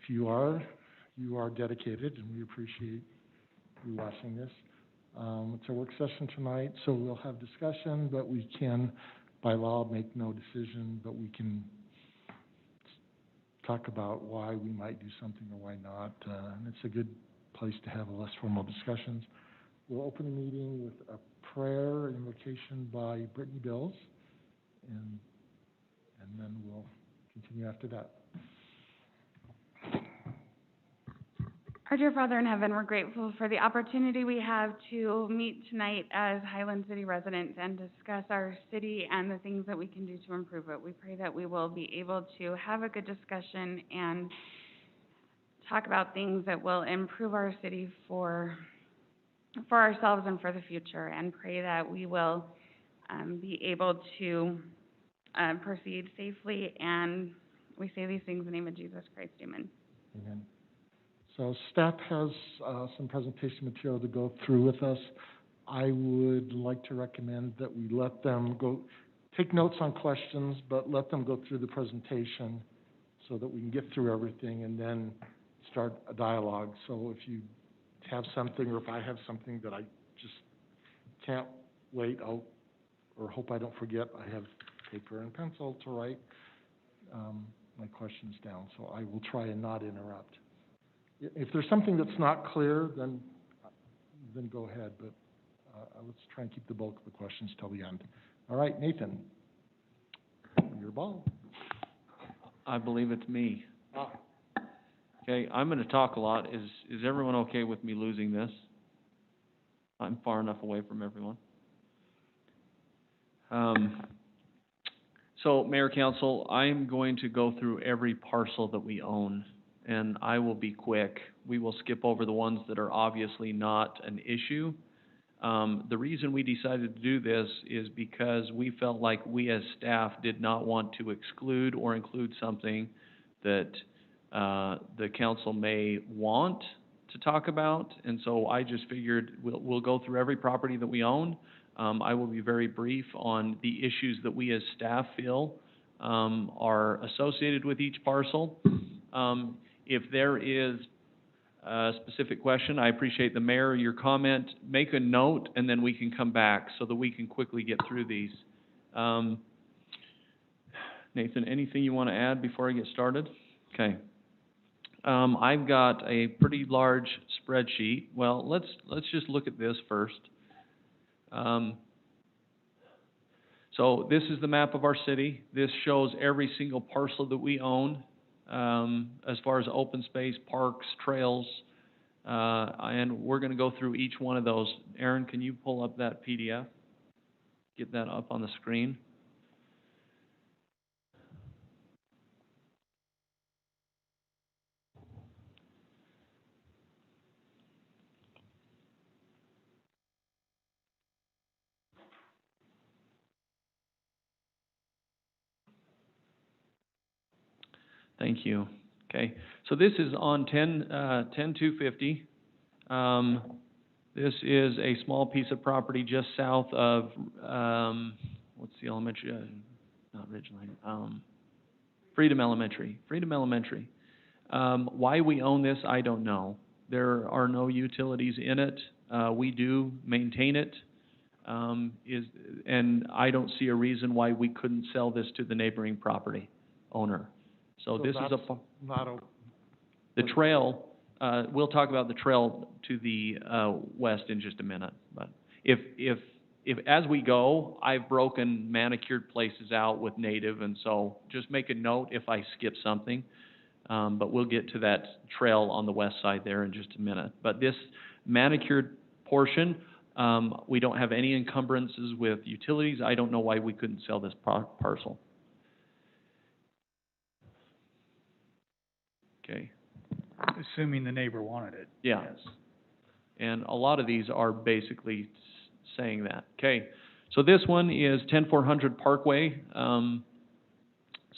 you are dedicated, and we appreciate you watching this. It's a work session tonight, so we'll have discussion, but we can, by law, make no decision, but we can talk about why we might do something or why not, and it's a good place to have a less formal discussions. We'll open the meeting with a prayer invocation by Brittany Bills, and then we'll continue after that. Our dear Father in heaven, we're grateful for the opportunity we have to meet tonight as Highland City residents and discuss our city and the things that we can do to improve it. We pray that we will be able to have a good discussion and talk about things that will improve our city for ourselves and for the future, and pray that we will be able to proceed safely. And we say these things in the name of Jesus Christ. Amen. Amen. So staff has some presentation material to go through with us. I would like to recommend that we let them go, take notes on questions, but let them go through the presentation so that we can get through everything and then start a dialogue. So if you have something, or if I have something that I just can't wait, or hope I don't forget, I have paper and pencil to write my questions down. So I will try and not interrupt. If there's something that's not clear, then go ahead, but let's try and keep the bulk of the questions till the end. All right, Nathan, your ball. I believe it's me. Ah. Okay, I'm going to talk a lot. Is everyone okay with me losing this? I'm far enough away from everyone. So, Mayor, Council, I'm going to go through every parcel that we own, and I will be quick. We will skip over the ones that are obviously not an issue. The reason we decided to do this is because we felt like we as staff did not want to exclude or include something that the council may want to talk about, and so I just figured we'll go through every property that we own. I will be very brief on the issues that we as staff feel are associated with each parcel. If there is a specific question, I appreciate the mayor, your comment. Make a note, and then we can come back so that we can quickly get through these. Nathan, anything you want to add before I get started? Okay. I've got a pretty large spreadsheet. Well, let's just look at this first. So this is the map of our city. This shows every single parcel that we own, as far as open space, parks, trails, and we're going to go through each one of those. Aaron, can you pull up that PDF? Get that up on the screen. Thank you. Okay, so this is on 10-250. This is a small piece of property just south of, what's the elementary, not Ridgeline, Freedom Elementary. Freedom Elementary. Why we own this, I don't know. There are no utilities in it. We do maintain it, and I don't see a reason why we couldn't sell this to the neighboring property owner. So this is the trail. We'll talk about the trail to the west in just a minute. But if as we go, I've broken manicured places out with native, and so just make a note if I skip something. But we'll get to that trail on the west side there in just a minute. But this manicured portion, we don't have any encumbrances with utilities. I don't know why we couldn't sell this parcel. Okay. Assuming the neighbor wanted it. Yeah. Yes. And a lot of these are basically saying that. Okay. So this one is 10400 Parkway.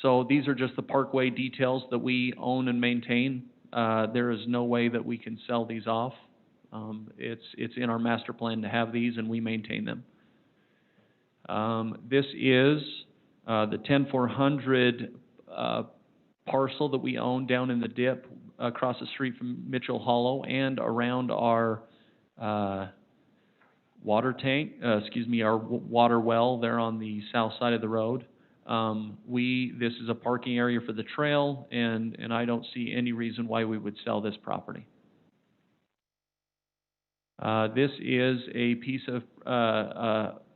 So these are just the parkway details that we own and maintain. There is no way that we can sell these off. It's in our master plan to have these, and we maintain them. This is the 10400 parcel that we own down in the dip. across the street from Mitchell Hollow and around our, water tank, our water well there on the south side of the road. This is a parking area for the trail, and I don't see any reason why we would sell this property. This is a piece of,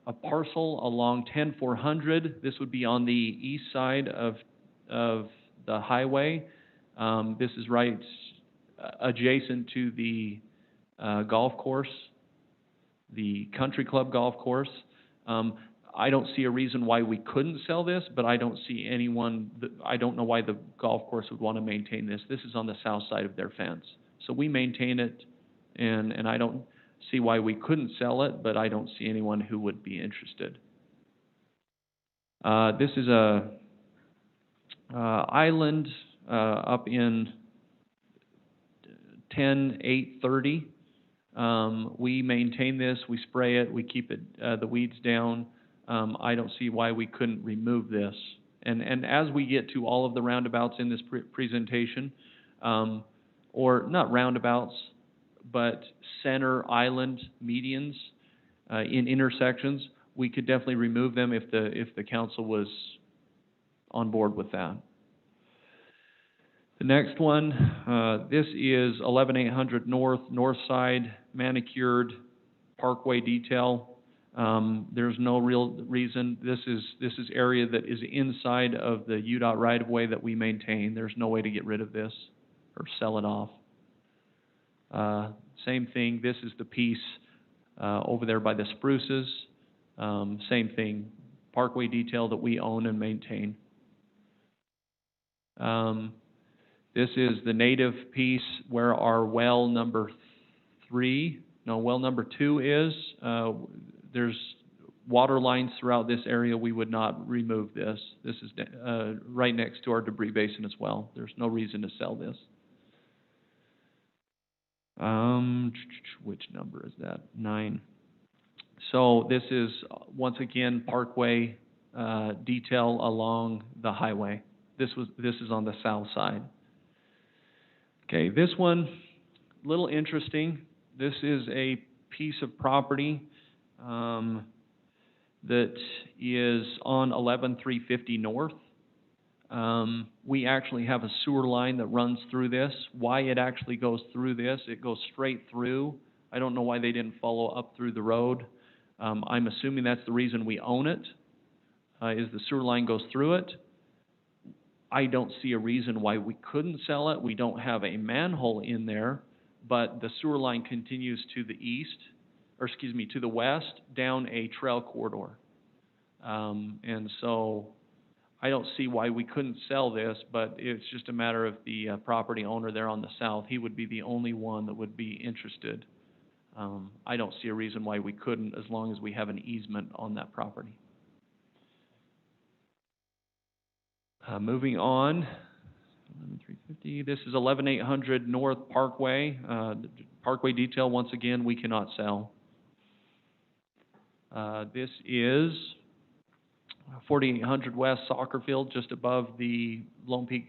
a parcel along 10400. This would be on the east side of the highway. This is right adjacent to the golf course, the country club golf course. I don't see a reason why we couldn't sell this, but I don't see anyone, I don't know why the golf course would want to maintain this. This is on the south side of their fence. So we maintain it, and I don't see why we couldn't sell it, but I don't see anyone who would be interested. This is a island up in 10830. We maintain this, we spray it, we keep it, the weeds down. I don't see why we couldn't remove this. And as we get to all of the roundabouts in this presentation, or not roundabouts, but center island medians in intersections, we could definitely remove them if the council was on board with that. The next one, this is 11800 North Side, manicured parkway detail. There's no real reason. This is area that is inside of the UDOT right-of-way that we maintain. There's no way to get rid of this or sell it off. Same thing, this is the piece over there by the spruces. Same thing, parkway detail that we own and maintain. This is the native piece where our well number 2 is. There's water lines throughout this area. We would not remove this. This is right next to our debris basin as well. There's no reason to sell this. Which number is that? 9. So this is, once again, parkway detail along the highway. This is on the south side. Okay, this one, a little interesting. This is a piece of property that is on 11350 North. We actually have a sewer line that runs through this. Why it actually goes through this, it goes straight through. I don't know why they didn't follow up through the road. I'm assuming that's the reason we own it, is the sewer line goes through it. I don't see a reason why we couldn't sell it. We don't have a manhole in there, but the sewer line continues to the east, to the west, down a trail corridor. And so I don't see why we couldn't sell this, but it's just a matter of the property owner there on the south. He would be the only one that would be interested. I don't see a reason why we couldn't, as long as we have an easement on that property. Moving on, 11350. This is 11800 North Parkway. Parkway detail, once again, we cannot sell. This is 4800 West Soccer Field, just above the Lone Peak.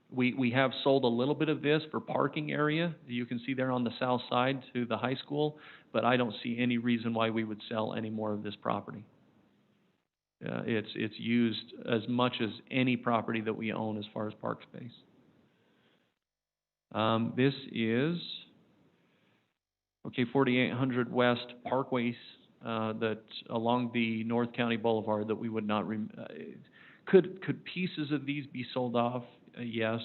We have sold a little bit of this for parking area. You can see there on the south side to the high school, but I don't see any reason why we would sell any more of this property. It's used as much as any property that we own as far as park space. This is 4800 West Parkways that along the North County Boulevard that we would not. Could pieces of these be sold off? Yes.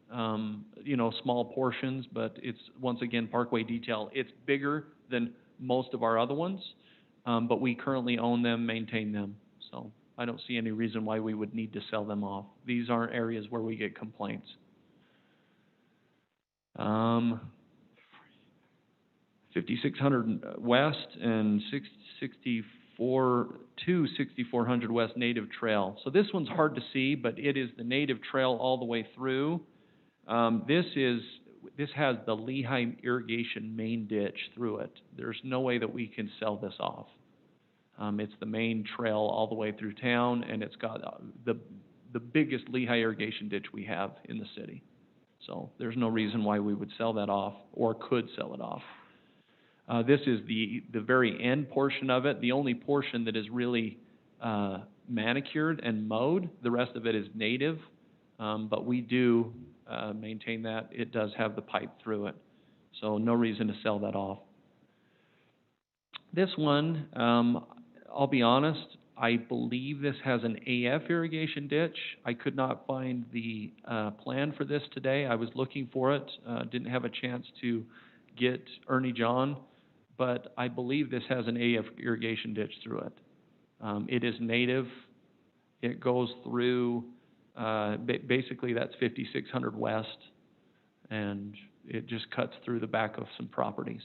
Small portions, but it's once again parkway detail. It's bigger than most of our other ones, but we currently own them, maintain them. So I don't see any reason why we would need to sell them off. These aren't areas where we get complaints. 5600 West and 6400 West Native Trail. So this one's hard to see, but it is the native trail all the way through. This has the Lehigh irrigation main ditch through it. There's no way that we can sell this off. It's the main trail all the way through town, and it's got the biggest Lehigh irrigation ditch we have in the city. So there's no reason why we would sell that off or could sell it off. This is the very end portion of it, the only portion that is really manicured and mowed. The rest of it is native, but we do maintain that. It does have the pipe through it, so no reason to sell that off. This one, I'll be honest, I believe this has an AF irrigation ditch. I could not find the plan for this today. I was looking for it, didn't have a chance to get Ernie John, but I believe this has an AF irrigation ditch through it. It is native. It goes through, basically that's 5600 West, and it just cuts through the back of some properties.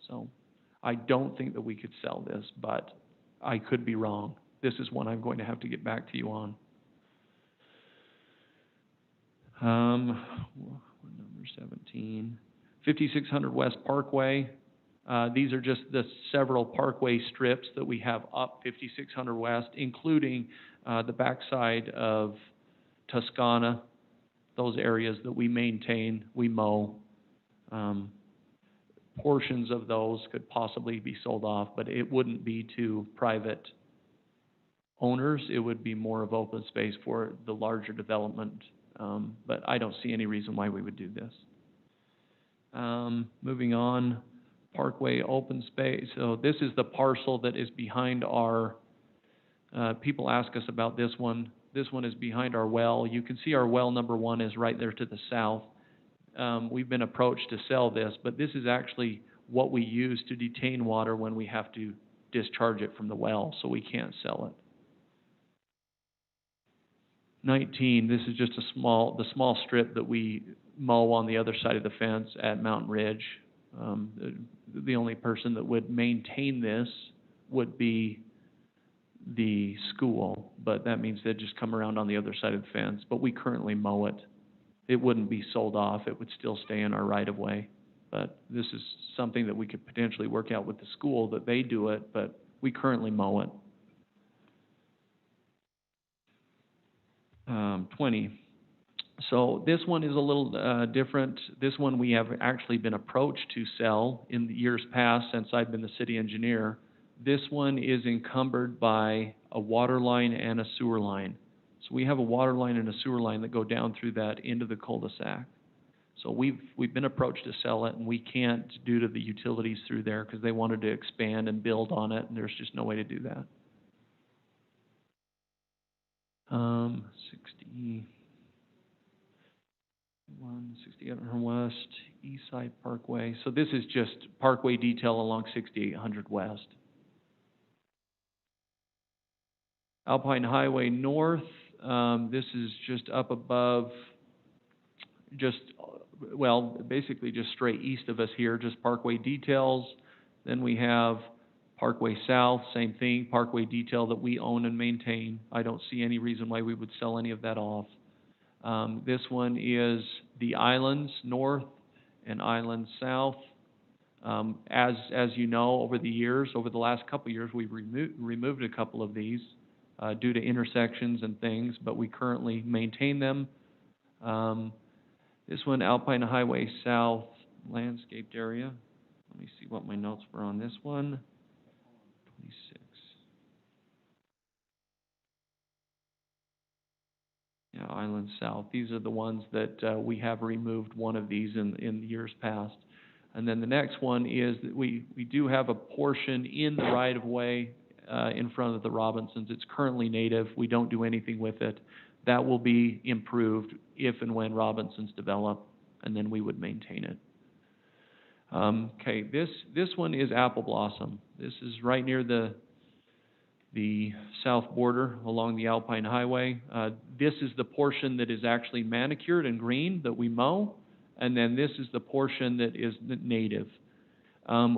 So I don't think that we could sell this, but I could be wrong. This is one I'm going to have to get back to you on. Number 17, 5600 West Parkway. These are just the several parkway strips that we have up 5600 West, including the backside of Tuscana, those areas that we maintain, we mow. Portions of those could possibly be sold off, but it wouldn't be to private owners. It would be more of open space for the larger development, but I don't see any reason why we would do this. Moving on, Parkway open space. So this is the parcel that is behind our, people ask us about this one. This one is behind our well. You can see our well number 1 is right there to the south. We've been approached to sell this, but this is actually what we use to detain water when we have to discharge it from the well, so we can't sell it. 19, this is just the small strip that we mow on the other side of the fence at Mountain Ridge. The only person that would maintain this would be the school, but that means they'd just come around on the other side of the fence. But we currently mow it. It wouldn't be sold off. It would still stay in our right-of-way. But this is something that we could potentially work out with the school, that they do it, but we currently mow it. 20. So this one is a little different. This one we have actually been approached to sell in the years past since I've been the city engineer. This one is encumbered by a water line and a sewer line. So we have a water line and a sewer line that go down through that into the cul-de-sac. So we've been approached to sell it, and we can't due to the utilities through there because they wanted to expand and build on it, and there's just no way to do that. 6800 West, East Side Parkway. So this is just parkway detail along 6800 West. Alpine Highway North, this is just up above, basically just straight east of us here, just parkway details. Then we have Parkway South, same thing, parkway detail that we own and maintain. I don't see any reason why we would sell any of that off. This one is the Islands North and Islands South. As you know, over the years, over the last couple of years, we've removed a couple of these due to intersections and things, but we currently maintain them. This one, Alpine Highway South, landscaped area. Let me see what my notes were on this one. 26. Yeah, Island South. These are the ones that we have removed one of these in years past. And then the next one is that we do have a portion in the right-of-way in front of the Robinsons. It's currently native. We don't do anything with it. That will be improved if and when Robinsons develop, and then we would maintain it. Okay, this one is Apple Blossom. This is right near the south border along the Alpine Highway. This is the portion that is actually manicured and green that we mow, and then this is the portion that is native.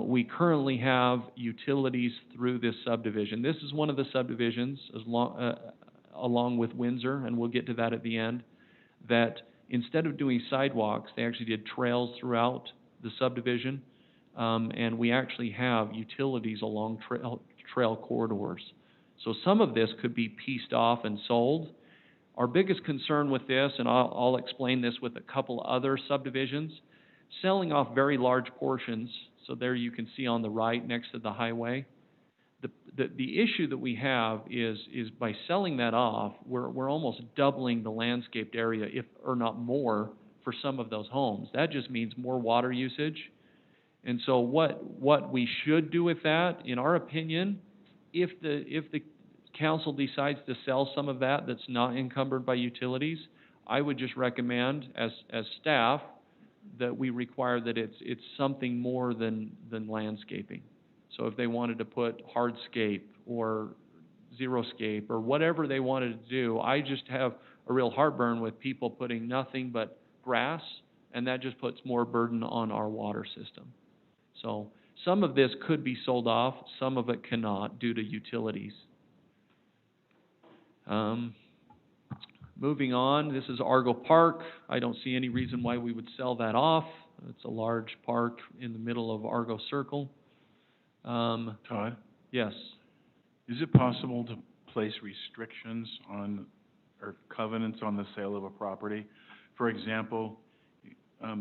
We currently have utilities through this subdivision. This is one of the subdivisions along with Windsor, and we'll get to that at the end, that instead of doing sidewalks, they actually did trails throughout the subdivision, and we actually have utilities along trail corridors. So some of this could be pieced off and sold. Our biggest concern with this, and I'll explain this with a couple other subdivisions, selling off very large portions, so there you can see on the right next to the highway. The issue that we have is by selling that off, we're almost doubling the landscaped area, if or not more, for some of those homes. That just means more water usage. And so what we should do with that, in our opinion, if the council decides to sell some of that that's not encumbered by utilities, I would just recommend as staff that we require that it's something more than landscaping. So if they wanted to put hardscape or xeriscape or whatever they wanted to do, I just have a real heartburn with people putting nothing but grass, and that just puts more burden on our water system. So some of this could be sold off, some of it cannot due to utilities. Moving on, this is Argo Park. I don't see any reason why we would sell that off. It's a large park in the middle of Argo Circle. Todd, Yes. is it possible to place restrictions on, or covenants on the sale of a property? For example,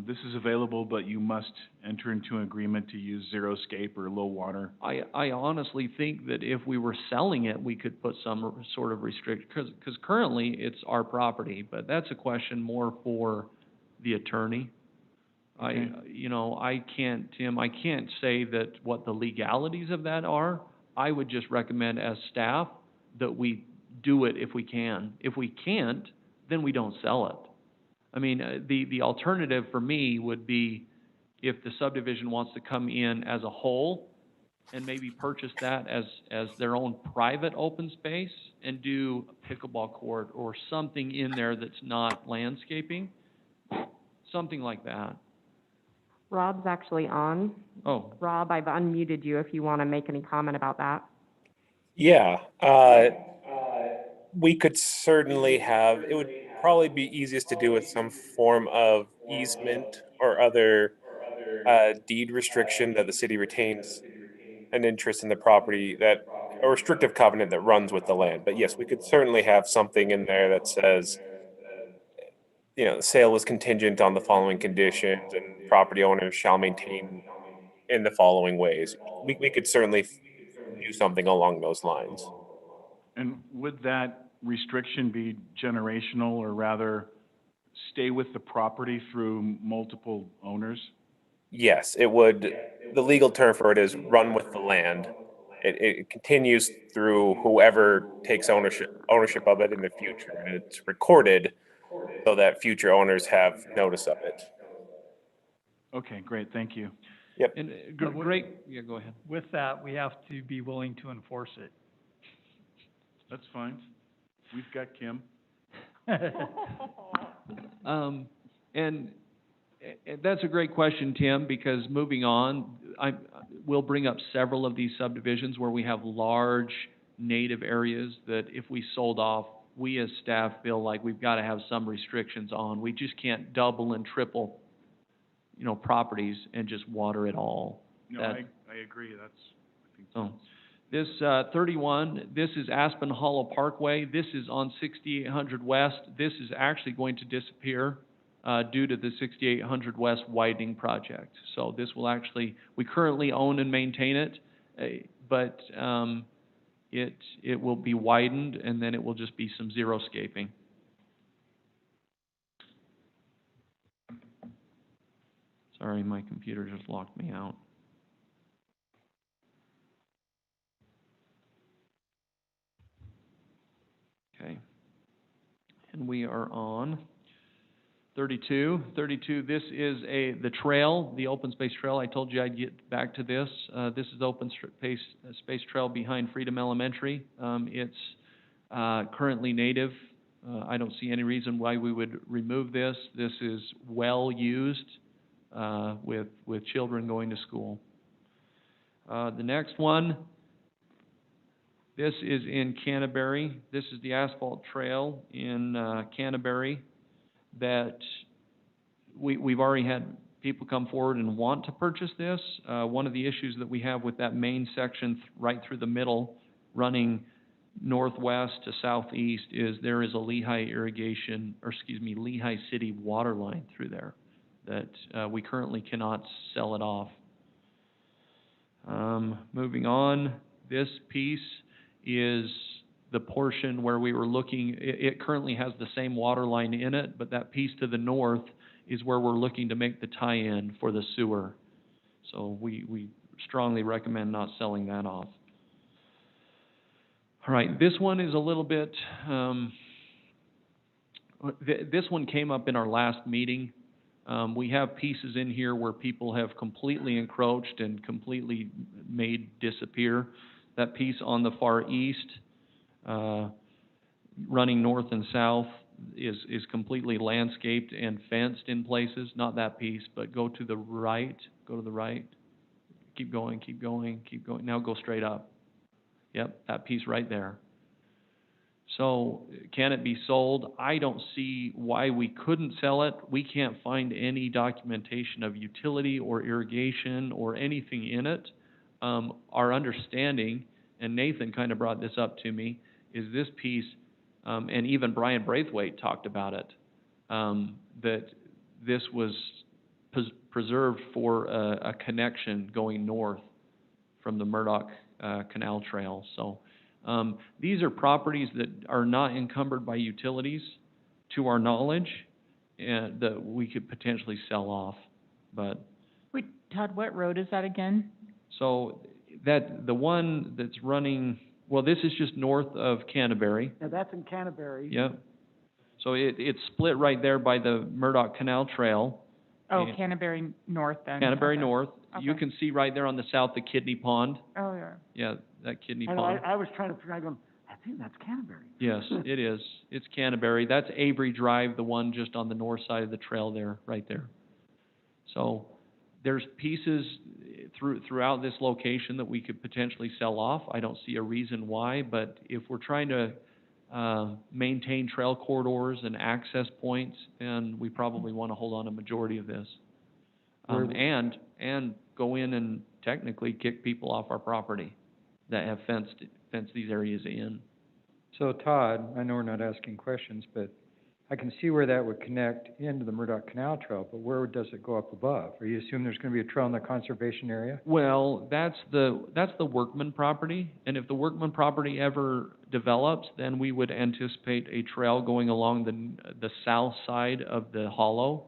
this is available, but you must enter into an agreement to use xeriscape or low water. I honestly think that if we were selling it, we could put some sort of restriction, because currently it's our property, but that's a question more for the attorney. Okay. I can't say that what the legalities of that are. I would just recommend as staff that we do it if we can. If we can't, then we don't sell it. I mean, the alternative for me would be if the subdivision wants to come in as a whole and maybe purchase that as their own private open space and do a pickleball court or something in there that's not landscaping, something like that. Rob's actually on. Oh, Rob, I've unmuted you if you want to make any comment about that. Yeah, we could certainly have, it would probably be easiest to do with some form of easement or other deed restriction that the city retains an interest in the property, that a restrictive covenant that runs with the land. But yes, we could certainly have something in there that says, the sale was contingent on the following conditions and property owners shall maintain in the following ways. We could certainly do something along those lines. And would that restriction be generational, or rather stay with the property through multiple owners? Yes, it would. The legal term for it is run with the land. It continues through whoever takes ownership of it in the future, and it's recorded so that future owners have notice of it. Okay, great, thank you. Yep. and great, yeah, go ahead. With that, we have to be willing to enforce it. That's fine. We've got Kim. And that's a great question, Tim, because moving on, we'll bring up several of these subdivisions where we have large native areas that if we sold off, we as staff feel like we've got to have some restrictions on. We just can't double and triple, properties and just water it all. No, That- I agree, I think So, this 31, this is Aspen Hollow Parkway. This is on 6800 West. This is actually going to disappear due to the 6800 West widening project. So this will actually, we currently own and maintain it, but it will be widened, and then it will just be some xeriscaping. Sorry, my computer just locked me out. Okay. And we are on 32. 32, this is the trail, the open space trail. I told you I'd get back to this. This is the open space trail behind Freedom Elementary. It's currently native. I don't see any reason why we would remove this. This is well used with children going to school. The next one, this is in Canterbury. This is the asphalt trail in Canterbury that we've already had people come forward and want to purchase this. One of the issues that we have with that main section right through the middle, running northwest to southeast there is a Lehigh Lehigh City water line through there that we currently cannot sell it off. Moving on, this piece is the portion where we were looking. It currently has the same water line in it, but that piece to the north is where we're looking to make the tie-in for the sewer. So we strongly recommend not selling that off. All right, this one is a little bit, this one came up in our last meeting. We have pieces in here where people have completely encroached and completely made disappear. That piece on the far east, running north and south, is completely landscaped and fenced in places. Not that piece, but go to the right, keep going, now go straight up. Yep, that piece right there. So, can it be sold? I don't see why we couldn't sell it. We can't find any documentation of utility or irrigation or anything in it. Our understanding, and Nathan kind of brought this up to me, is this piece, and even Brian Braithwaite talked about it, that this was preserved for a connection going north from the Murdoch Canal Trail. So these are properties that are not encumbered by utilities, to our knowledge, and that we could potentially sell off. But Wait, Todd, what road is that again? so that the one that's running, well, this is just north of Canterbury. Now, that's in Canterbury. Yep. So it's split right there by the Murdoch Canal Trail. Oh, Yeah. Canterbury North then. Canterbury Okay. North. You Okay. can see right there on the south the Kidney Pond. Oh, yeah. Yeah, that Kidney I know, Pond. I was trying to figure out, going, I think that's Canterbury. Yes, it is. It's Canterbury. That's Avery Drive, the one just on the north side of the trail there, right there. So there's pieces throughout this location that we could potentially sell off. I don't see a reason why, but if we're trying to maintain trail corridors and access points, then we probably want to hold on a majority of this. And go in and technically kick people off our property that have fenced these areas in. So Todd, I know we're not asking questions, but I can see where that would connect into the Murdoch Canal Trail, but where does it go up above? Or you assume there's gonna be a trail in the conservation area? Well, that's the Workman property, and if the Workman property ever develops, then we would anticipate a trail going along the south side of the hollow.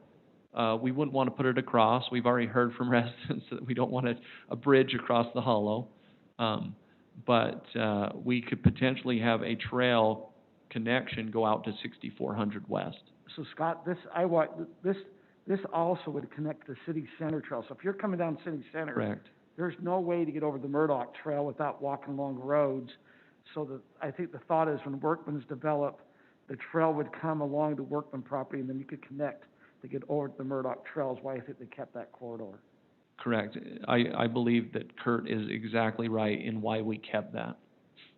We wouldn't want to put it across. We've already heard from residents that we don't want a bridge across the hollow. But we could potentially have a trail connection go out to 6400 West. So Scott, this also would connect the city center trail. So if you're coming down city center, Correct. there's no way to get over the Murdoch Trail without walking along roads. So I think the thought is when Workman's develop, the trail would come along the Workman property, and then you could connect to get over to the Murdoch Trail. Is why I think they kept that corridor. Correct. I believe that Kurt is exactly right in why we kept that,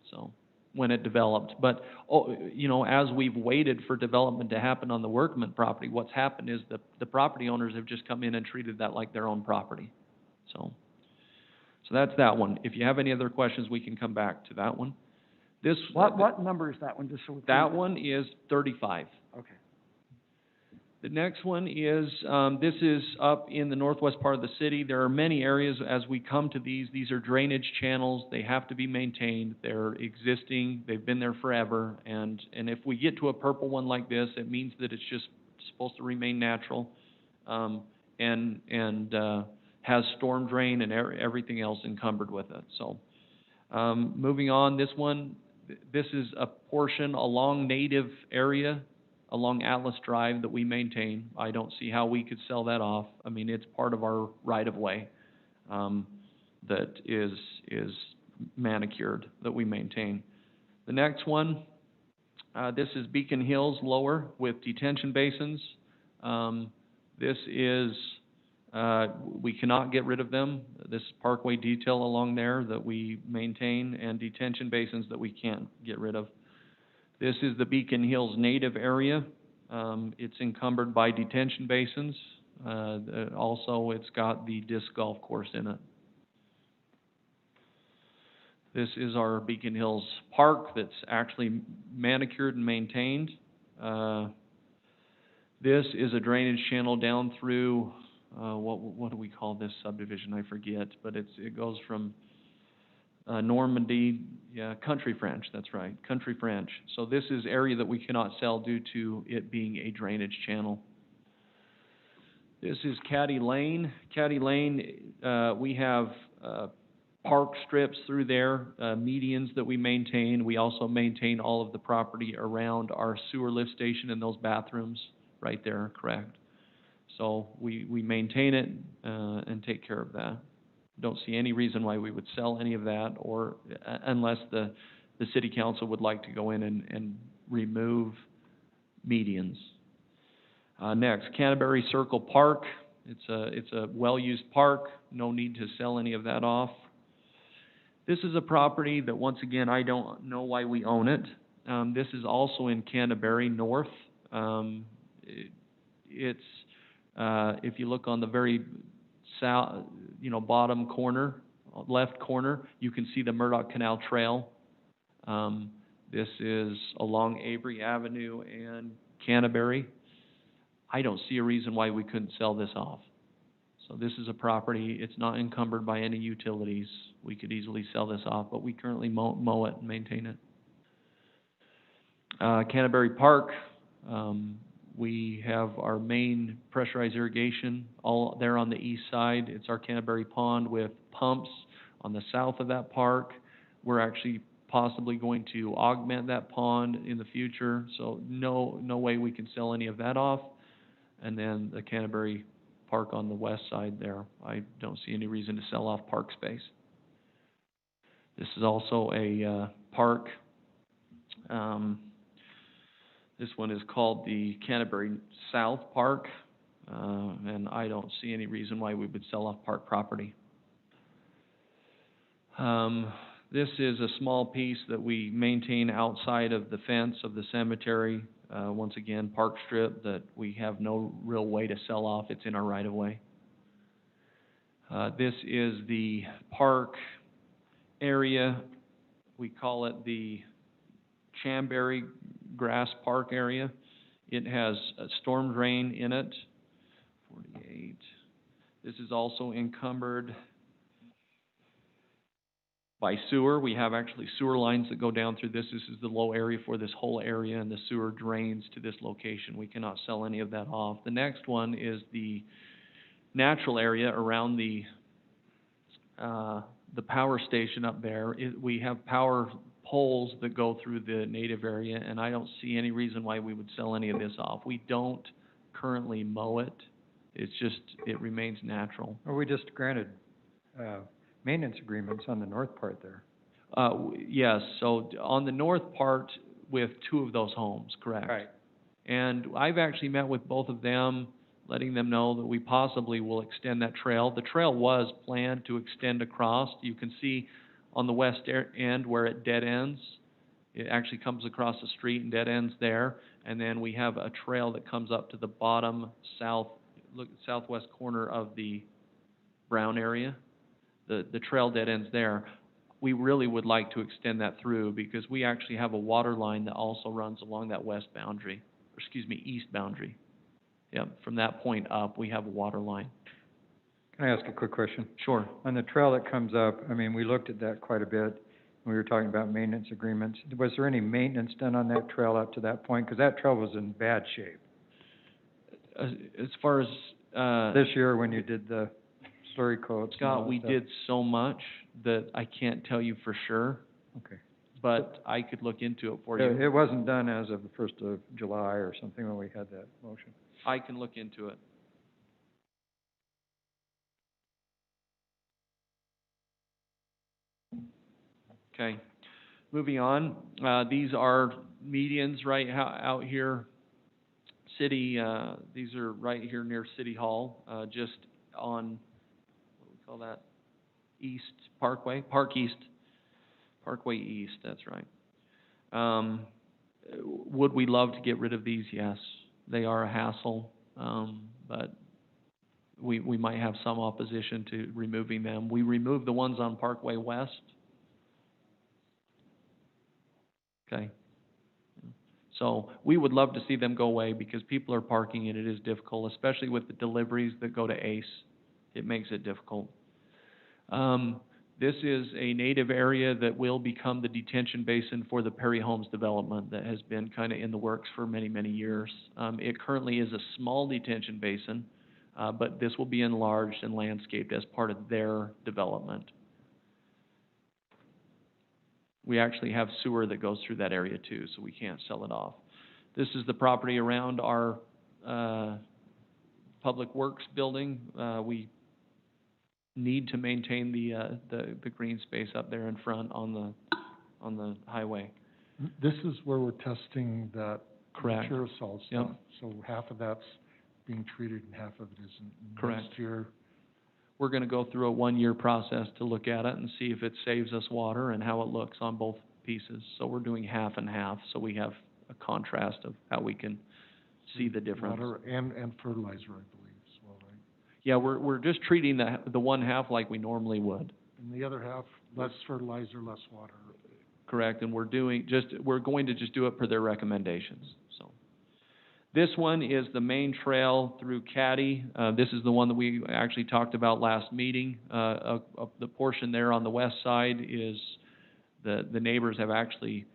so, when it developed. But, as we've waited for development to happen on the Workman property, what's happened is the property owners have just come in and treated that like their own property. So that's that one. If you have any other questions, we can come back to that one. What number is that one, just so we can... That one is 35. Okay. The next one is, this is up in the northwest part of the city. There are many areas as we come to these. These are drainage channels. They have to be maintained. They're existing. They've been there forever. And if we get to a purple one like this, it means that it's just supposed to remain natural, and has storm drain and everything else encumbered with it. So, moving on, this is a portion along native area, along Atlas Drive that we maintain. I don't see how we could sell that off. I mean, it's part of our right-of-way that is manicured, that we maintain. The next one, this is Beacon Hills lower with detention basins. This is, we cannot get rid of them. This is Parkway detail along there that we maintain, and detention basins that we can't get rid of. This is the Beacon Hills native area. It's encumbered by detention basins. Also, it's got the disc golf course in it. This is our Beacon Hills Park that's actually manicured and maintained. This is a drainage channel down through, what do we call this subdivision? I forget, but it goes from Normandy, Country French, that's right, Country French. So this is area that we cannot sell due to it being a drainage channel. This is Caddy Lane. Caddy Lane, we have park strips through there, medians that we maintain. We also maintain all of the property around our sewer lift station and those bathrooms right there, correct? So we maintain it and take care of that. Don't see any reason why we would sell any of that, or unless the city council would like to go in and remove medians. Next, Canterbury Circle Park. It's a well-used park. No need to sell any of that off. This is a property that, once again, I don't know why we own it. This is also in Canterbury North. It's if you look on the very south, bottom corner, left corner, you can see the Murdoch Canal Trail. This is along Avery Avenue and Canterbury. I don't see a reason why we couldn't sell this off. So this is a property, it's not encumbered by any utilities. We could easily sell this off, but we currently mow it and maintain it. Canterbury Park, we have our main pressurized irrigation all there on the east side. It's our Canterbury Pond with pumps on the south of that park. We're actually possibly going to augment that pond in the future, so no way we can sell any of that off. And then the Canterbury Park on the west side there, I don't see any reason to sell off park space. This is also a park. This one is called the Canterbury South Park, and I don't see any reason why we would sell off park property. This is a small piece that we maintain outside of the fence of the cemetery. Once again, park strip that we have no real way to sell off. It's in our right-of-way. This is the park area. We call it the Chamberry Grass Park area. It has a storm drain in it. 48. This is also encumbered by sewer. We have actually sewer lines that go down through this. This is the low area for this whole area, and the sewer drains to this location. We cannot sell any of that off. The next one is the natural area around the power station up there. We have power poles that go through the native area, and I don't see any reason why we would sell any of this off. We don't currently mow it. It's just, it remains natural. Well, we just granted maintenance agreements on the north part there. Yes, so on the north part with two of those homes, correct? Right. And I've actually met with both of them, letting them know that we possibly will extend that trail. The trail was planned to extend across. You can see on the west end where it dead ends. It actually comes across the street and dead ends there. And then we have a trail that comes up to the bottom southwest corner of the brown area. The trail dead ends there. We really would like to extend that through because we actually have a water line that also runs along that east boundary. Yep, from that point up, we have a water line. Can I ask a quick question? Sure. On the trail that comes up, I mean, we looked at that quite a bit. We were talking about maintenance agreements. Was there any maintenance done on that trail up to that point? Because that trail was in bad shape. As far as this year when you did the slurry coats. Scott, we did so much that I can't tell you for sure. Okay. But I could look into it for you. It wasn't done as of the 1st of July or something when we had that motion. I can look into it. Okay, moving on. These are medians right out here. These are right here near City Hall, just on, what do we call that? East Parkway, Parkway East, that's right. Would we love to get rid of these? Yes. They are a hassle, but we might have some opposition to removing them. We removed the ones on Parkway West. okay? So we would love to see them go away because people are parking and it is difficult, especially with the deliveries that go to Ace. It makes it difficult. This is a native area that will become the detention basin for the Perry Homes development that has been kind of in the works for many, many years. It currently is a small detention basin, but this will be enlarged and landscaped as part of their development. We actually have sewer that goes through that area too, so we can't sell it off. This is the property around our Public Works building. We need to maintain the green space up there in front on the highway. This is where we're testing that Correct. material salt Yep. stuff. So half of that's being treated and half of it isn't. Correct. Next year, We're gonna go through a one-year process to look at it and see if it saves us water and how it looks on both pieces. So we're doing half and half, so we have a contrast of how we can see the difference. water and fertilizer, I believe, as well, right? Yeah, we're just treating the one half like we normally would. And the other half, less fertilizer, less water. Correct, and we're going to just do it per their recommendations, so. This one is the main trail through Caddy. This is the one that we actually talked about last meeting. The portion there on the west side is, the neighbors have actually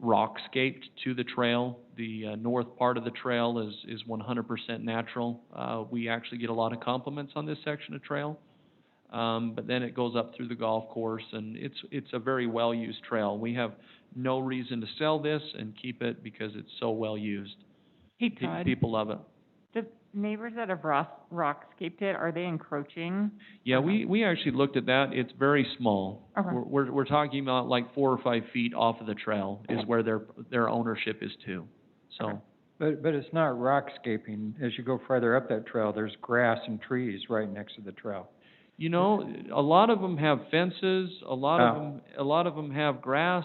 rockscaped to the trail. The north part of the trail is 100% natural. We actually get a lot of compliments on this section of trail. But then it goes up through the golf course, and it's a very well-used trail. We have no reason to sell this and keep it because it's so well-used. Hey, Todd, People love it. the neighbors that have rockscaped it, are they encroaching? Yeah, we actually looked at that. It's very small. Okay. We're talking about like 4 or 5 feet off of the trail is where their ownership is too. So, But it's not rockscaping. As you go farther up that trail, there's grass and trees right next to the trail. you know, a lot of them have fences, a lot of them have grass,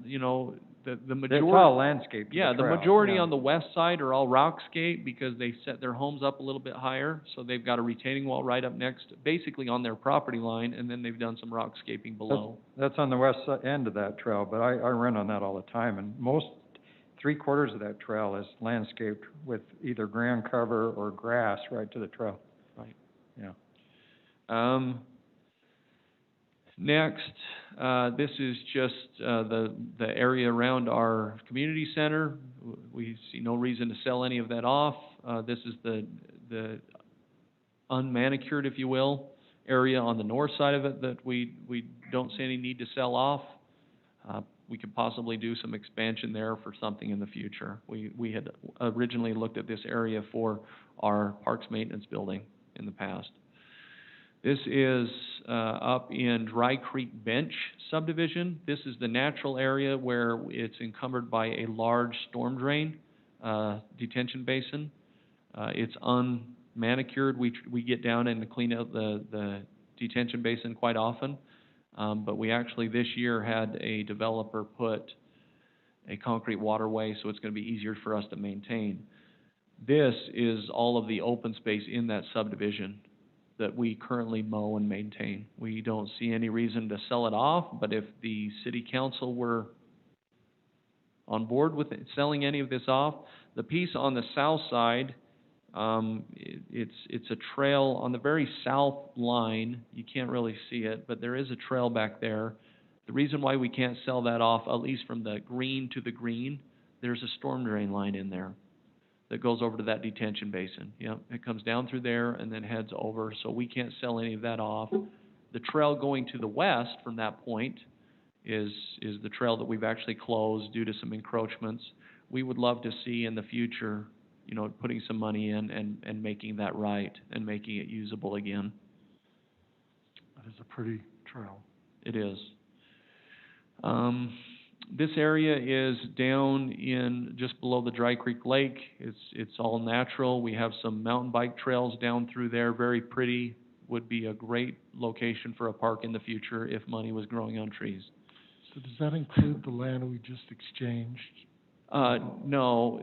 you know, the majority. It's all landscaped to Yeah, the trail, majority yeah. on the west side are all rockscape because they set their homes up a little bit higher, so they've got a retaining wall right up next, basically on their property line, and then they've done some rockscaping below. That's on the west end of that trail, but I run on that all the time, and most, 3/4 of that trail is landscaped with either ground cover or grass right to the trail. Right. Yeah. Next, this is just the area around our community center. We see no reason to sell any of that off. This is the unmanicured, if you will, area on the north side of it that we don't see any need to sell off. We could possibly do some expansion there for something in the future. We had originally looked at this area for our parks maintenance building in the past. This is up in Dry Creek Bench subdivision. This is the natural area where it's encumbered by a large storm drain detention basin. It's unmanicured. We get down and clean out the detention basin quite often. But we actually this year had a developer put a concrete waterway, so it's going to be easier for us to maintain. This is all of the open space in that subdivision that we currently mow and maintain. We don't see any reason to sell it off, but if the city council were on board with selling any of this off, the piece on the south side, it's a trail on the very south line. You can't really see it, but there is a trail back there. The reason why we can't sell that off, at least from the green to the green, there's a storm drain line in there that goes over to that detention basin. Yep, it comes down through there and then heads over, so we can't sell any of that off. The trail going to the west from that point is the trail that we've actually closed due to some encroachments. We would love to see in the future, you know, putting some money in and making that right and making it usable again. That is a pretty trail. It is. This area is down in just below the Dry Creek Lake. It's all natural. We have some mountain bike trails down through there, very pretty. Would be a great location for a park in the future if money was growing on trees. So does that include the land we just exchanged? No.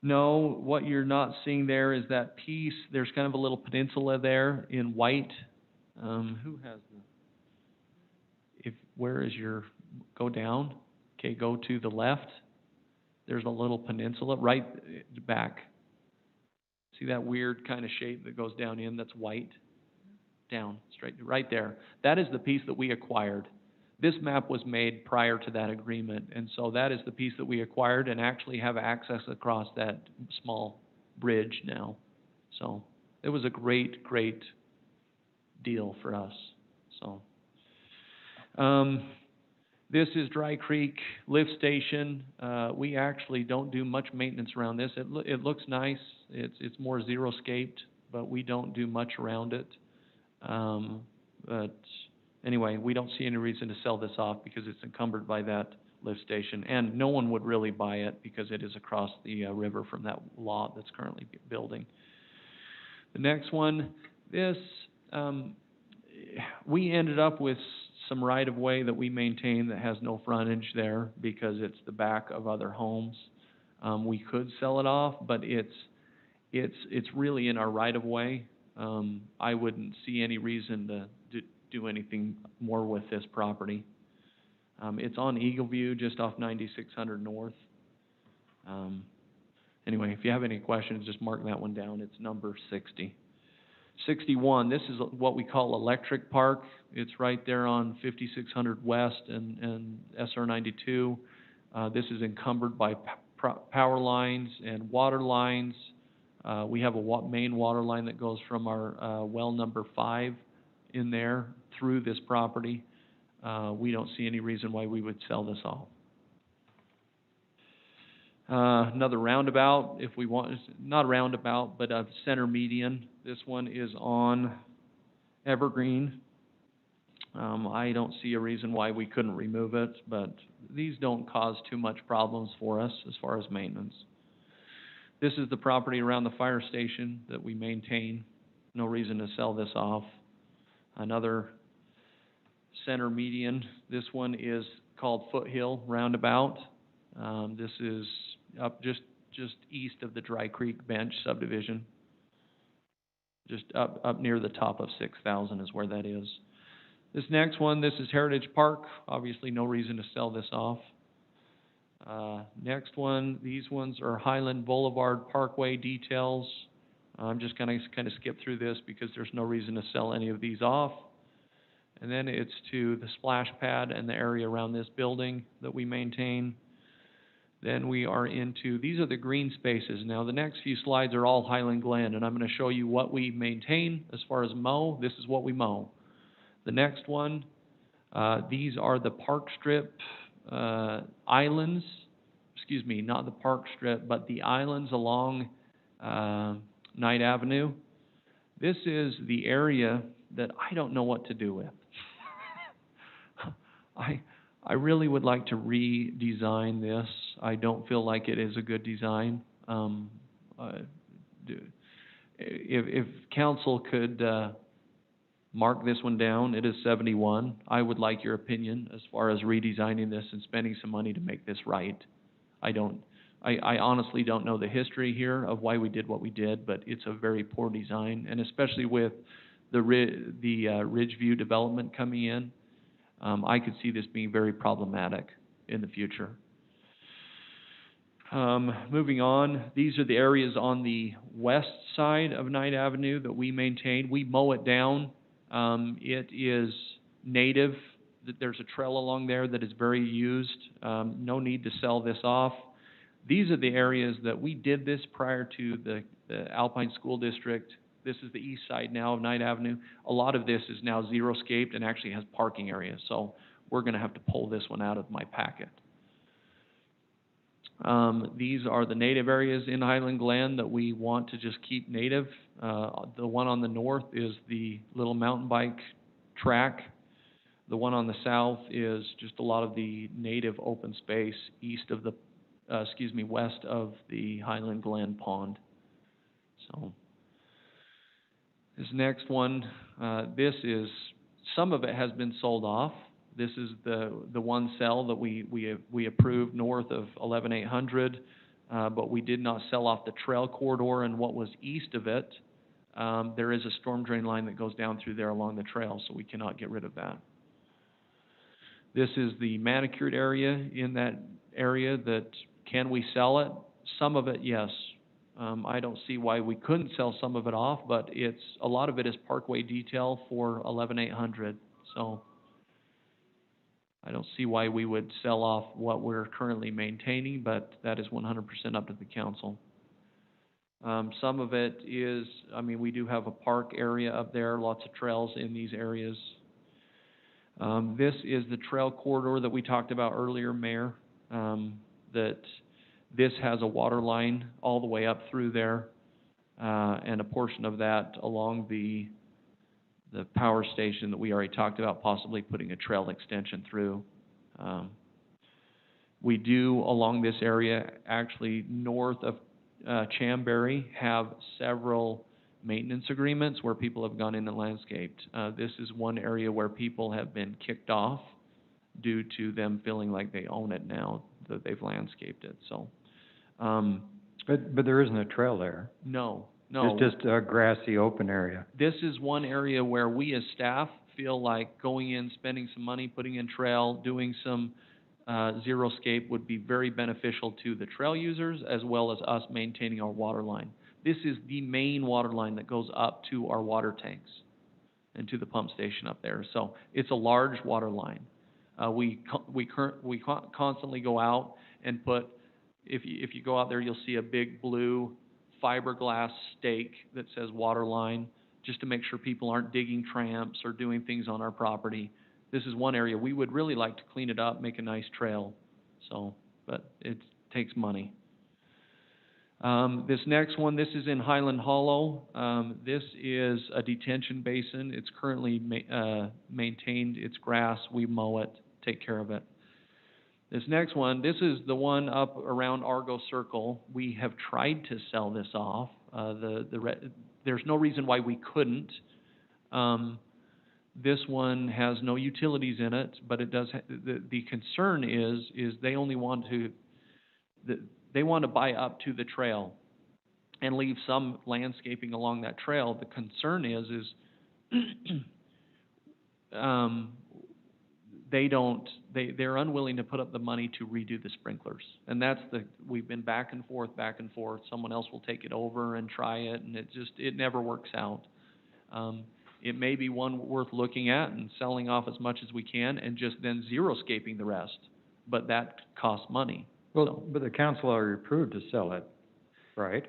No, what you're not seeing there is that piece. There's kind of a little peninsula there in white. Who has the? where is go down, okay, go to the left, there's a little peninsula right back. See that weird kind of shape that goes down in, that's white? Down, straight, right there. That is the piece that we acquired. This map was made prior to that agreement, and so that is the piece that we acquired and actually have access across that small bridge now. So it was a great, great deal for us, so. This is Dry Creek Lift Station. We actually don't do much maintenance around this. It looks nice. It's more zero-scaped, but we don't do much around it. But anyway, we don't see any reason to sell this off because it's encumbered by that lift station, and no one would really buy it because it is across the river from that lot that's currently building. The next one, this, we ended up with some right-of-way that we maintain that has no frontage there because it's the back of other homes. We could sell it off, but it's really in our right-of-way. I wouldn't see any reason to do anything more with this property. It's on Eagleview, just off 9600 North. Anyway, if you have any questions, just mark that one down. It's number 60. 61, this is what we call Electric Park. It's right there on 5600 West and SR 92. This is encumbered by power lines and water lines. We have a main water line that goes from our well number 5 in there through this property. We don't see any reason why we would sell this off. Another roundabout, if we want, not a roundabout, but a center median. This one is on Evergreen. I don't see a reason why we couldn't remove it, but these don't cause too much problems for us as far as maintenance. This is the property around the fire station that we maintain. No reason to sell this off. Another center median. This one is called Foothill Roundabout. This is up just east of the Dry Creek Bench subdivision. Just up near the top of 6,000 is where that is. This next one, this is Heritage Park. Obviously no reason to sell this off. Next one, these ones are Highland Boulevard Parkway details. I'm just going to kind of skip through this because there's no reason to sell any of these off. And then it's to the splash pad and the area around this building that we maintain. Then we are into, these are the green spaces. Now the next few slides are all Highland Glen, and I'm going to show you what we maintain as far as mow. This is what we mow. The next one, these are the park strip islands, excuse me, not the park strip, but the islands along Knight Avenue. This is the area that I don't know what to do with. I really would like to redesign this. I don't feel like it is a good design. If council could mark this one down, it is 71. I would like your opinion as far as redesigning this and spending some money to make this right. I honestly don't know the history here of why we did what we did, but it's a very poor design, and especially with the Ridgeview development coming in, I could see this being very problematic in the future. Moving on, these are the areas on the west side of Knight Avenue that we maintain. We mow it down. It is native. There's a trail along there that is very used. No need to sell this off. These are the areas that we did this prior to the Alpine School District. This is the east side now of Knight Avenue. A lot of this is now zero-scaped and actually has parking areas, so we're going to have to pull this one out of my packet. These are the native areas in Highland Glen that we want to just keep native. The one on the north is the little mountain bike track. The one on the south is just a lot of the native open space east of the, west of the Highland Glen pond. So this next one, some of it has been sold off. This is the one cell that we approved north of 11800, but we did not sell off the trail corridor and what was east of it. There is a storm drain line that goes down through there along the trail, so we cannot get rid of that. This is the manicured area in that area that, can we sell it? Some of it, yes. I don't see why we couldn't sell some of it off, but a lot of it is parkway detail for 11,800, so I don't see why we would sell off what we're currently maintaining, but that is 100% up to the council. Some of it is, we do have a park area up there, lots of trails in these areas. This is the trail corridor that we talked about earlier, Mayor, that this has a water line all the way up through there, and a portion of that along the power station that we already talked about, possibly putting a trail extension through. We do, along this area, actually north of Chamberry, have several maintenance agreements where people have gone in and landscaped. This is one area where people have been kicked off due to them feeling like they own it now that they've landscaped it, so. But there isn't a trail there. No. It's just a grassy, open area. This is one area where we as staff feel like going in, spending some money, putting in trail, doing some xeriscape would be very beneficial to the trail users as well as us maintaining our water line. This is the main water line that goes up to our water tanks and to the pump station up there. So it's a large water line. We constantly go out and put, if you go out there, you'll see a big blue fiberglass stake that says water line, just to make sure people aren't digging tramps or doing things on our property. This is one area we would really like to clean it up, make a nice trail. So, but it takes money. This next one, this is in Highland Hollow. This is a detention basin. It's currently maintained. It's grass. We mow it, take care of it. This next one, this is the one up around Argo Circle. We have tried to sell this off. There's no reason why we couldn't. This one has no utilities in it, but it does. The concern is they only want to buy up to the trail and leave some landscaping along that trail. The concern is they're unwilling to put up the money to redo the sprinklers. And we've been back and forth. Someone else will take it over and try it, and it never works out. It may be one worth looking at and selling off as much as we can and just then xeriscaping the rest, but that costs money. Well, but the council already approved to sell it, right?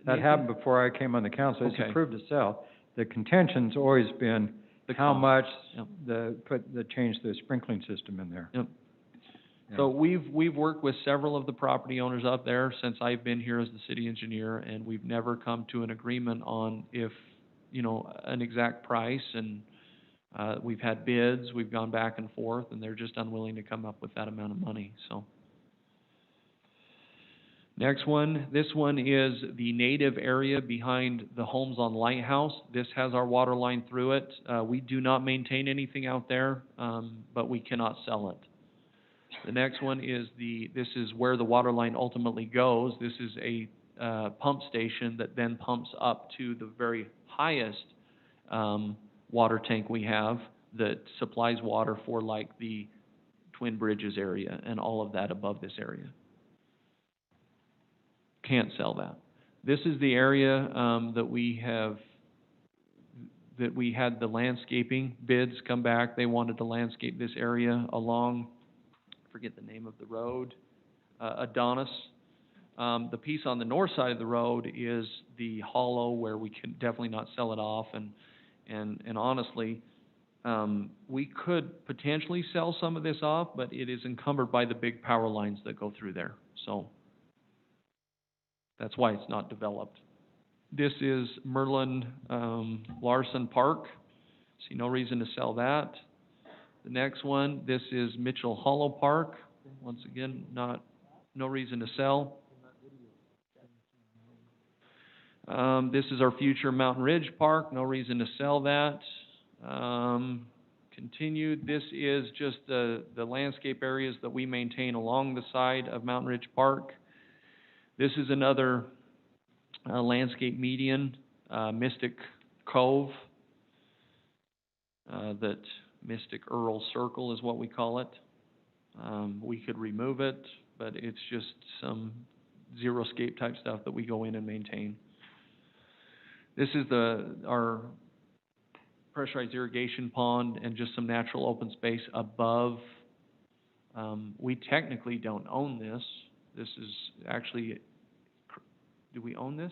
That happened before I came on the council. It's Okay. approved to sell. The contention's always been how much change the sprinkling system in there. Yep. Yeah. So we've worked with several of the property owners up there since I've been here as the city engineer, and we've never come to an agreement on an exact price, and we've had bids, we've gone back and forth, and they're just unwilling to come up with that amount of money, so. Next one, this one is the native area behind the homes on Lighthouse. This has our water line through it. We do not maintain anything out there, but we cannot sell it. The next one is this is where the water line ultimately goes. This is a pump station that then pumps up to the very highest water tank we have that supplies water for like the Twin Bridges area and all of that above this area. Can't sell that. This is the area that we had the landscaping bids come back. They wanted to landscape this area along, I forget the name of the road, Adonis. The piece on the north side of the road is the hollow where we can definitely not sell it off, and honestly, we could potentially sell some of this off, but it is encumbered by the big power lines that go through there, so that's why it's not developed. This is Merlin Larson Park. See no reason to sell that. The next one, this is Mitchell Hollow Park. Once again, no reason to sell. This is our future Mountain Ridge Park. No reason to sell that. Continued. This is just the landscape areas that we maintain along the side of Mountain Ridge Park. This is another landscape median, Mystic Cove, that Mystic Earl Circle is what we call it. We could remove it, but it's just some xeriscape type stuff that we go in and maintain. This is our pressurized irrigation pond and just some natural open space above. We technically don't own this. This is actually, do we own this?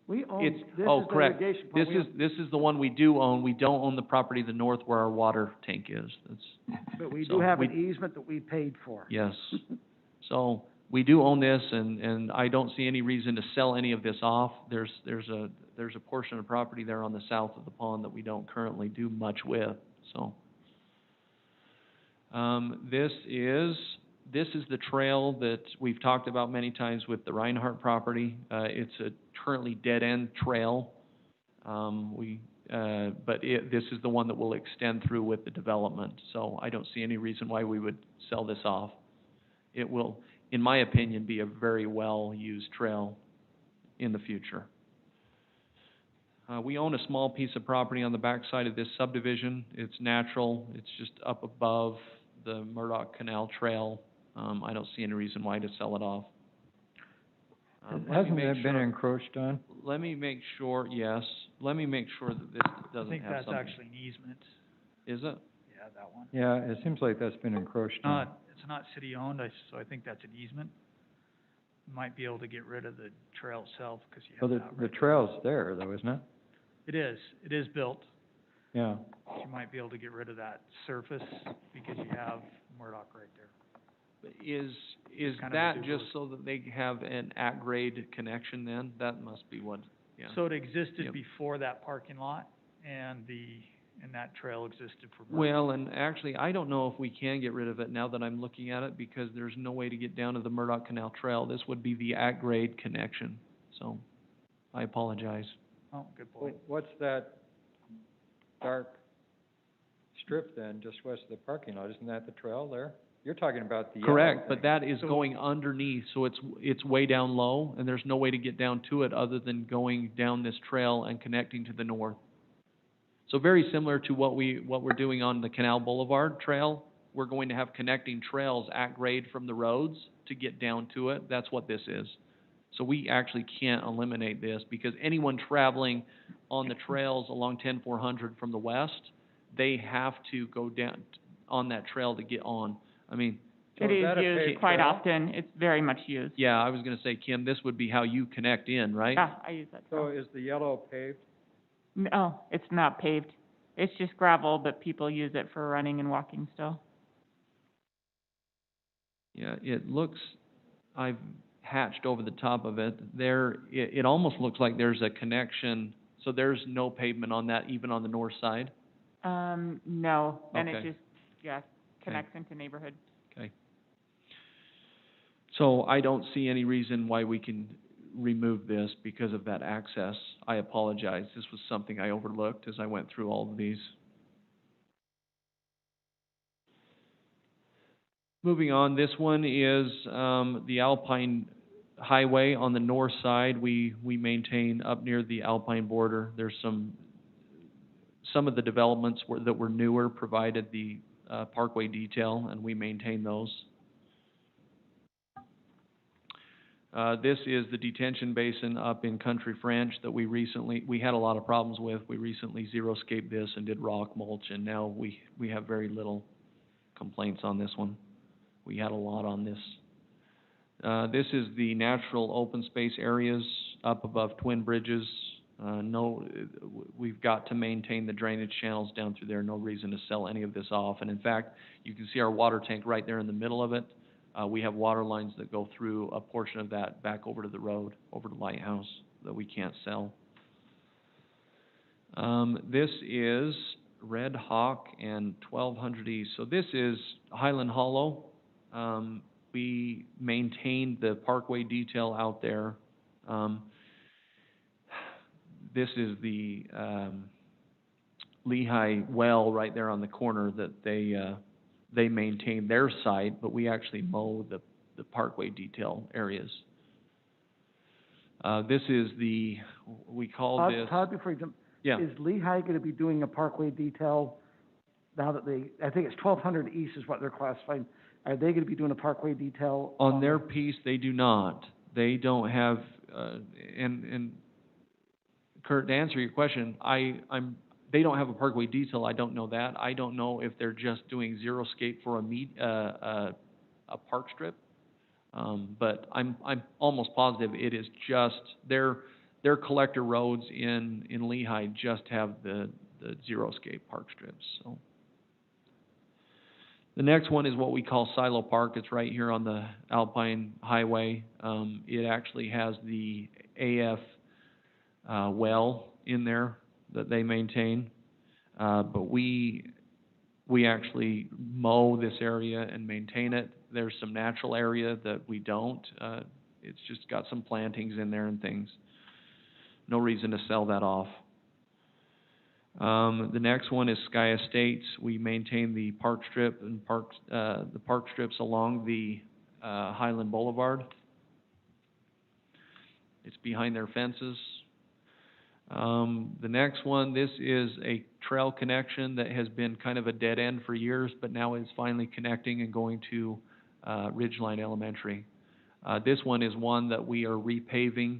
We own, It's- this oh, is the correct. irrigation This pond. is the one we do own. We don't own the property to the north where our water tank is. But we so do have we- an easement that we paid for. Yes. So we do own this, and I don't see any reason to sell any of this off. There's a portion of property there on the south of the pond that we don't currently do much with, so. This is the trail that we've talked about many times with the Reinhardt property. It's a currently dead-end trail. This is the one that will extend through with the development, so I don't see any reason why we would sell this off. It will, in my opinion, be a very well-used trail in the future. We own a small piece of property on the backside of this subdivision. It's natural. It's just up above the Murdoch Canal Trail. I don't see any reason why to sell it off. Let me Hasn't make that been sure- encroached on? Let me make sure, yes. Let me make sure that this I doesn't think have that's something. actually an easement. Is it? Yeah, that one. Yeah, it seems like that's been encroached on. It's not city-owned, so I think that's an easement. Might be able to get rid of the trail itself, because you Well, have the that right there. trail's there though, isn't it? It is built. Yeah. You might be able to get rid of that surface, because you have Murdoch right there. Is kind of a that duplicate. just so that they have an at-grade connection then? That must be what, yeah. So it existed Yep. before that parking lot, and that trail existed for Murdoch. Well, and actually, I don't know if we can get rid of it now that I'm looking at it, because there's no way to get down to the Murdoch Canal Trail. This would be the at-grade connection, so I apologize. Oh, good point. What's that dark strip then, just west of the parking lot? Isn't that the trail there? You're talking about the yellow Correct, but thing. that is So- going underneath, so it's way down low, and there's no way to get down to it other than going down this trail and connecting to the north. So very similar to what we're doing on the Canal Boulevard Trail, we're going to have connecting trails at grade from the roads to get down to it. That's what this is. So we actually can't eliminate this, because anyone traveling on the trails along 10-400 from the west, they have to go down on that trail to get on. I mean, So It is is that a used paved quite trail? often. It's very much used. yeah, I was gonna say, Kim, this would be how you connect in, right? Yeah, I use that So trail. is the yellow paved? No, it's not paved. It's just gravel, but people use it for running and walking still. Yeah, it looks, I've hatched over the top of it. It almost looks like there's a connection, so there's no pavement on that, even on the north side? No, and it Okay. just, yeah, connects into neighborhood. Okay. So I don't see any reason why we can remove this because of that access. I apologize. This was something I overlooked as I went through all of these. Moving on, this one is the Alpine Highway on the north side. We maintain up near the Alpine border. There's some of the developments that were newer provided the parkway detail, and we maintain those. This is the detention basin up in Country French that we had a lot of problems with. We recently xeriscaped this and did rock mulch, and now we have very little complaints on this one. We had a lot on this. This is the natural open space areas up above Twin Bridges. We've got to maintain the drainage channels down through there. No reason to sell any of this off. And in fact, you can see our water tank right there in the middle of it. We have water lines that go through a portion of that back over to the road, over to Lighthouse, that we can't sell. This is Red Hawk and 1200 East. So this is Highland Hollow. We maintained the parkway detail out there. This is the Lehigh Well right there on the corner that they maintain their site, but we actually mow the parkway detail areas. This is we call this. Todd, before you jump, Yeah. is Lehigh gonna be doing a parkway detail now that I think it's 1200 east is what they're classifying, are they gonna be doing a parkway detail? On their piece, they do not. They don't have, and Kurt, to answer your question, they don't have a parkway detail, I don't know that. I don't know if they're just doing xeriscape for a park strip. But I'm almost positive it is just, their collector roads in Lehigh just have the xeriscape park strips, so. The next one is what we call Silo Park. It's right here on the Alpine Highway. It actually has the AF well in there that they maintain. But we actually mow this area and maintain it. There's some natural area that we don't. It's just got some plantings in there and things. No reason to sell that off. The next one is Sky Estates. We maintain the park strip and the park strips along the Highland Boulevard. It's behind their fences. The next one, this is a trail connection that has been kind of a dead end for years, but now is finally connecting and going to Ridgeline Elementary. This one is one that we are repaving.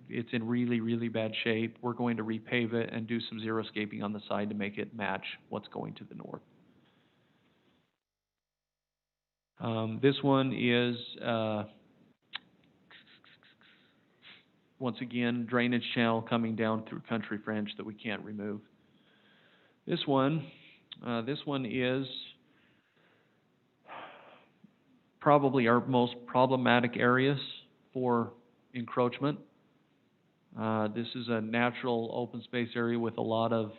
It's in really, really bad shape. We're going to repave it and do some xeriscaping on the side to make it match what's going to the north. This one is, once again, drainage channel coming down through Country French that we can't remove. This one is probably our most problematic areas for encroachment. This is a natural open space area with a lot of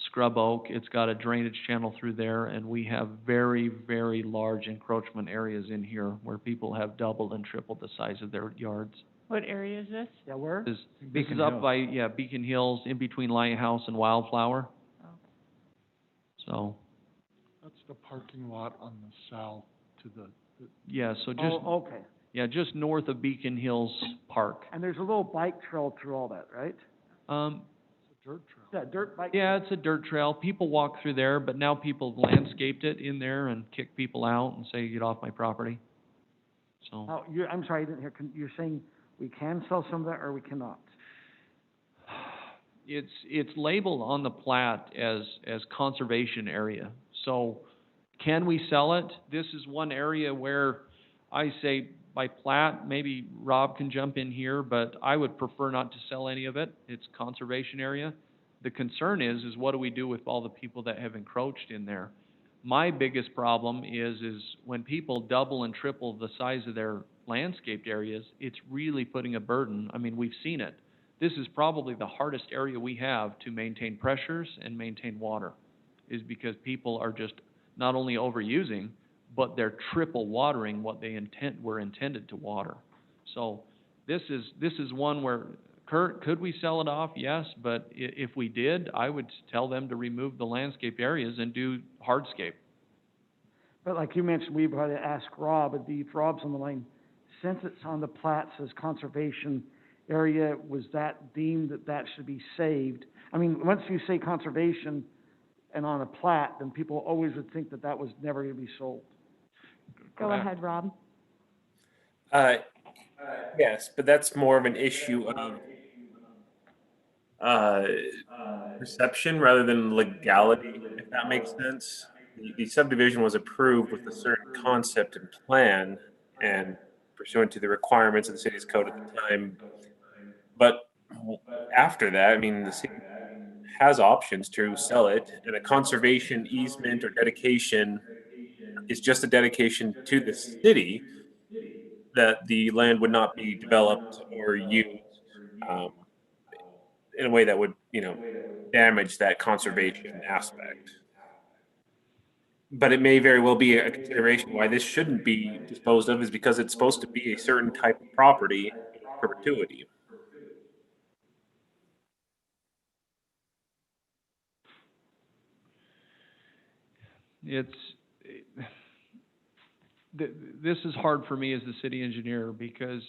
scrub oak. It's got a drainage channel through there, and we have very, very large encroachment areas in here where people have doubled and tripled the size of their yards. What area is this? Yeah, where? This Beacon is up Hills. by, Beacon Hills, in between Lighthouse and Wildflower. Oh. So, That's the parking lot on the south to the, so just, Oh, okay. just north of Beacon Hills Park. And there's a little bike trail through all that, right? it's a dirt trail. Yeah, dirt bike. Yeah, it's a dirt trail. People walk through there, but now people have landscaped it in there and kick people out and say, get off my property. So, Oh, I'm sorry, I didn't hear, you're saying we can sell some of that or we cannot? it's labeled on the plat as conservation area. So, can we sell it? This is one area where I say by plat, maybe Rob can jump in here, but I would prefer not to sell any of it. It's conservation area. The concern is what do we do with all the people that have encroached in there? My biggest problem is when people double and triple the size of their landscaped areas, it's really putting a burden. I mean, we've seen it. This is probably the hardest area we have to maintain pressures and maintain water, is because people are just not only overusing, but they're triple watering what they were intended to water. So this is one where, Kurt, could we sell it off? Yes, but if we did, I would tell them to remove the landscape areas and do hardscape. But like you mentioned, we probably ask Rob, if Rob's on the line, since it's on the plat says conservation area, was that deemed that should be saved? I mean, once you say conservation and on a plat, then people always would think that was never gonna be sold. Go ahead, Rob. Yes, but that's more of an issue of perception rather than legality, if that makes sense. The subdivision was approved with a certain concept and plan and pursuant to the requirements of the city's code at the time. But after that, I mean, the city has options to sell it, and a conservation easement or dedication is just a dedication to the city that the land would not be developed or used in a way that would, damage that conservation aspect. But it may very well be a consideration why this shouldn't be disposed of, is because it's supposed to be a certain type of property in perpetuity. This is hard for me as the city engineer, because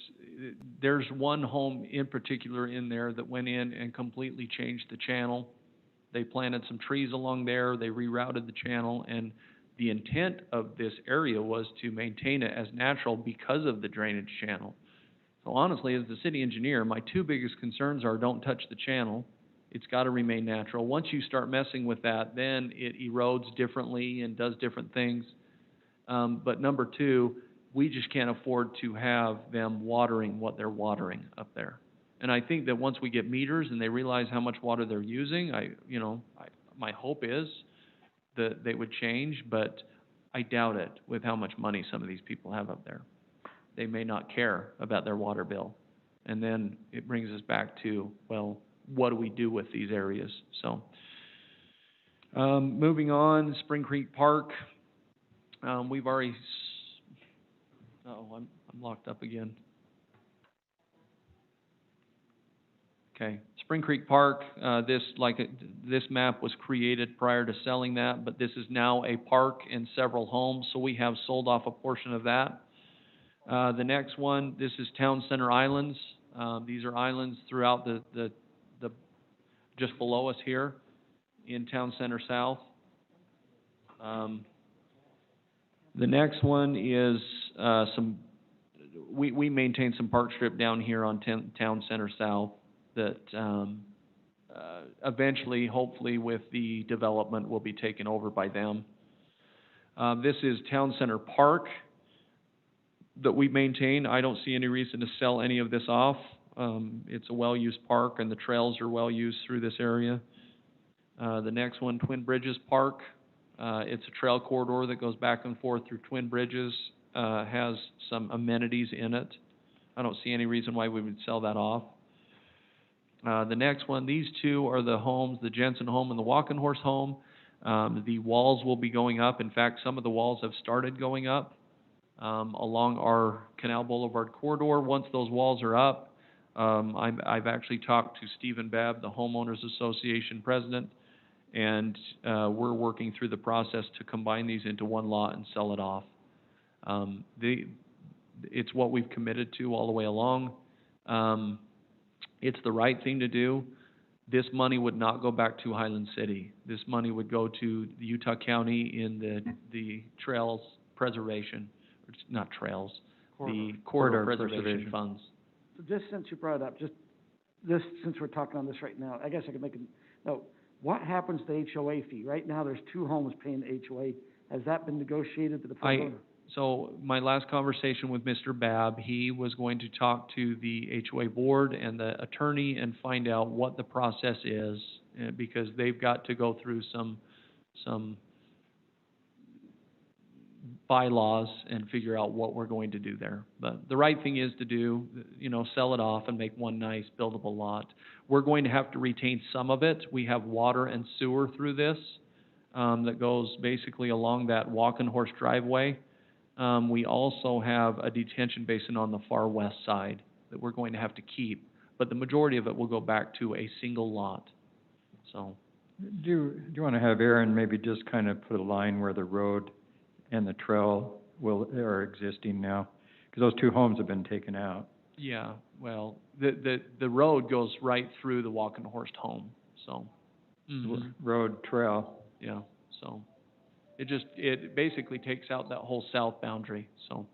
there's one home in particular in there that went in and completely changed the channel They planted some trees along there, they rerouted the channel, and the intent of this area was to maintain it as natural because of the drainage channel. So honestly, as the city engineer, my two biggest concerns are don't touch the channel. It's got to remain natural. Once you start messing with that, then it erodes differently and does different things. But number two, we just can't afford to have them watering what they're watering up there. And I think that once we get meters and they realize how much water they're using, my hope is that they would change, but I doubt it with how much money some of these people have up there. They may not care about their water bill. And then it brings us back to, well, what do we do with these areas? So, moving on, Spring Creek Park. We've already, I'm locked up again. Okay, Spring Creek Park, this map was created prior to selling that, but this is now a park and several homes, so we have sold off a portion of that. The next one, this is Town Center Islands. These are islands throughout the just below us here in Town Center South. The next one is we maintain some park strip down here on Town Center South that eventually, hopefully with the development, will be taken over by them. This is Town Center Park that we maintain. I don't see any reason to sell any of this off. It's a well-used park, and the trails are well-used through this area. The next one, Twin Bridges Park. It's a trail corridor that goes back and forth through Twin Bridges, has some amenities in it. I don't see any reason why we would sell that off. The next one, these two are the homes, the Jensen home and the Walking Horse home. The walls will be going up. In fact, some of the walls have started going up along our Canal Boulevard corridor. Once those walls are up, I've actually talked to Stephen Babb, the Homeowners Association president, and we're working through the process to combine these into one lot and sell it off. It's what we've committed to all the way along. It's the right thing to do. This money would not go back to Highland City. This money would go to the Utah County in the trails preservation, or not trails, the corridor preservation funds. So just since you brought it up, since we're talking on this right now, I guess I could make a note. What happens to the HOA fee? Right now, there's two homes paying the HOA. Has that been negotiated to the front owner? So my last conversation with Mr. Babb, he was going to talk to the HOA board and the attorney and find out what the process is, because they've got to go through some bylaws and figure out what we're going to do there. But the right thing is to do, sell it off and make one nice buildable lot. We're going to have to retain some of it. We have water and sewer through this that goes basically along that Walking Horse driveway. We also have a detention basin on the far west side that we're going to have to keep, but the majority of it will go back to a single lot. So, Do you want to have Aaron maybe just kind of put a line where the road and the trail are existing now? Because those two homes have been taken out. Yeah, well, the road goes right through the Walking Horse home, so. Mm-hmm. Road, trail. Yeah, so. It basically takes out that whole south boundary, so.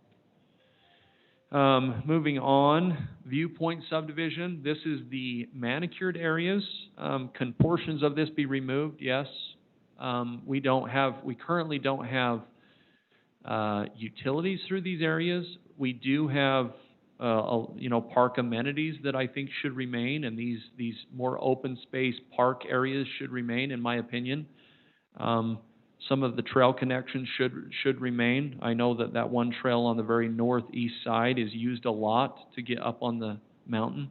Moving on, Viewpoint subdivision. This is the manicured areas. Can portions of this be removed? Yes. We currently don't have utilities through these areas. We do have, park amenities that I think should remain, and these more open space park areas should remain, in my opinion. Some of the trail connections should remain. I know that one trail on the very northeast side is used a lot to get up on the mountain.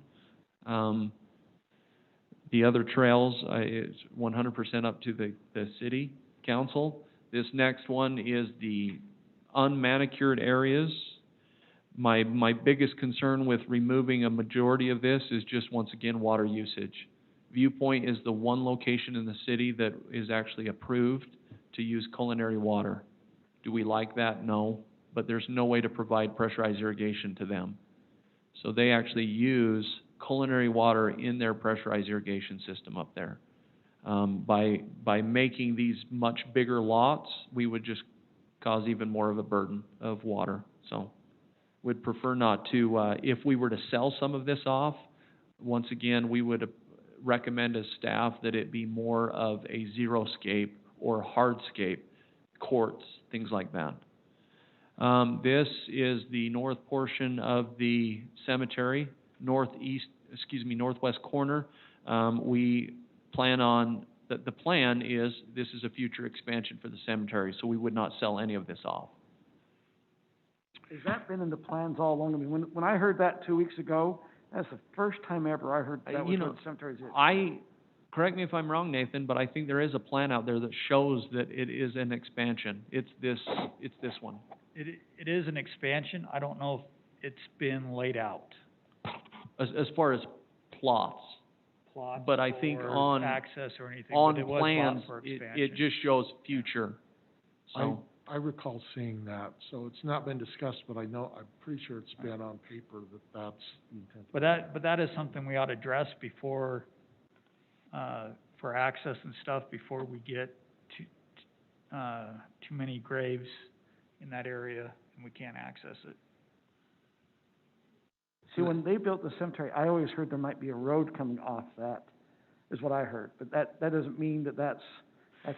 The other trails, it's 100% up to the city council. This next one is the unmanicured areas. My biggest concern with removing a majority of this is just, once again, water usage. Viewpoint is the one location in the city that is actually approved to use culinary water. Do we like that? No. But there's no way to provide pressurized irrigation to them. So they actually use culinary water in their pressurized irrigation system up there. By making these much bigger lots, we would just cause even more of a burden of water. So we'd prefer not to, if we were to sell some of this off, once again, we would recommend as staff that it be more of a xeriscape or hardscape, courts, things like that. This is the north portion of the cemetery, northwest corner. We plan on, the plan is, this is a future expansion for the cemetery, so we would not sell any of this off. Has that been in the plans all along? I mean, when I heard that 2 weeks ago, that's the first time ever I heard that was what the cemetery is. Correct me if I'm wrong, Nathan, but I think there is a plan out there that shows that it is an expansion. It's this one. It is an expansion. I don't know if it's been laid out. As far as plots. Plots But I think or on access or anything, on but it was plans, bought for expansion. it just shows future. So I recall seeing that, so it's not been discussed, but I'm pretty sure it's been on paper that that's the intent. But that is something we ought to address before, for access and stuff, before we get too many graves in that area and we can't access it. See, when they built the cemetery, I always heard there might be a road coming off that, is what I heard. But that doesn't mean that that's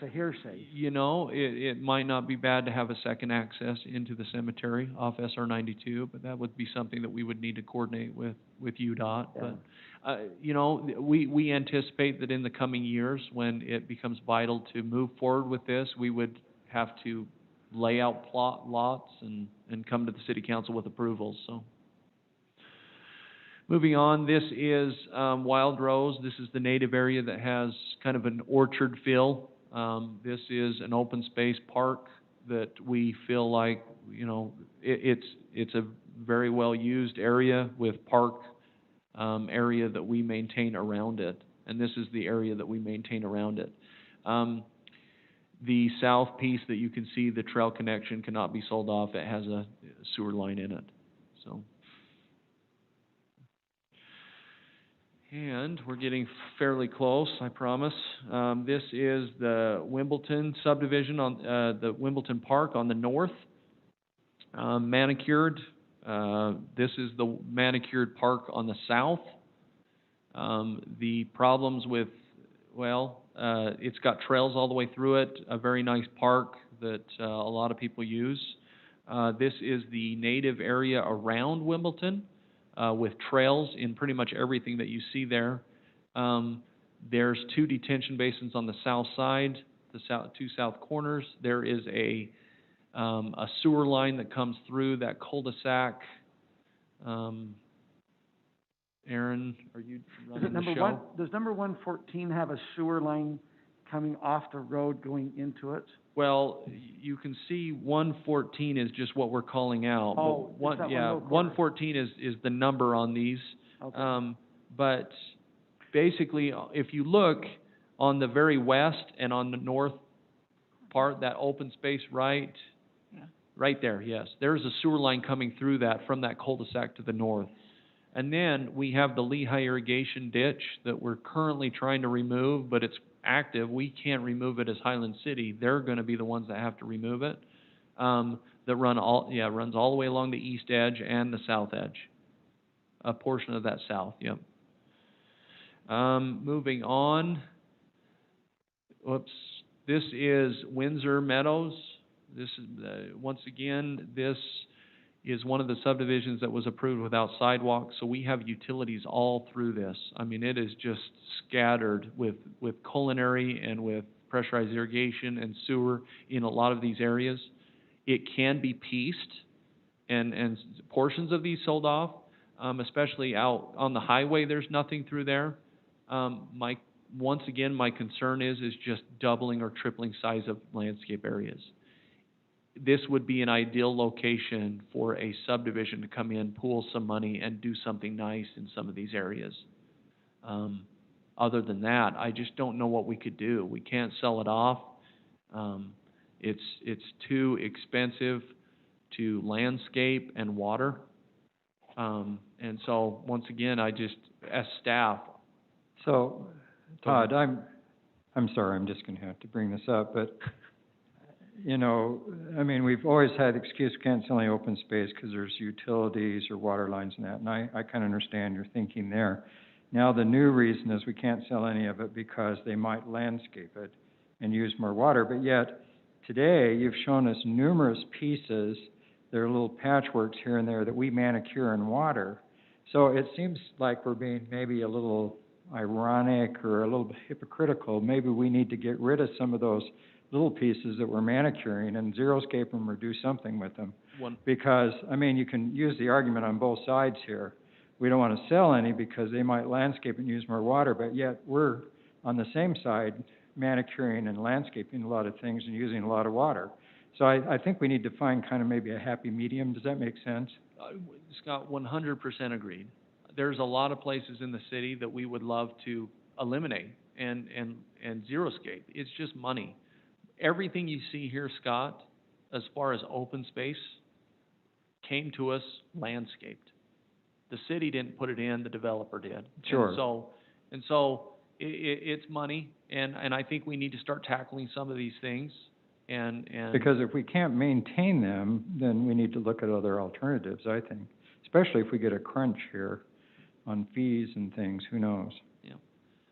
a hearsay. You know, it might not be bad to have a second access into the cemetery off SR 92, but that would be something that we would need to coordinate with UDOT. Yeah. But, you know, we anticipate that in the coming years, when it becomes vital to move forward with this, we would have to lay out lots and come to the city council with approvals, so. Moving on, this is Wild Rose. This is the native area that has kind of an orchard feel. This is an open space park that we feel like, you know, it's a very well used area with park area that we maintain around it, and this is the area that we maintain around it. The south piece that you can see, the trail connection, cannot be sold off. It has a sewer line in it, so. And we're getting fairly close, I promise. This is the Wimbledon subdivision on the Wimbledon Park on the north. Manicured. This is the manicured park on the south. The problems with, it's got trails all the way through it, a very nice park that a lot of people use. This is the native area around Wimbledon. With trails in pretty much everything that you see there. There's 2 detention basins on the south side, the two south corners. There is a sewer line that comes through that cul-de-sac. Aaron, are you running the show? Does number 114 have a sewer line coming off the road going into it? Well, you can see 114 is just what we're calling out. Oh, but just that one yeah, little corner. 114 is the number on these. Okay. But basically, if you look on the very west and on the north part, that open space right there, yes. There's a sewer line coming through that from that cul-de-sac to the north. And then we have the Lehigh irrigation ditch that we're currently trying to remove, but it's active. We can't remove it as Highland City. They're going to be the ones that have to remove it. That runs all the way along the east edge and the south edge. A portion of that south, yep. Moving on. This is Windsor Meadows. This is, once again, this is one of the subdivisions that was approved without sidewalks, so we have utilities all through this. I mean, it is just scattered with culinary and with pressurized irrigation and sewer in a lot of these areas. It can be pieced and portions of these sold off, especially out on the highway. There's nothing through there. Once again, my concern is just doubling or tripling size of landscape areas. This would be an ideal location for a subdivision to come in, pool some money, and do something nice in some of these areas. Other than that, I just don't know what we could do. We can't sell it off. It's too expensive to landscape and water. And so, once again, as staff. So, Todd, I'm sorry, I'm just gonna have to bring this up, but, you know, I mean, we've always had the excuse, we can't sell any open space because there's utilities or water lines and that, and I kind of understand your thinking there. Now, the new reason is we can't sell any of it because they might landscape it and use more water, but yet, today, you've shown us numerous pieces, there are little patchworks here and there that we manicure and water. So it seems like we're being maybe a little ironic or a little bit hypocritical. Maybe we need to get rid of some of those little pieces that we're manicuring and xeriscape them or do something with them. Because, I mean, you can use the argument on both sides here. We don't want to sell any because they might landscape and use more water, but yet we're on the same side manicuring and landscaping a lot of things and using a lot of water. So I think we need to find kind of maybe a happy medium. Does that make sense? Scott, 100% agreed. There's a lot of places in the city that we would love to eliminate and xeriscape. It's just money. Everything you see here, Scott, as far as open space, came to us landscaped. The city didn't put it in, the developer did. Sure. And so it's money, and I think we need to start tackling some of these things. And because if we can't maintain them, then we need to look at other alternatives, I think. Especially if we get a crunch here on fees and things, who knows? Yeah.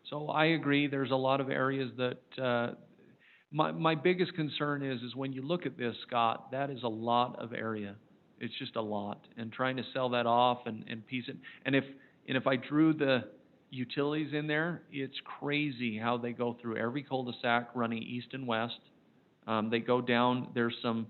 So I agree, there's a lot of areas that, my biggest concern is when you look at this, Scott, that is a lot of area. It's just a lot. And trying to sell that off and piece it, and if I drew the utilities in there, it's crazy how they go through every cul-de-sac running east and west. They go down, there's some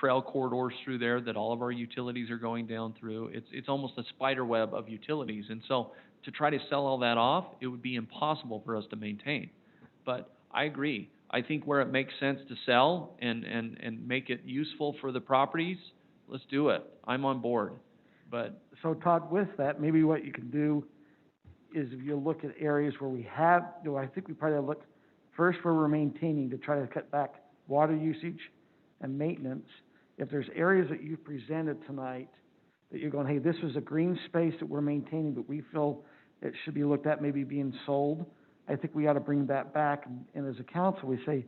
trail corridors through there that all of our utilities are going down through. It's almost a spider web of utilities. And so to try to sell all that off, it would be impossible for us to maintain. But I agree. I think where it makes sense to sell and make it useful for the properties, let's do it. I'm on board. But So Todd, with that, maybe what you can do is if you look at areas where we have, I think we probably look first where we're maintaining to try to cut back water usage and maintenance. If there's areas that you've presented tonight that you're going, hey, this is a green space that we're maintaining, but we feel it should be looked at maybe being sold, I think we ought to bring that back. And as a council, we say,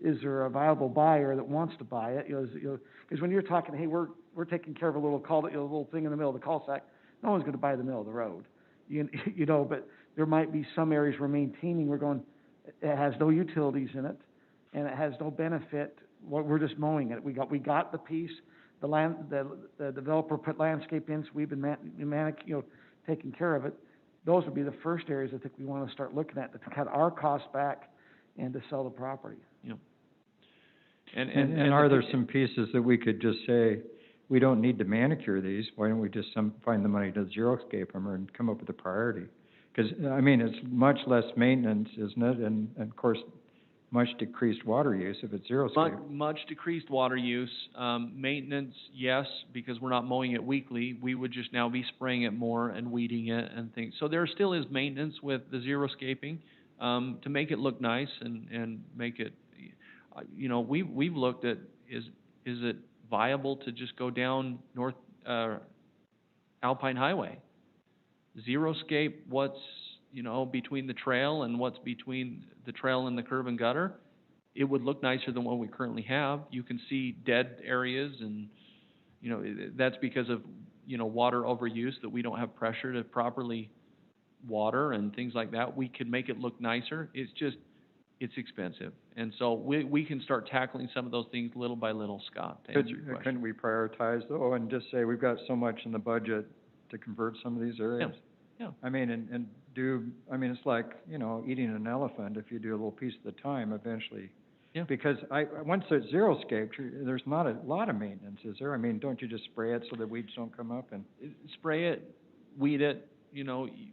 is there a viable buyer that wants to buy it? Because when you're talking, hey, we're taking care of a little little thing in the middle of the cul-de-sac, no one's going to buy the middle of the road. But there might be some areas we're maintaining, we're going, it has no utilities in it, and it has no benefit. We're just mowing it. We got the piece. The developer put landscape in, so we've been taking care of it. Those would be the first areas I think we want to start looking at to cut our costs back and to sell the property. Yeah. And are there some pieces that we could just say, we don't need to manicure these, why don't we just find the money to xeriscape them and come up with a priority? Because, I mean, it's much less maintenance, isn't it? And of course, much decreased water use if it's xeriscape. Much decreased water use. Maintenance, yes, because we're not mowing it weekly. We would just now be spraying it more and weeding it and things. So there still is maintenance with the xeriscaping to make it look nice and make it, we've looked at, is it viable to just go down North Alpine Highway? Xeriscape what's, between the trail and what's between the trail and the curb and gutter. It would look nicer than what we currently have. You can see dead areas and, that's because of, water overuse, that we don't have pressure to properly water and things like that. We could make it look nicer. It's expensive. And so we can start tackling some of those things little by little, Scott, to answer your question. Couldn't we prioritize though and just say we've got so much in the budget to convert some of these areas? Yeah. I mean, it's like, eating an elephant. If you do a little piece at a time, eventually. Yeah. Because once it's xeriscaped, there's not a lot of maintenance, is there? I mean, don't you just spray it so the weeds don't come up and? Spray it, weed it.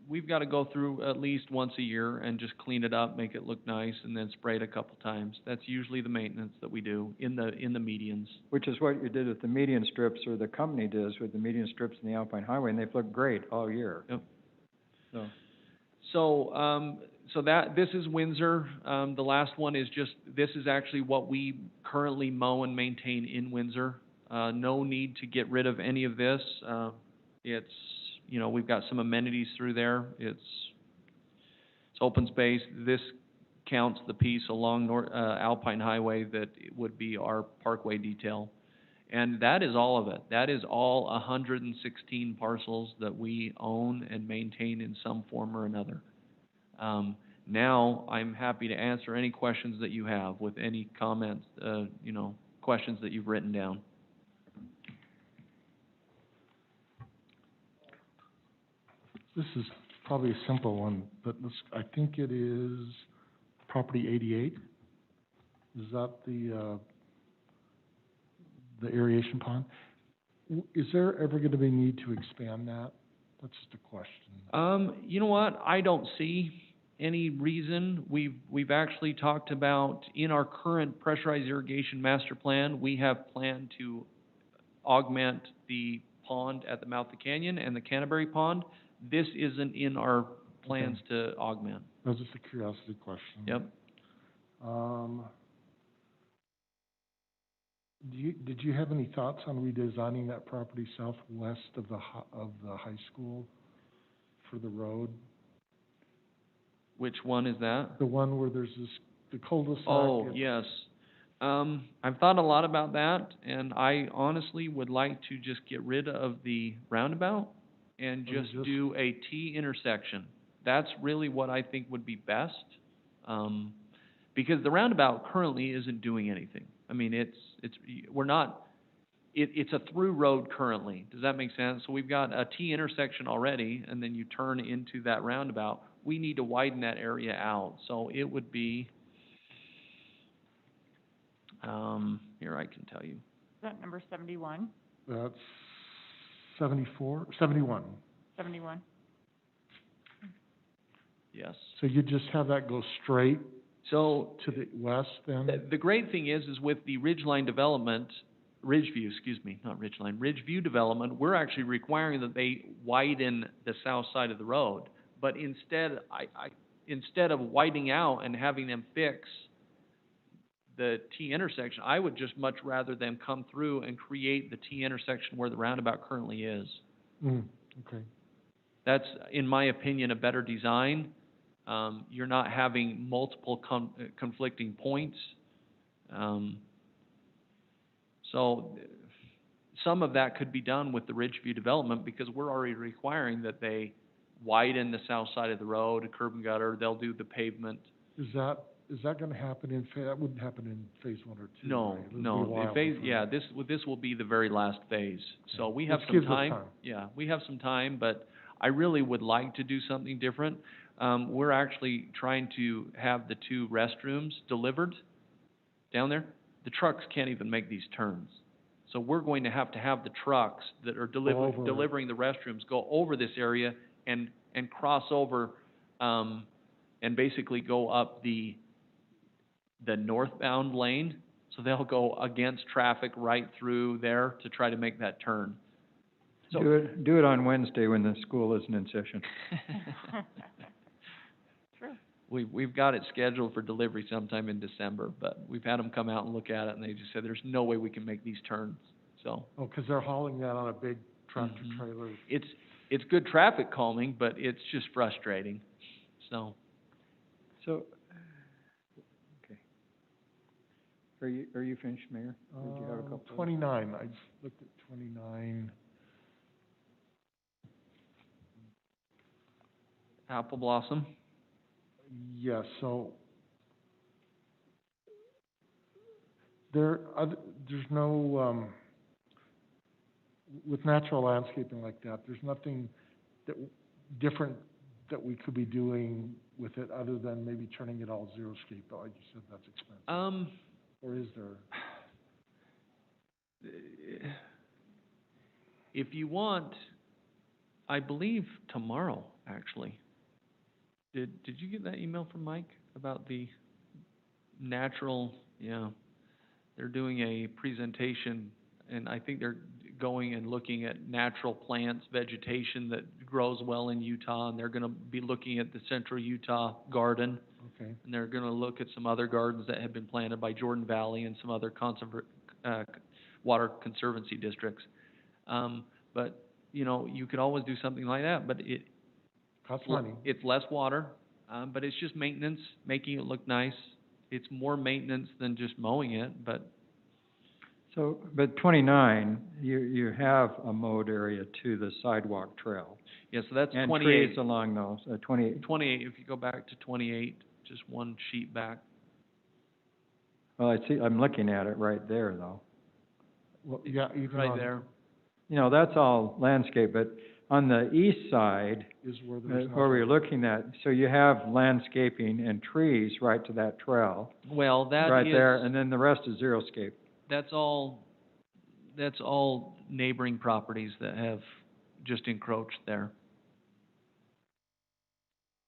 We've got to go through at least once a year and just clean it up, make it look nice, and then spray it a couple times. That's usually the maintenance that we do in the medians. Which is what you did with the median strips, or the company does with the median strips in the Alpine Highway, and they've looked great all year. Yep. So this is Windsor. The last one is this is actually what we currently mow and maintain in Windsor. No need to get rid of any of this. It's, we've got some amenities through there. It's open space. This counts the piece along Alpine Highway that would be our parkway detail. And that is all of it. That is all 116 parcels that we own and maintain in some form or another. Now, I'm happy to answer any questions that you have with any comments, questions that you've written down. This is probably a simple one, but I think it is property 88. Is that the aeration pond? Is there ever going to be a need to expand that? That's just a question. You know what? I don't see any reason. We've actually talked about, in our current pressurized irrigation master plan, we have planned to augment the pond at the mouth of the canyon and the Canterbury Pond. This isn't in our plans to augment. That was just a curiosity question. Yep. Did you have any thoughts on redesigning that property southwest of the high school for the road? Which one is that? The one where there's the cul-de-sac. Oh, yes. I've thought a lot about that, and I honestly would like to just get rid of the roundabout and just do a T intersection. That's really what I think would be best, because the roundabout currently isn't doing anything. I mean, it's a through road currently. Does that make sense? So we've got a T intersection already, and then you turn into that roundabout. We need to widen that area out. So it would be, here I can tell you. Is that number 71? That's 74, 71. 71. Yes. So you just have that go straight So to the west then? the great thing is with the Ridgeview development, we're actually requiring that they widen the south side of the road. But instead, instead of widening out and having them fix the T intersection, I would just much rather them come through and create the T intersection where the roundabout currently is. Okay. That's, in my opinion, a better design. You're not having multiple conflicting points. So some of that could be done with the Ridgeview development because we're already requiring that they widen the south side of the road, a curb and gutter, they'll do the pavement. Is that going to happen that wouldn't happen in phase 1 or 2? No, right? It'll be a no, while phase, before yeah, that. this will be the very last phase. So we have Which some gives us time. time. Yeah, we have some time, but I really would like to do something different. We're actually trying to have the 2 restrooms delivered down there. The trucks can't even make these turns. So we're going to have the trucks that are delivering the restrooms go over this area and cross over, and basically go up the northbound lane. So they'll go against traffic right through there to try to make that turn. So Do it on Wednesday when the school isn't in session. True. We've got it scheduled for delivery sometime in December, but we've had them come out and look at it, and they just said there's no way we can make these turns. So Oh, because they're hauling that on a big tractor trailer. it's good traffic calming, but it's just frustrating. So So, okay. Are you finished, Mayor? Or do you have a couple? 29, I just looked at 29. Apple Blossom. Yes, so there's no, with natural landscaping like that, there's nothing different that we could be doing with it other than maybe turning it all xeriscape, but like you said, that's expensive. Or is there? If you want, I believe tomorrow, actually. Did you get that email from Mike about the natural, they're doing a presentation, and I think they're going and looking at natural plants, vegetation that grows well in Utah, and they're going to be looking at the Central Utah Garden. Okay. And they're going to look at some other gardens that have been planted by Jordan Valley and some other water conservancy districts. But, you could always do something like that, but Costs money. it's less water. But it's just maintenance, making it look nice. It's more maintenance than just mowing it, but So, but 29, you have a mowed area to the sidewalk trail. yeah, so that's And 28. trees along those, 28. 28, if you go back to 28, just one sheet back. Well, I see, I'm looking at it right there, though. Well, yeah, even Right on- there. You know, that's all landscape, but on the east side, Is where there's where we're nothing. looking at, so you have landscaping and trees right to that trail, Well, that is. right there, and then the rest is xeriscape. That's all neighboring properties that have just encroached there.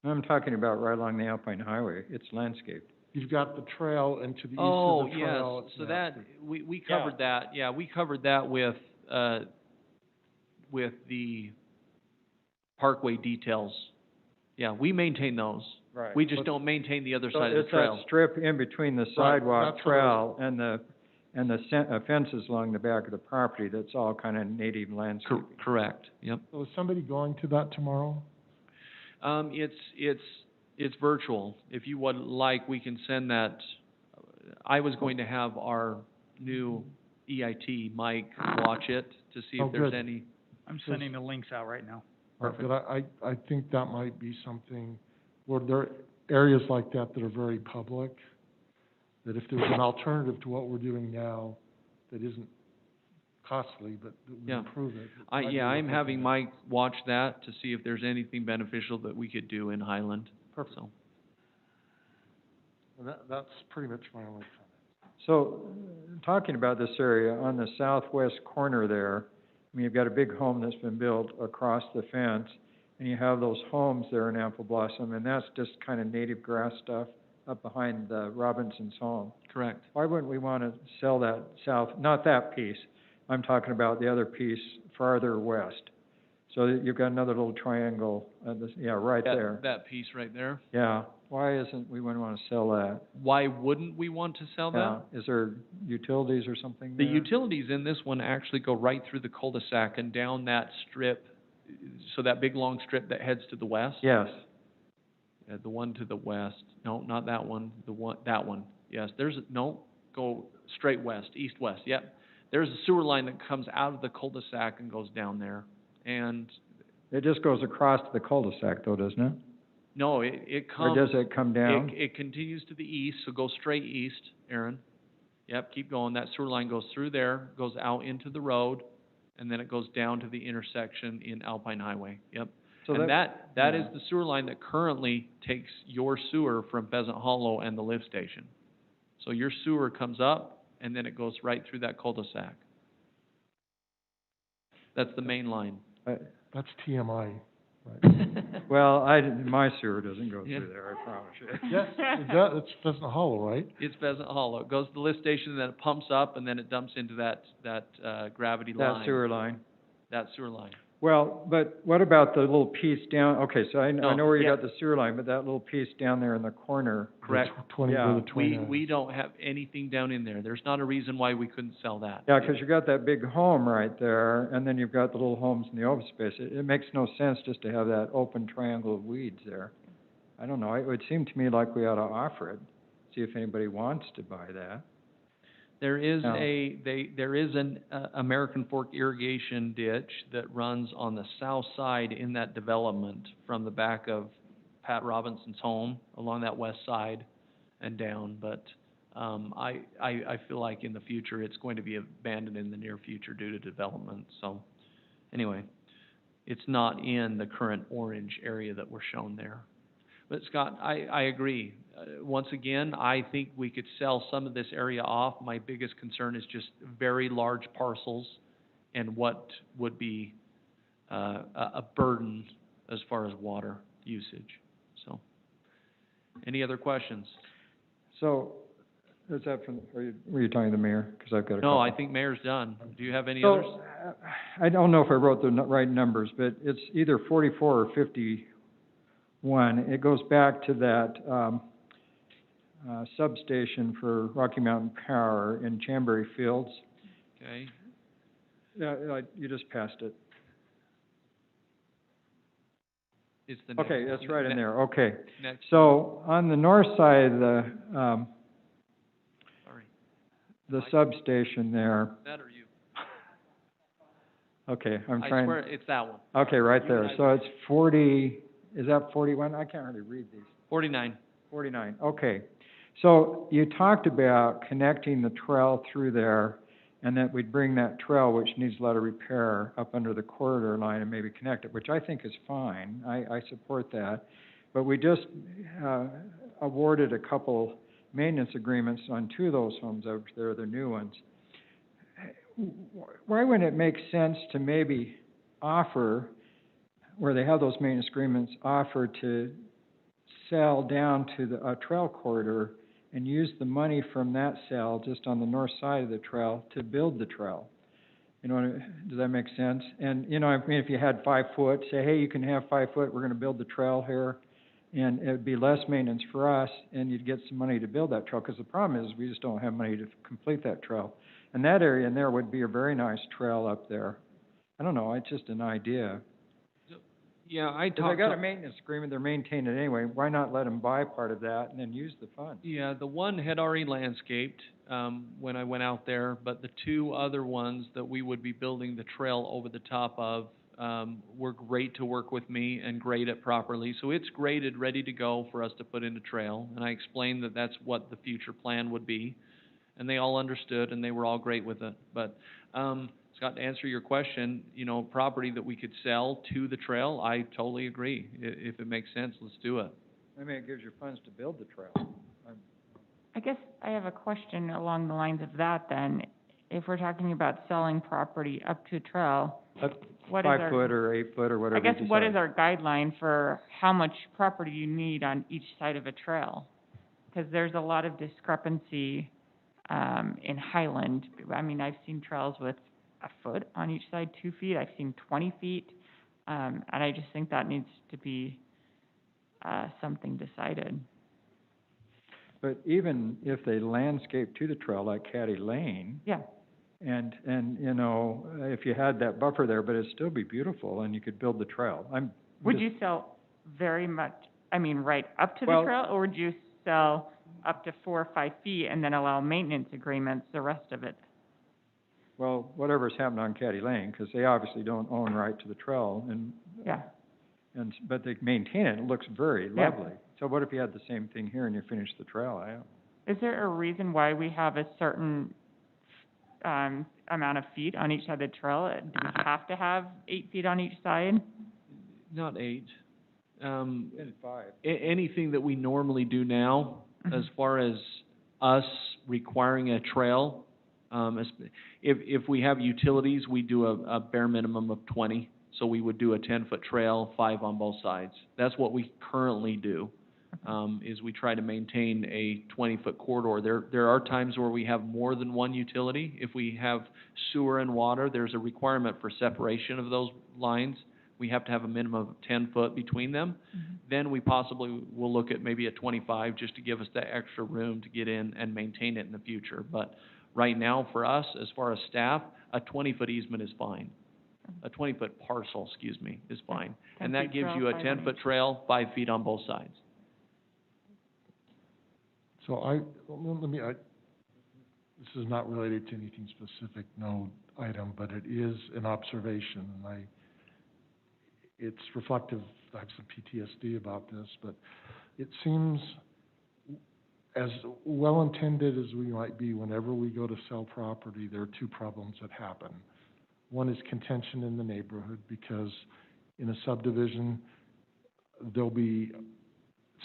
I'm talking about right along the Alpine Highway, it's landscaped. You've got the trail, and to the east Oh, of the yes, trail, it's so nasty. that, we covered that, yeah, we covered that with the Parkway details. Yeah, we maintain those. Right. We just don't maintain the other So side of the it's trail. that strip in between the sidewalk that's what I trail and the fences along the back of the property, that's all kind of native landscaping. Correct, yep. So is somebody going to that tomorrow? It's virtual. If you would like, we can send that. I was going to have our new EIT, Mike, watch it to see Oh, if there's good. any. I'm sending the links out right now. Perfect. But I think that might be something, where there are areas like that that are very public, that if there was an alternative to what we're doing now, that isn't costly, but that would Yeah. improve it. might be Yeah, worth I'm having looking at. Mike watch that to see if there's anything beneficial that we could do in Highland. Perfect. So, And that's pretty much my only comment. So, talking about this area, on the southwest corner there, I mean, you've got a big home that's been built across the fence, and you have those homes there in Apple Blossom, and that's just kind of native grass stuff up behind Robinson's home. correct. Why wouldn't we want to sell that south, not that piece, I'm talking about the other piece farther west. So you've got another little triangle, right there. That piece right there. Yeah, why isn't, we wouldn't want to sell that? Why wouldn't we want to sell that? Yeah, is there utilities or something The there? utilities in this one actually go right through the cul-de-sac and down that strip, so that big long strip that heads to the west. Yes, The one to the west, no, not that one, that one, yes, go straight west, east-west, yep. There's a sewer line that comes out of the cul-de-sac and goes down there, and, it just goes across to the cul-de-sac though, doesn't it? no, it comes. Or does it come down? It continues to the east, so go straight east, Aaron. Yep, keep going, that sewer line goes through there, goes out into the road, and then it goes down to the intersection in Alpine Highway, yep. So And that is yeah. the sewer line that currently takes your sewer from Pheasant Hollow and the lift station. So your sewer comes up, and then it goes right through that cul-de-sac. That's the main line. That's TMI, right? Well, my sewer doesn't go Yeah. through there, I promise you. Yes, it does, it's Pheasant Hollow, right? It's Pheasant Hollow. It goes to the lift station, and then it pumps up, and then it dumps into that gravity line. That sewer line. That sewer line. Well, but what about the little piece down, okay, so I No, know where you yeah. got the sewer line, but that little piece down there in the corner. Correct. Twenty, Yeah. where the 29 We is. don't have anything down in there. There's not a reason why we couldn't sell that. Yeah, 'cause you got that big home right there, and then you've got the little homes in the open space. It makes no sense just to have that open triangle of weeds there. I don't know, it would seem to me like we ought to offer it, see if anybody wants to buy that. There is No. there is an American Fork irrigation ditch that runs on the south side in that development from the back of Pat Robinson's home along that west side and down, but I feel like in the future it's going to be abandoned in the near future due to development, so anyway, it's not in the current orange area that we're shown there. But Scott, I agree. Once again, I think we could sell some of this area off. My biggest concern is just very large parcels and what would be a burden as far as water usage. So, any other questions? So, is that from, were you talking to the mayor? 'Cause I've got a couple. No, I think Mayor's done. Do you have any So, others? I don't know if I wrote the right numbers, but it's either 44 or 51. It goes back to that, substation for Rocky Mountain Power in Chambray Fields. Okay, Yeah, you just passed it. It's the next. Okay, that's right in there, okay. Next, So, on the north side of the, sorry, the Mike? substation there, that or you? okay, I'm I trying. swear, it's that one. Okay, right You and there, I so it's 40, is that 41? I can't really read these. 49. 49, okay. So you talked about connecting the trail through there, and that we'd bring that trail, which needs a lot of repair, up under the corridor line and maybe connect it, which I think is fine. I support that. But we just awarded a couple maintenance agreements on 2 of those homes out there, the new ones. Why wouldn't it make sense to maybe offer, where they have those maintenance agreements, offer to sell down to the trail corridor and use the money from that sale just on the north side of the trail to build the trail? You know, does that make sense? And, you know, I mean, if you had 5 foot, say, hey, you can have 5 foot, we're gonna build the trail here, and it'd be less maintenance for us, and you'd get some money to build that trail, because the problem is, we just don't have money to complete that trail. And that area in there would be a very nice trail up there. I don't know, it's just an idea. Yeah, I If they talked got to, a maintenance agreement, they're maintaining it anyway, why not let them buy part of that and then use the funds? yeah, the one had already landscaped, when I went out there, but the 2 other ones that we would be building the trail over the top of, were great to work with me and grade it properly. So it's graded, ready to go for us to put in a trail, and I explained that that's what the future plan would be. And they all understood, and they were all great with it. But, Scott, to answer your question, you know, property that we could sell to the trail, I totally agree. If it makes sense, let's do it. I mean, it gives you funds to build the trail. I guess I have a question along the lines of that then. If we're talking about selling property up to a trail, what is 5 our, foot or 8 foot or I whatever you guess, decide. what is our guideline for how much property you need on each side of a trail? Because there's a lot of discrepancy, in Highland. I mean, I've seen trails with a foot on each side, 2 feet, I've seen 20 feet. And I just think that needs to be, something decided. But even if they landscape to the trail like Caddy Lane, Yeah, and, you know, if you had that buffer there, but it'd still be beautiful and you could build the trail. would you sell very much, I mean, right up to the Well- trail, or would you sell up to 4 or 5 feet and then allow maintenance agreements the rest of it? Well, whatever's happened on Caddy Lane, because they obviously don't own right to the trail, Yeah, but they maintain it, it looks very Yeah. lovely. So what if you had the same thing here and you finished the trail? is there a reason why we have a certain, amount of feet on each side of the trail? Do we have to have 8 feet on each side? Not 8. In 5. Anything that we normally do now, as far as us requiring a trail, if we have utilities, we do a bare minimum of 20. So we would do a 10-foot trail, 5 on both sides. That's what we currently do, is we try to maintain a 20-foot corridor. There are times where we have more than one utility. If we have sewer and water, there's a requirement for separation of those lines. We have to have a minimum of 10 foot between them. Then we possibly will look at maybe a 25, just to give us that extra room to get in and maintain it in the future. But right now, for us, as far as staff, a 20-foot easement is fine. A 20-foot parcel, is fine. And that 10-foot gives trail, you a 5 on 10-foot each. trail, 5 feet on both sides. So this is not related to anything specific, no item, but it is an observation, and it's reflective, I have some PTSD about this, but it seems, as well-intended as we might be, whenever we go to sell property, there are 2 problems that happen. One is contention in the neighborhood, because in a subdivision, there'll be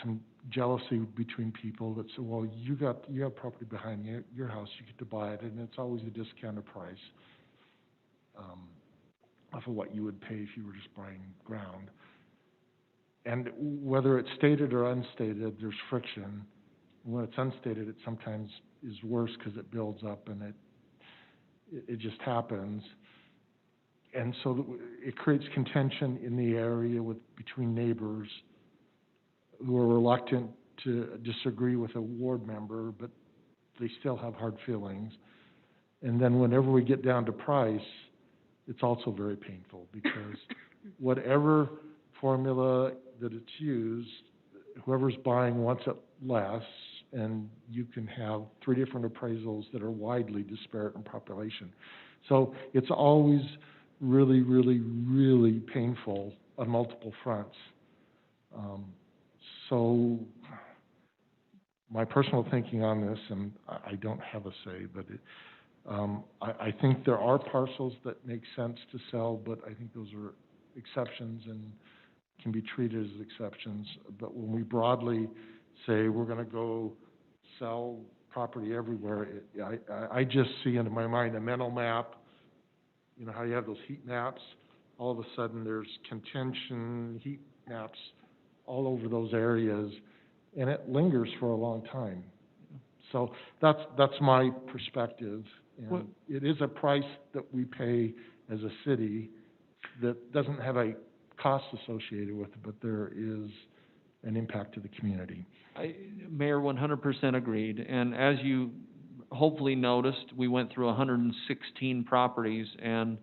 some jealousy between people that say, well, you have property behind your house, you get to buy it, and it's always a discounted price, off of what you would pay if you were just buying ground. And whether it's stated or unstated, there's friction. When it's unstated, it sometimes is worse because it builds up and it just happens. And so it creates contention in the area between neighbors who are reluctant to disagree with a ward member, but they still have hard feelings. And then whenever we get down to price, it's also very painful, because whatever formula that it's used, whoever's buying wants it less, and you can have 3 different appraisals that are widely disparate in population. So it's always really, really, really painful on multiple fronts. So my personal thinking on this, and I don't have a say, but I think there are parcels that make sense to sell, but I think those are exceptions and can be treated as exceptions. But when we broadly say we're going to go sell property everywhere, I just see in my mind a mental map. You know how you have those heat maps? All of a sudden there's contention, heat maps all over those areas, and it lingers for a long time. So that's my perspective. And it is a price that we pay as a city that doesn't have a cost associated with it, but there is an impact to the community. Mayor, 100% agreed. And as you hopefully noticed, we went through 116 properties, and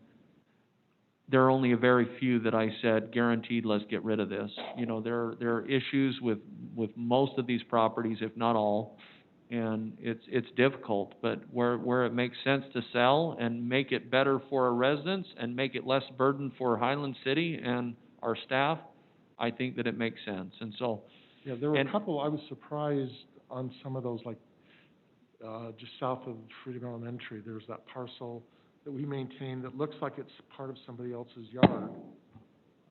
there are only a very few that I said, guaranteed, let's get rid of this. You know, there are issues with most of these properties, if not all, and it's difficult. But where it makes sense to sell and make it better for our residents and make it less burden for Highland City and our staff, I think that it makes sense. And so, yeah, there were a couple. I was surprised on some of those, like just south of Freedom Elementary. There's that parcel that we maintain that looks like it's part of somebody else's yard.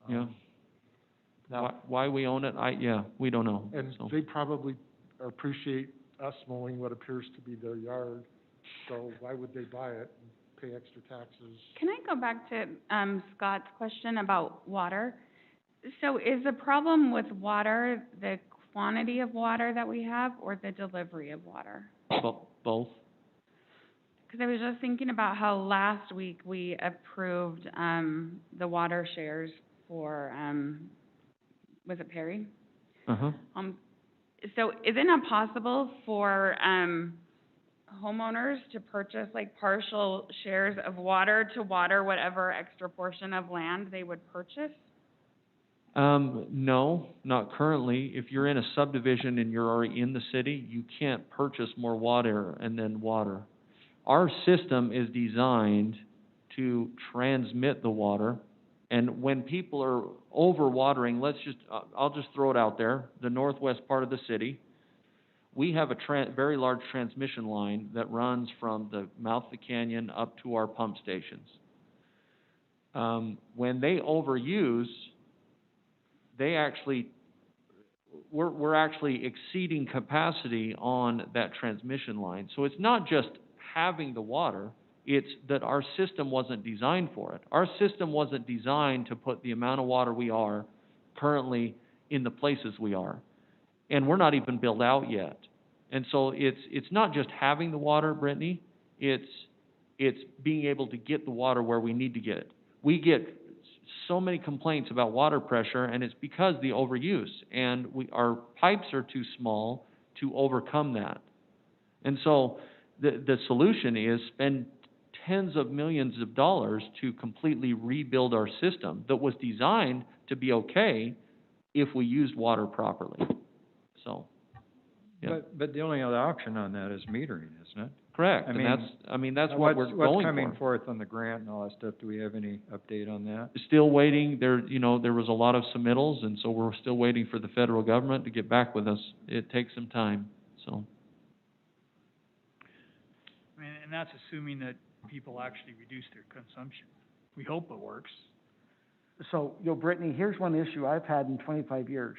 Yeah. Now, Why we own it, we don't know. and So. they probably appreciate us mowing what appears to be their yard, so why would they buy it and pay extra taxes? Can I go back to Scott's question about water? So is the problem with water the quantity of water that we have or the delivery of water? Both. Because I was just thinking about how last week we approved the water shares for, was it Perry? Uh-huh. So is it not possible for homeowners to purchase like partial shares of water to water whatever extra portion of land they would purchase? No, not currently. If you're in a subdivision and you're already in the city, you can't purchase more water and then water. Our system is designed to transmit the water, and when people are overwatering, I'll just throw it out there, the northwest part of the city, we have a very large transmission line that runs from the mouth of the canyon up to our pump stations. When they overuse, we're actually exceeding capacity on that transmission line. So it's not just having the water, it's that our system wasn't designed for it. Our system wasn't designed to put the amount of water we are currently in the places we are. And we're not even built out yet. And so it's not just having the water, Brittany, it's being able to get the water where we need to get it. We get so many complaints about water pressure, and it's because of the overuse. And our pipes are too small to overcome that. And so the solution is spend tens of millions of dollars to completely rebuild our system that was designed to be okay if we used water properly. So, yeah. But the only other option on that is metering, isn't it? Correct. I And mean, that's what we're going for. What's coming forth on the grant and all that stuff? Do we have any update on that? Still waiting. There was a lot of submittals, and so we're still waiting for the federal government to get back with us. It takes some time, so. I mean, and that's assuming that people actually reduce their consumption. We hope it works. So, Brittany, here's one issue I've had in 25 years.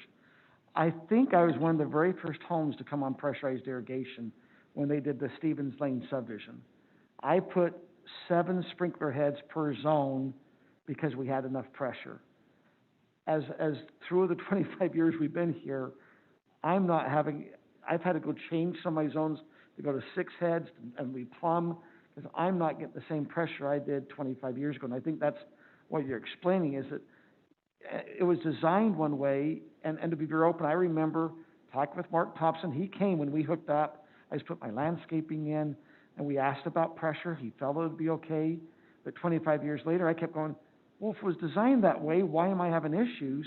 I think I was one of the very first homes to come on pressurized irrigation when they did the Stevens Lane subdivision. I put 7 sprinkler heads per zone because we had enough pressure. As through the 25 years we've been here, I've had to go change some of my zones to go to 6 heads and replumb, because I'm not getting the same pressure I did 25 years ago. And I think that's what you're explaining, is that it was designed one way, and to be very open, I remember talking with Mark Thompson. He came when we hooked up. I just put my landscaping in, and we asked about pressure. He felt it would be okay. But 25 years later, I kept going, well, if it was designed that way, why am I having issues?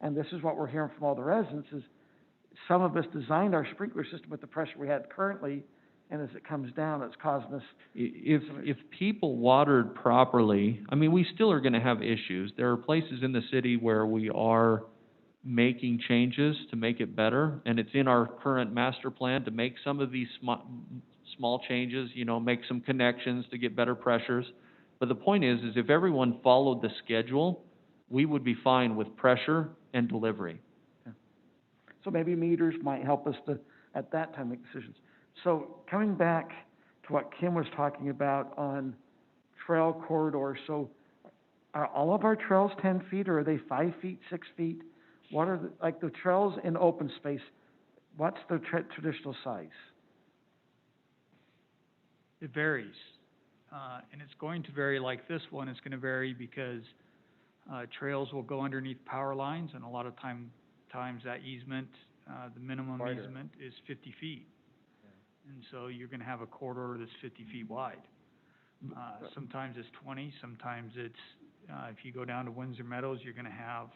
And this is what we're hearing from all the residents is some of us designed our sprinkler system with the pressure we had currently, and as it comes down, it's causing us. If people watered properly, I mean, we still are gonna have issues. There are places in the city where we are making changes to make it better, and it's in our current master plan to make some of these small changes, you know, make some connections to get better pressures. But the point is if everyone followed the schedule, we would be fine with pressure and delivery. So maybe meters might help us to, at that time, make decisions. So coming back to what Kim was talking about on trail corridors, so are all of our trails 10 feet, or are they 5 feet, 6 feet? What are, like the trails in open space, what's the traditional size? It varies, and it's going to vary like this one. It's gonna vary because, trails will go underneath power lines, and a lot of times that easement, the minimum Wider. easement is 50 feet. And so you're gonna have a corridor that's 50 feet wide. Sometimes it's 20, sometimes it's, if you go down to Windsor Meadows, you're gonna have,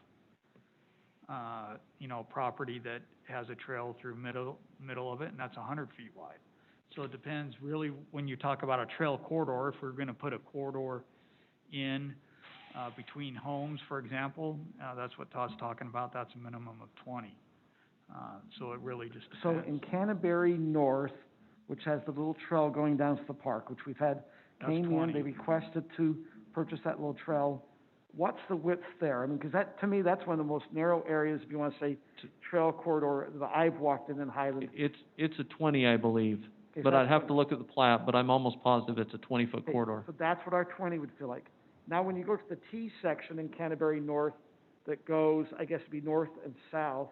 you know, property that has a trail through middle of it, and that's 100 feet wide. So it depends really, when you talk about a trail corridor, if we're gonna put a corridor in, between homes, for example, that's what Todd's talking about, that's a minimum of 20. So it really just depends. So in Canterbury North, which has the little trail going down to the park, which we've had, That's came in, 20. they requested to purchase that little trail. What's the width there? I mean, because that, to me, that's one of the most narrow areas, if you want to say, trail corridor that I've walked in Highland. It's a 20, I believe, Okay, but so I'd that's have to look at the plat, but I'm almost positive it's a 20-foot okay, corridor. So that's what our 20 would feel like. Now, when you go to the T section in Canterbury North that goes, I guess it'd be north and south,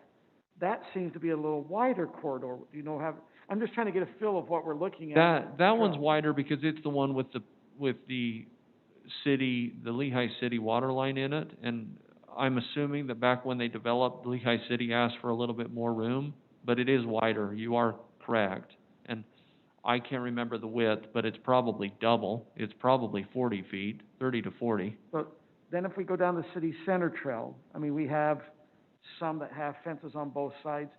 that seems to be a little wider corridor. Do you know how, I'm just trying to get a feel of what we're looking at. That one's wider because it's the one with the city, the Lehigh City water line in it, and I'm assuming that back when they developed, Lehigh City asked for a little bit more room, but it is wider, you are correct. And I can't remember the width, but it's probably double, it's probably 40 feet, 30 to 40. But then if we go down the city center trail, I mean, we have some that have fences on both sides.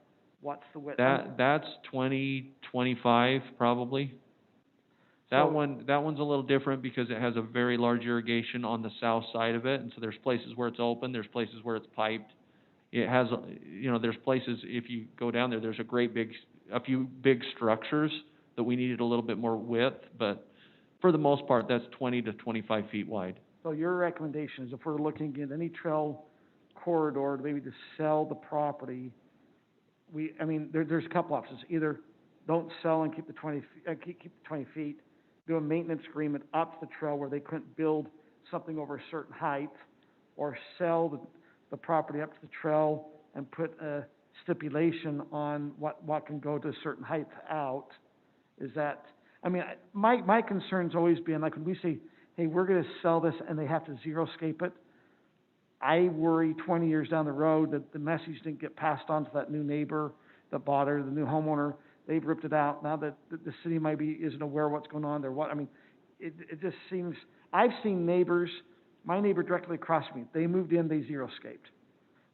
What's the width? That's 20, 25 probably. That So- one's a little different because it has a very large irrigation on the south side of it, and so there's places where it's open, there's places where it's piped. It has, you know, there's places, if you go down there, there's a few big structures that we needed a little bit more width, but for the most part, that's 20 to 25 feet wide. So your recommendation is if we're looking at any trail corridor, maybe to sell the property, I mean, there's a couple options. Either don't sell and keep the 20, keep the 20 feet, do a maintenance agreement up the trail where they couldn't build something over a certain height, or sell the property up to the trail and put a stipulation on what can go to a certain height out. Is that, I mean, my concern's always been, like, when we say, hey, we're gonna sell this, and they have to zero-scape it, I worry 20 years down the road that the message didn't get passed on to that new neighbor that bought it, or the new homeowner. They've ripped it out. Now that the city maybe isn't aware of what's going on there. I mean, it just seems, I've seen neighbors, my neighbor directly across from me, they moved in, they zero-scaped.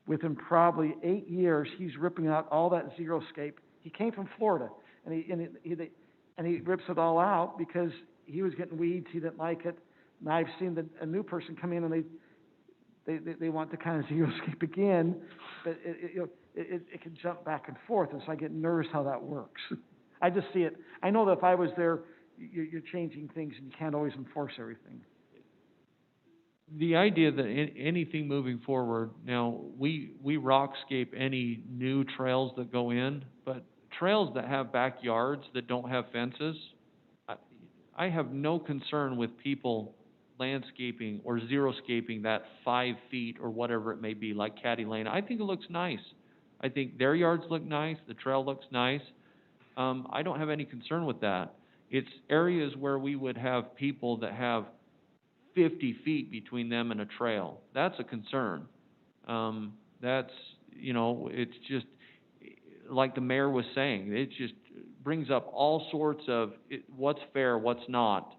Within probably 8 years, he's ripping out all that zero-scape. He came from Florida, and he rips it all out because he was getting weeds, he didn't like it. Now I've seen a new person come in, and they want to kind of zero-scape again, but it can jump back and forth, and so I get nervous how that works. I just see it. I know that if I was there, you're changing things, and you can't always enforce everything. The idea that anything moving forward, now, we rockscape any new trails that go in, but trails that have backyards that don't have fences, I have no concern with people landscaping or zero-scaping that 5 feet or whatever it may be, like Caddy Lane. I think it looks nice. I think their yards look nice, the trail looks nice. I don't have any concern with that. It's areas where we would have people that have 50 feet between them and a trail. That's a concern. That's, you know, it's just, like the mayor was saying, it just brings up all sorts of what's fair, what's not.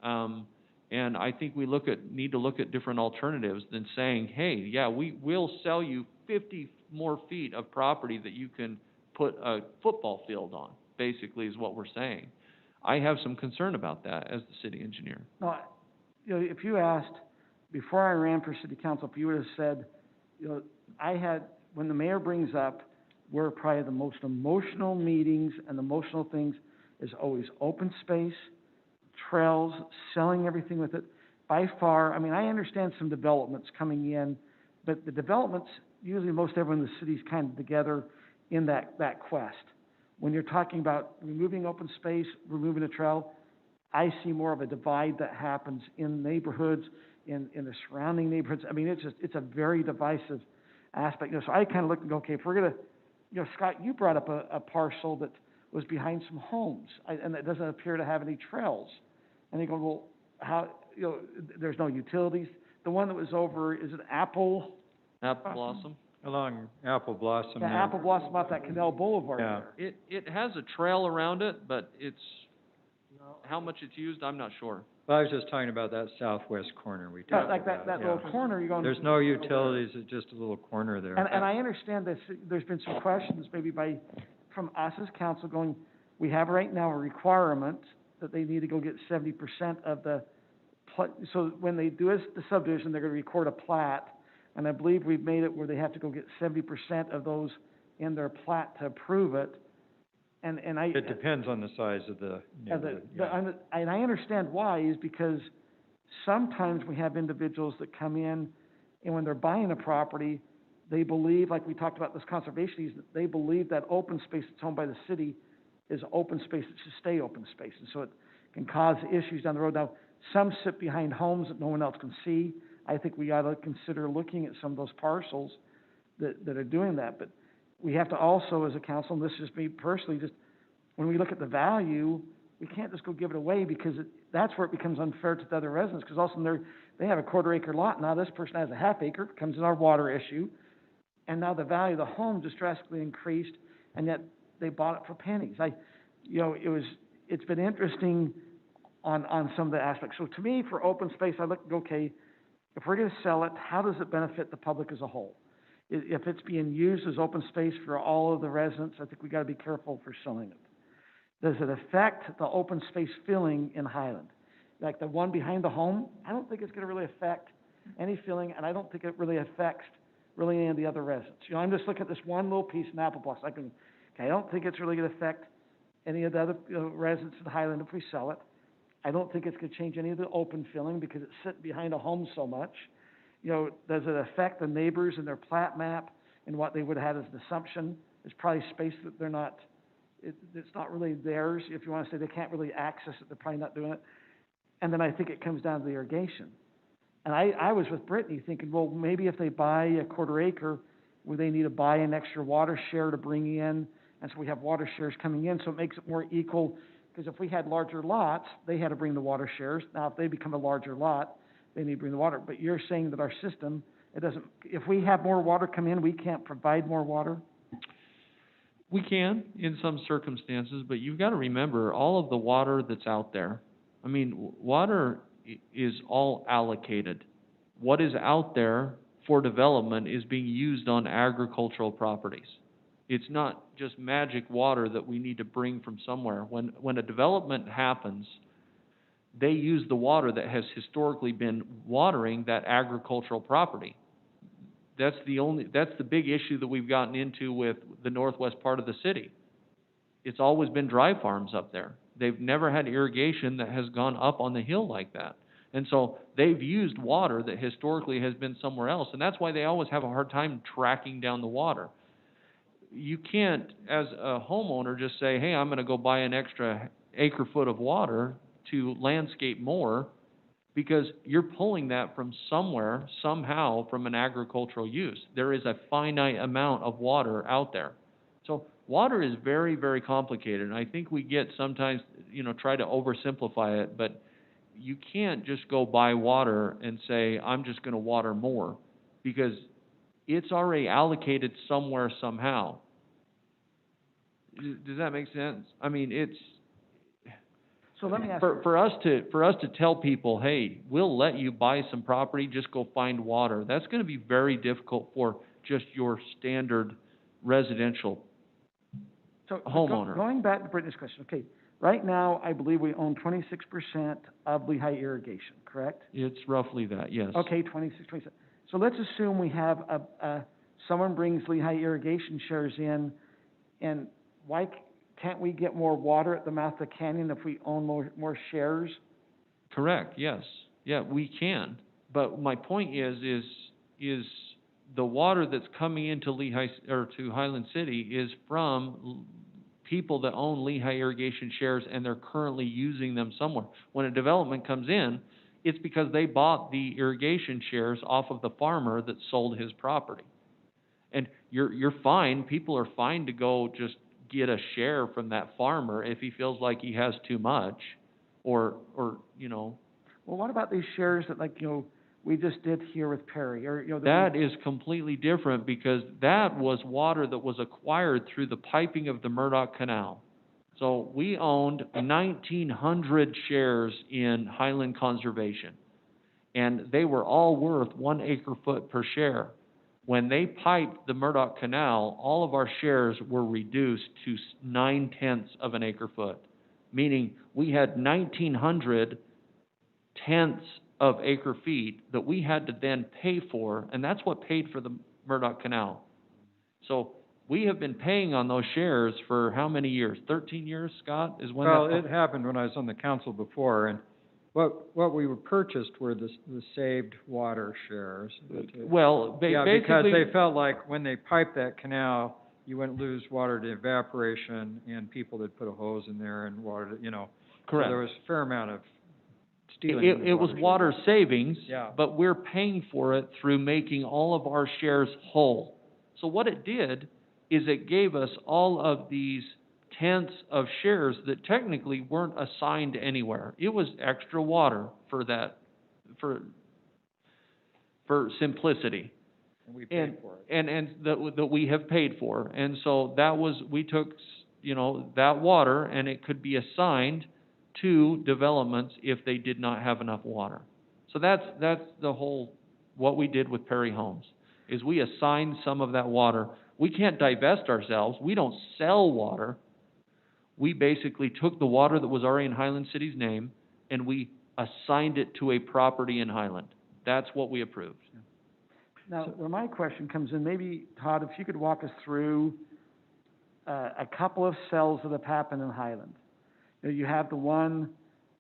And I think we need to look at different alternatives than saying, hey, yeah, we will sell you 50 more feet of property that you can put a football field on, basically is what we're saying. I have some concern about that as the city engineer. No, you know, if you asked, before I ran for city council, if you would have said, you know, when the mayor brings up, where probably the most emotional meetings and the emotional things is always open space, trails, selling everything with it. By far, I mean, I understand some developments coming in, but the developments, usually most everyone in the city's kind of together in that quest. When you're talking about removing open space, removing a trail, I see more of a divide that happens in neighborhoods, in the surrounding neighborhoods. I mean, it's a very divisive aspect. You know, so I kind of look and go, okay, if we're gonna, you know, Scott, you brought up a parcel that was behind some homes, and it doesn't appear to have any trails. And you go, well, how, you know, there's no utilities. The one that was over, is it Apple? Apple Blossom? Along Apple Blossom. Yeah, Apple Blossom off that Canal Boulevard Yeah. there. It has a trail around it, but how much it's used, I'm not sure. Well, I was just talking about that southwest corner we Yeah, talked like about, that yeah. little corner, you're going. There's no utilities, it's just a little corner there. And I understand that there's been some questions maybe from us as council going, we have right now a requirement that they need to go get 70% of the, so when they do the subdivision, they're gonna record a plat. And I believe we've made it where they have to go get 70% of those in their plat to approve it. And I. It depends on the size of the neighborhood, yeah. And I understand why, is because sometimes we have individuals that come in, and when they're buying a property, they believe, like we talked about this conservation easement, they believe that open space that's owned by the city is open space that should stay open space. And so it can cause issues down the road. Now, some sit behind homes that no one else can see. I think we ought to consider looking at some of those parcels that are doing that. But we have to also, as a council, and this is me personally, just when we look at the value, we can't just go give it away, because that's where it becomes unfair to the other residents, because all of a sudden they have a 1/4 acre lot, now this person has a 1/2 acre, comes in our water issue, and now the value of the home just drastically increased, and yet they bought it for pennies. It's been interesting on some of the aspects. So to me, for open space, I look, okay, if we're gonna sell it, how does it benefit the public as a whole? If it's being used as open space for all of the residents, I think we gotta be careful for selling it. Does it affect the open space filling in Highland? Like the one behind the home, I don't think it's gonna really affect any filling, and I don't think it really affects any of the other residents. You know, I'm just looking at this one little piece in Apple Blossom. I don't think it's really gonna affect any of the other residents in Highland if we sell it. I don't think it's gonna change any of the open filling because it's sitting behind a home so much. You know, does it affect the neighbors and their plat map and what they would have had as an assumption? There's probably space that they're not, it's not really theirs. If you wanna say they can't really access it, they're probably not doing it. And then I think it comes down to the irrigation. And I was with Brittany thinking, well, maybe if they buy a 1/4 acre, would they need to buy an extra water share to bring in? And so we have water shares coming in, so it makes it more equal. Because if we had larger lots, they had to bring the water shares. Now, if they become a larger lot, they need to bring the water. But you're saying that our system, it doesn't, if we have more water come in, we can't provide more water? We can, in some circumstances, but you've got to remember, all of the water that's out there, I mean, water is all allocated. What is out there for development is being used on agricultural properties. It's not just magic water that we need to bring from somewhere. When a development happens, they use the water that has historically been watering that agricultural property. That's the big issue that we've gotten into with the northwest part of the city. It's always been dry farms up there. They've never had irrigation that has gone up on the hill like that. And so they've used water that historically has been somewhere else, and that's why they always have a hard time tracking down the water. You can't, as a homeowner, just say, hey, I'm going to go buy an extra acre-foot of water to landscape more, because you're pulling that from somewhere, somehow, from an agricultural use. There is a finite amount of water out there. So water is very, very complicated, and I think we get sometimes, try to oversimplify it, but you can't just go buy water and say, I'm just going to water more, because it's already allocated somewhere, somehow. Does that make sense? I mean, it's... So let me ask for us to tell people, hey, we'll let you buy some property, just go find water, that's going to be very difficult for just your standard residential So, homeowner. going back to Brittany's question, okay, right now, I believe we own 26% of Lehigh Irrigation, correct? It's roughly that, yes. Okay, 26%. So let's assume we have someone brings Lehigh Irrigation shares in, and why can't we get more water at the mouth of the canyon if we own more shares? Correct, yes. Yeah, we can. But my point is the water that's coming into Lehigh, or to Highland City is from people that own Lehigh Irrigation shares, and they're currently using them somewhere. When a development comes in, it's because they bought the irrigation shares off of the farmer that sold his property. And you're fine, people are fine to go just get a share from that farmer if he feels like he has too much, or, you know. Well, what about these shares that, like, you know, we just did here with Perry, or, you know... That is completely different, because that was water that was acquired through the piping of the Murdoch Canal. So we owned 1,900 shares in Highland Conservation, and they were all worth 1 acre-foot per share. When they piped the Murdoch Canal, all of our shares were reduced to 9/10 of an acre-foot, meaning we had 1,900 tenths of acre-feet that we had to then pay for, and that's what paid for the Murdoch Canal. So we have been paying on those shares for how many years? 13 years, Scott, is when Well, that... it happened when I was on the council before, and what we were purchased were the saved water shares. Well, Yeah, basically... because they felt like when they piped that canal, you wouldn't lose water to evaporation, and people had put a hose in there and watered it, you know. Correct. So there was a fair amount of stealing. It was water savings, Yeah. but we're paying for it through making all of our shares whole. So what it did is it gave us all of these tenths of shares that technically weren't assigned anywhere. It was extra water for that, for simplicity. And we paid for it. And that we have paid for. And so that was, we took, you know, that water, and it could be assigned to developments if they did not have enough water. So that's the whole, what we did with Perry Homes, is we assigned some of that water. We can't divest ourselves. We don't sell water. We basically took the water that was already in Highland City's name, and we assigned it to a property in Highland. That's what we approved. Now, where my question comes in, maybe, Todd, if you could walk us through a couple of sales that have happened in Highland. You have the one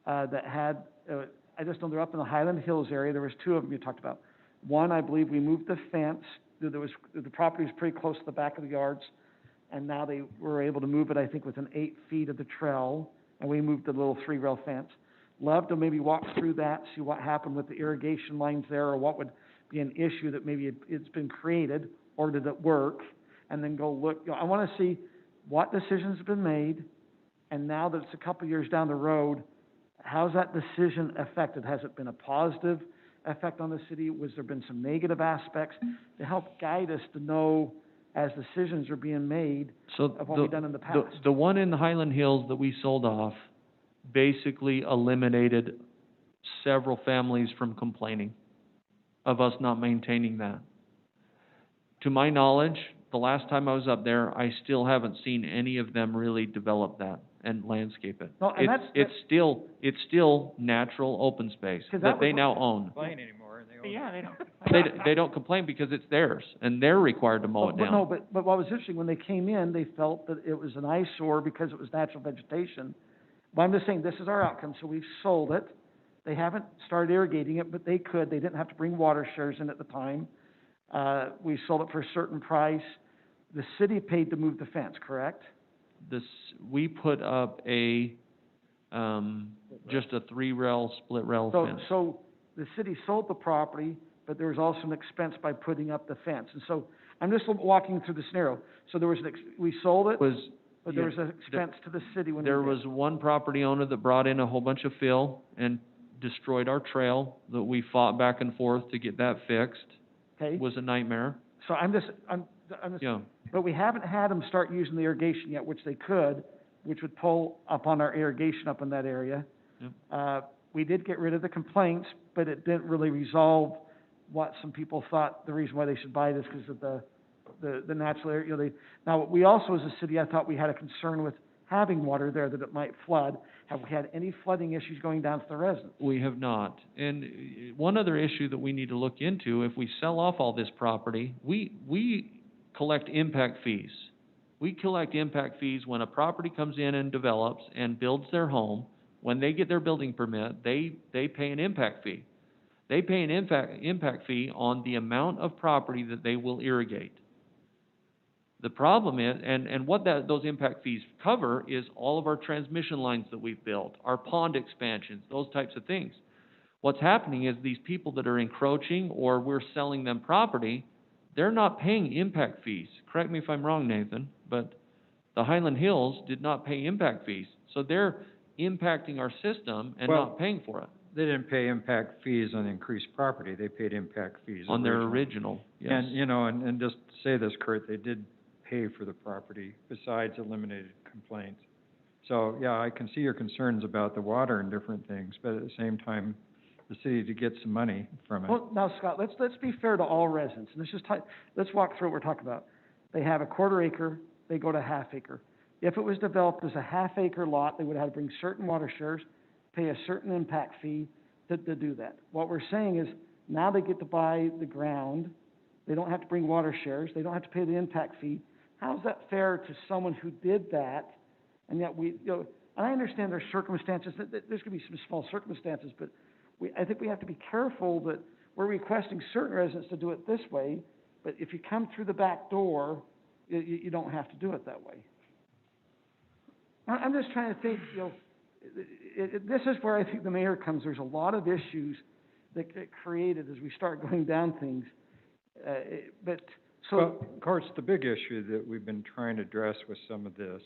that had, I just know they're up in the Highland Hills area. There was 2 of them you talked about. One, I believe we moved the fence. The property was pretty close to the back of the yards, and now they were able to move it, I think, within 8 feet of the trail, and we moved the little 3-rail fence. Love to maybe walk through that, see what happened with the irrigation lines there, or what would be an issue that maybe it's been created, or did it work, and then go look. You know, I want to see what decisions have been made, and now that it's a couple years down the road, how's that decision affected? Has it been a positive effect on the city? Was there been some negative aspects to help guide us to know as decisions are being made of what we've done in the past? The one in the Highland Hills that we sold off basically eliminated several families from complaining of us not maintaining that. To my knowledge, the last time I was up there, I still haven't seen any of them really develop that and landscape it. No, and It's still natural open space 'Cause that that they was- now own. Complain anymore, and they own Yeah, it. they don't. They don't complain because it's theirs, and they're required to mow it down. But what was interesting, when they came in, they felt that it was an eyesore because it was natural vegetation. But I'm just saying, this is our outcome, so we've sold it. They haven't started irrigating it, but they could. They didn't have to bring water shares in at the time. We sold it for a certain price. The city paid to move the fence, correct? We put up just a 3-rail, split-rail fence. So the city sold the property, but there was also an expense by putting up the fence. And so I'm just walking through the scenario. So there was we sold it, but there was an expense to the city when we There did. was one property owner that brought in a whole bunch of fill and destroyed our trail that we fought back and forth to get that fixed. Okay, It was a nightmare. so I'm just, Yeah. but we haven't had them start using the irrigation yet, which they could, which would pull up on our irrigation up in that area. Yep. We did get rid of the complaints, but it didn't really resolve what some people thought the reason why they should buy this because of the the natural area, now, we also, as a city, I thought we had a concern with having water there, that it might flood. Have we had any flooding issues going down to the residents? We have not. And one other issue that we need to look into, if we sell off all this property, we collect impact fees. We collect impact fees when a property comes in and develops and builds their home. When they get their building permit, they pay an impact fee. They pay an impact fee on the amount of property that they will irrigate. The problem is, and what those impact fees cover is all of our transmission lines that we've built, our pond expansions, those types of things. What's happening is these people that are encroaching or we're selling them property, they're not paying impact fees. Correct me if I'm wrong, Nathan, but the Highland Hills did not pay impact fees. So they're impacting our system and Well, not paying for it. They didn't pay impact fees on increased property, they paid impact fees On their original, yes. And, you know, and just to say this, Kurt, they did pay for the property besides eliminated complaints. So, yeah, I can see your concerns about the water and different things, but at the same time, the city to get some money from it. Well, now, Scott, let's be fair to all residents, and let's walk through what we're talking about. They have a quarter acre, they go to half acre. If it was developed as a half acre lot, they would have to bring certain water shares, pay a certain impact fee to do that. What we're saying is, now they get to buy the ground, they don't have to bring water shares, they don't have to pay the impact fee. How's that fair to someone who did that, and yet and I understand there's circumstances, there's gonna be some small circumstances, but I think we have to be careful that we're requesting certain residents to do it this way, but if you come through the back door, you don't have to do it that way. I'm just trying to think, this is where I think the mayor comes. There's a lot of issues that get created as we start going down things. Well, of course, the big issue that we've been trying to address with some of this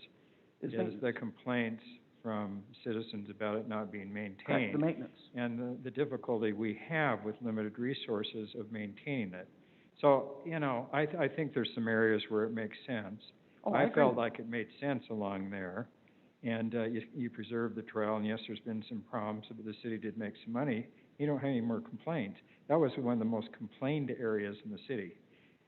is the complaints from citizens about it not being maintained. Correct, the maintenance. And the difficulty we have with limited resources of maintaining it. So, I think there's some areas where it makes sense. Oh, I agree. felt like it made sense along there. And, you preserved the trail, and yes, there's been some problems, but the city did make some money. You don't have any more complaints. That was one of the most complained areas in the city.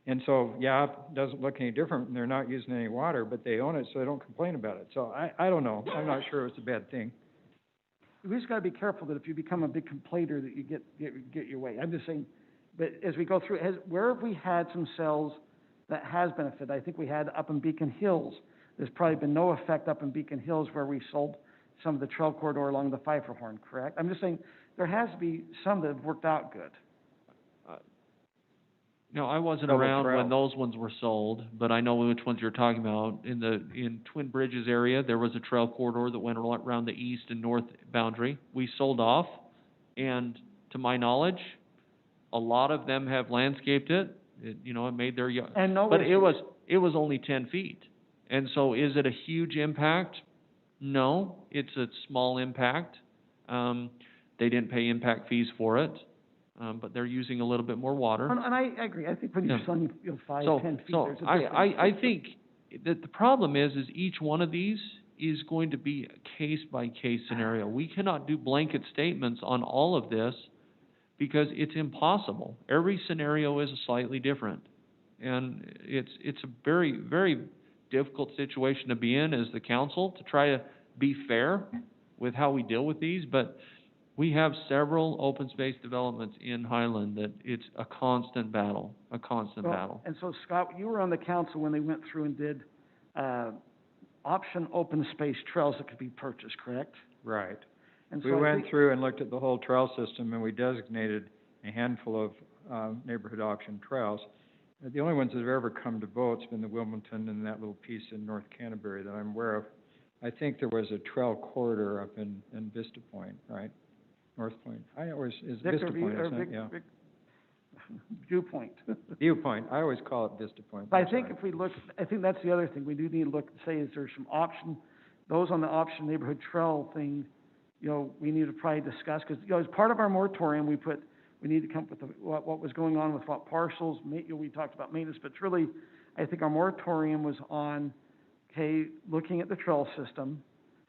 And so, yeah, it doesn't look any different, and they're not using any water, but they own it, so they don't complain about it. So I don't know. I'm not sure it's a bad thing. We just gotta be careful that if you become a big complainer, that you get your way. I'm just saying, but as we go through, where have we had some sales that has benefited? I think we had up in Beacon Hills. There's probably been no effect up in Beacon Hills where we sold some of the trail corridor along the Pfeiffer Horn, correct? I'm just saying, there has to be some that have worked out good. No, I wasn't Double around trail. when those ones were sold, but I know which ones you're talking about. In Twin Bridges area, there was a trail corridor that went around the east and north boundary. We sold off, and to my knowledge, a lot of them have landscaped it. It made their yard. And no But issues. it was only 10 feet. And so is it a huge impact? No, it's a small impact. They didn't pay impact fees for it, but they're using a little bit more water. And I agree. I think when you're Yeah. selling, 5, So, 10 feet, so there's a difference. I think that the problem is each one of these is going to be a case-by-case scenario. We cannot do blanket statements on all of this because it's impossible. Every scenario is slightly different. And it's a very, very difficult situation to be in as the council to try to be fair with how we deal with these, but we have several open space developments in Highland that it's a constant battle. And so, Scott, you were on the council when they went through and did, option open space trails that could be purchased, correct? Right. And We so I went think- through and looked at the whole trail system, and we designated a handful of neighborhood auction trails. The only ones that have ever come to vote's been the Wilmington and that little piece in North Canterbury that I'm aware of. I think there was a trail corridor up in Vista Point, right? North Point. It's Vista Point, isn't it? Yeah. Viewpoint. Viewpoint. I always call it Vista Point. But I I'm think sorry. if we look, I think that's the other thing, we do need to look and say, is there some option, those on the option neighborhood trail thing, we need to probably discuss, because, as part of our moratorium, we need to come up with what was going on with what parcels, we talked about maintenance, but it's really, I think our moratorium was on, looking at the trail system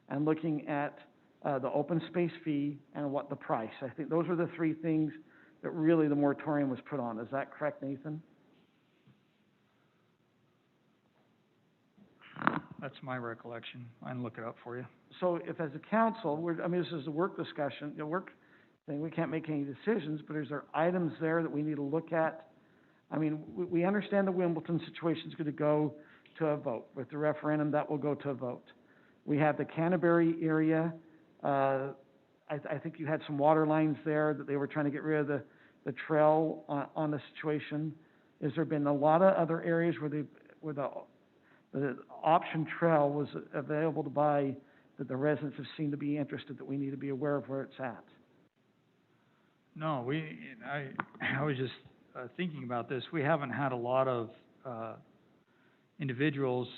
and looking at, the open space fee and what the price. I think those are the three things that really the moratorium was put on. Is that correct, Nathan? That's my recollection. I can look it up for you. So if as a council, this is a work discussion, work thing, we can't make any decisions, but is there items there that we need to look at? I mean, we understand the Wimbledon situation's gonna go to a vote. With the referendum, that will go to a vote. We have the Canterbury area, I think you had some water lines there that they were trying to get rid of the trail on the situation. Has there been a lot of other areas where the option trail was available to buy, that the residents have seemed to be interested, that we need to be aware of where it's at? No, I was just, thinking about this. We haven't had a lot of, individuals,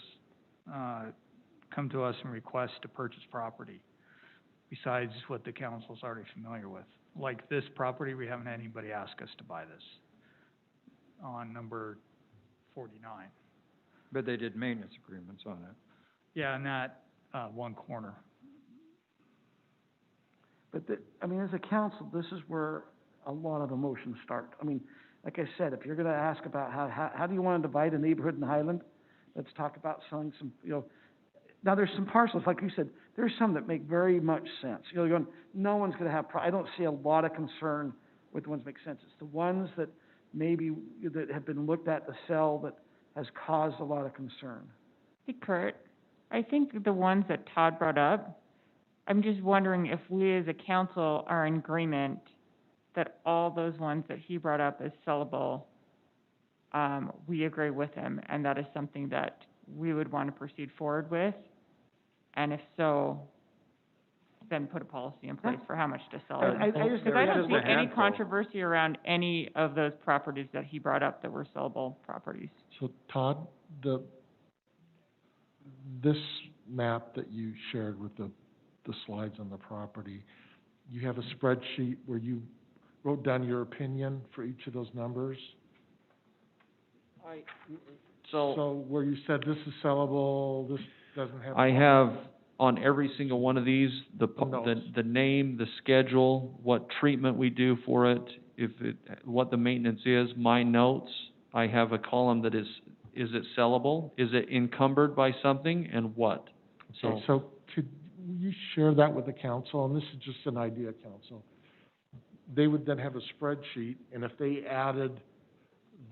come to us and request to purchase property, besides what the council's already familiar with. Like this property, we haven't had anybody ask us to buy this on number 49. But they did maintenance agreements on it. Yeah, in that, one corner. But as a council, this is where a lot of emotions start. Like I said, if you're gonna ask about how do you wanna divide a neighborhood in Highland, let's talk about selling some, now there's some parcels, like you said, there's some that make very much sense. You're going, no one's gonna have, I don't see a lot of concern with the ones that make sense. It's the ones that maybe, that have been looked at to sell that has caused a lot of concern. Hey, Kurt, I think the ones that Todd brought up, I'm just wondering if we as a council are in agreement that all those ones that he brought up as sellable, we agree with him, and that is something that we would want to proceed forward with. And if so, then put a policy in place for how much to sell it. Because I don't see any controversy around any of those properties that he brought up that were sellable properties. So Todd, this map that you shared with the slides on the property, you have a spreadsheet where you wrote down your opinion for each of those numbers? So where you said this is sellable, this doesn't have. I have on every single one of these, Notes. the name, the schedule, what treatment we do for it, what the maintenance is, my notes. I have a column that is it sellable? Is it encumbered by something, and what? Okay, so could you share that with the council? And this is just an idea, council. They would then have a spreadsheet, and if they added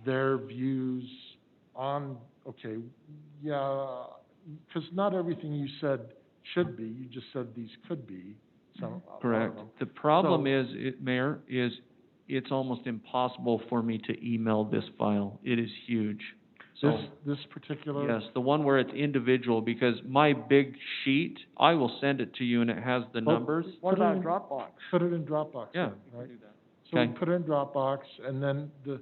their views on, okay, yeah, because not everything you said should be, you just said these could be, some. Correct. The problem is, Mayor, it's almost impossible for me to email this file. It is huge. So, This particular? yes, the one where it's individual, because my big sheet, I will send it to you and it has the numbers. What about Dropbox? Put it in Dropbox. Yeah. then, right? So Okay. put it in Dropbox, and then the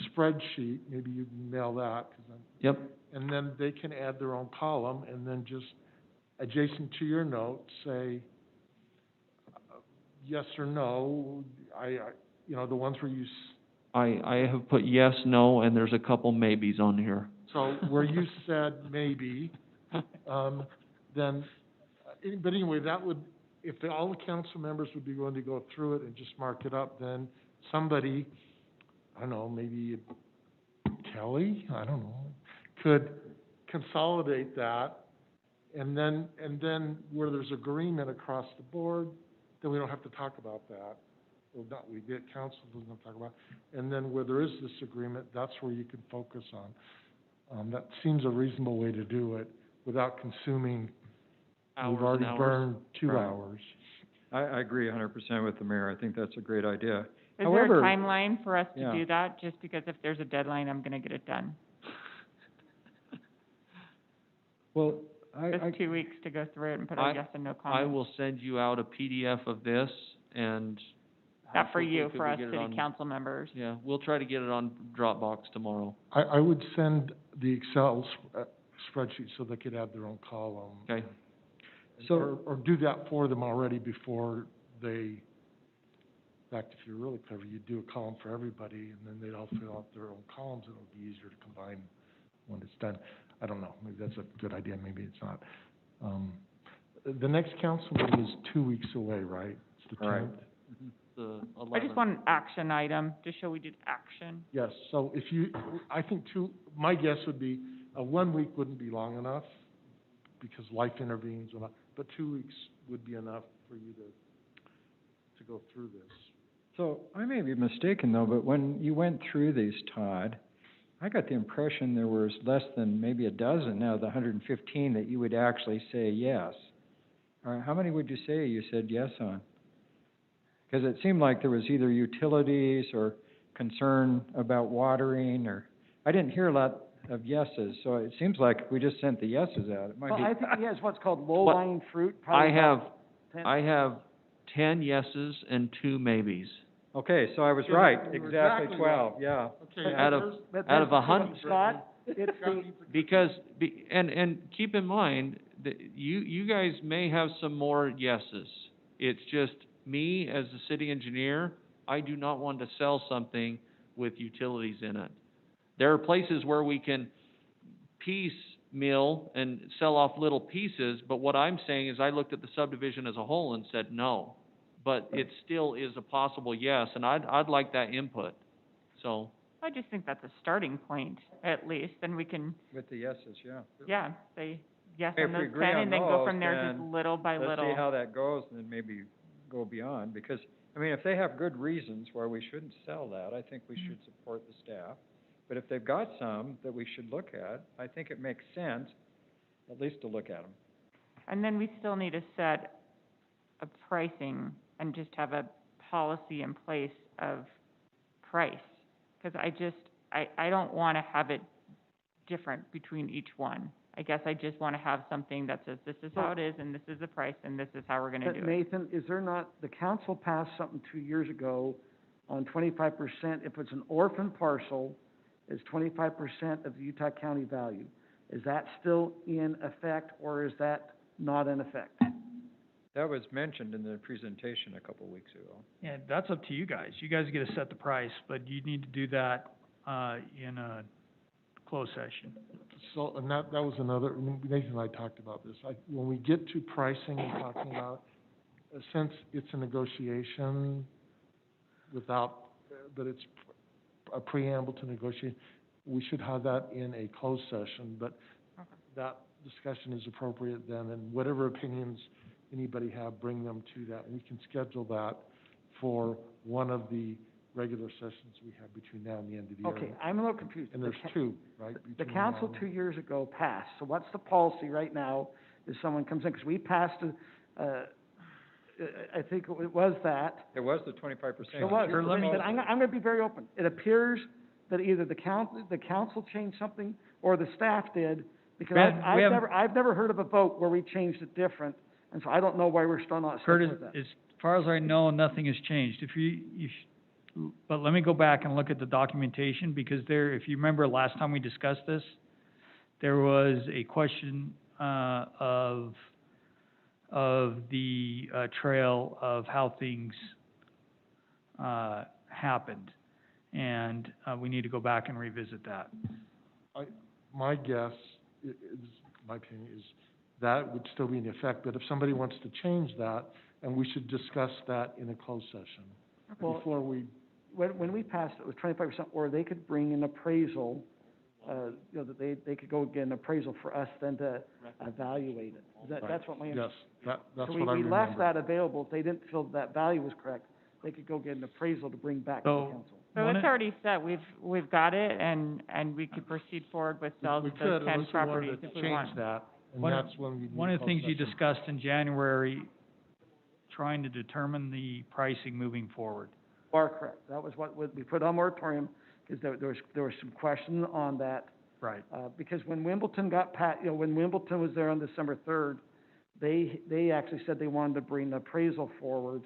spreadsheet, maybe you can mail that, 'cause Yep, and then they can add their own column, and then just adjacent to your note, say, yes or no, the ones where you, I have put yes, no, and there's a couple maybes on here. so where you said maybe, then, but anyway, that would, if all the council members would be willing to go through it and just mark it up, then somebody, I don't know, maybe Kelly, I don't know, could consolidate that, and then where there's agreement across the board, then we don't have to talk about that. Well, not, we get council doesn't have to talk about, and then where there is this agreement, that's where you can focus on. That seems a reasonable way to do it without consuming, Hours we've already and hours. burned 2 Right. hours. I agree 100% with the mayor. I think that's a great idea. Is there However- a timeline for us to Yeah. do that? Just because if there's a deadline, I'm gonna get it done. Well, Just 2 weeks to go through it and put a yes and no I comment. will send you out a PDF of this, and Not how for quickly you, could for we us get it city on- council members. Yeah, we'll try to get it on Dropbox tomorrow. I would send the Excel spreadsheet so they could add their own column. Okay. So- Or do that for them already before they, in fact, if you're really clever, you do a column for everybody, and then they'd all fill out their own columns, and it'll be easier to combine when it's done. I don't know, maybe that's a good idea, maybe it's not. The next council meeting is 2 weeks away, right? It's the Right. 10th? The I 11th. just want an action item to show we did action. Yes, so if you, I think my guess would be, 1 week wouldn't be long enough, because life intervenes, and but 2 weeks would be enough for you to go through this. So I may be mistaken though, but when you went through these, Todd, I got the impression there was less than maybe a dozen out of the 115 that you would actually say yes. How many would you say you said yes on? Because it seemed like there was either utilities or concern about watering, or, I didn't hear a lot of yeses, so it seems like we just sent the yeses out. It might Well, be. I think he has what's called low-lying fruit, I probably have, about 10. I have 10 yeses and 2 maybes. Okay, so I was Yeah, right, you were exactly exactly 12, yeah. Okay, Out of- there's- But out of that's- 100 Scott, it's the, Because, and keep in mind, that you guys may have some more yeses. It's just, me as the city engineer, I do not want to sell something with utilities in it. There are places where we can piecemeal and sell off little pieces, but what I'm saying is I looked at the subdivision as a whole and said no. But it still is a possible yes, and I'd like that input, so. I just think that's a starting point, at least, then we can, With the yeses, yeah. yeah, say yes If on we those agree 10, on and then go those, from there just then little by Let's little. see how that goes, and then maybe go beyond, because, I mean, if they have good reasons why we shouldn't sell that, I think we should support the staff. But if they've got some that we should look at, I think it makes sense, at least to look at them. And then we still need to set a pricing and just have a policy in place of price. Because I don't want to have it different between each one. I guess I just want to have something that says, this is how it is, and this is the price, and this is how we're gonna but do it. Nathan, is there not, the council passed something 2 years ago on 25%, if it's an orphan parcel, is 25% of the Utah County value. Is that still in effect, or is that not in effect? That was mentioned in the presentation a couple weeks ago. Yeah, that's up to you guys. You guys get to set the price, but you need to do that, in a closed session. So, and that was another, Nathan and I talked about this. When we get to pricing and talking about, since it's a negotiation without, but it's a preamble to negotiate, we should have that in a closed session, but that discussion is appropriate then, and whatever opinions anybody have, bring them to that. We can schedule that for one of the regular sessions we have between now and the end of the year. Okay, I'm a little confused. And there's two, right? The between now council and- 2 years ago passed, so what's the policy right now if someone comes in? Because we passed, I think it was that. It was the 25%. It was, Sure, let me- but I'm gonna be very open. It appears that either the council changed something, or the staff did, because Ben, we have- I've never heard of a vote where we changed it different, and so I don't know why we're still not sticking Curtis, with that. as far as I know, nothing has changed. But let me go back and look at the documentation, because there, if you remember last time we discussed this, there was a question, of the, trail of how things, happened. And, we need to go back and revisit that. My guess is, my opinion is, that would still be in effect, but if somebody wants to change that, and we should discuss that in a closed session Well, before we, when we passed, it was 25%, or they could bring an appraisal, that they could go get an appraisal for us then to evaluate it. That's what my yes, that's So what I we remember. left that available. If they didn't feel that value was correct, they could go get an appraisal to bring back to the So- council. So One it's of- already set, we've got it, and we could proceed forward with sales We of could, those 10 unless we wanted properties to if we change want. that, and One- that's when we need One of the a things closed you session. discussed in January, trying to determine the pricing moving forward. You are correct. That was what, we put on moratorium, because there was some question on that. Right. Because when Wimbledon got when Wimbledon was there on December 3rd, they actually said they wanted to bring the appraisal forward,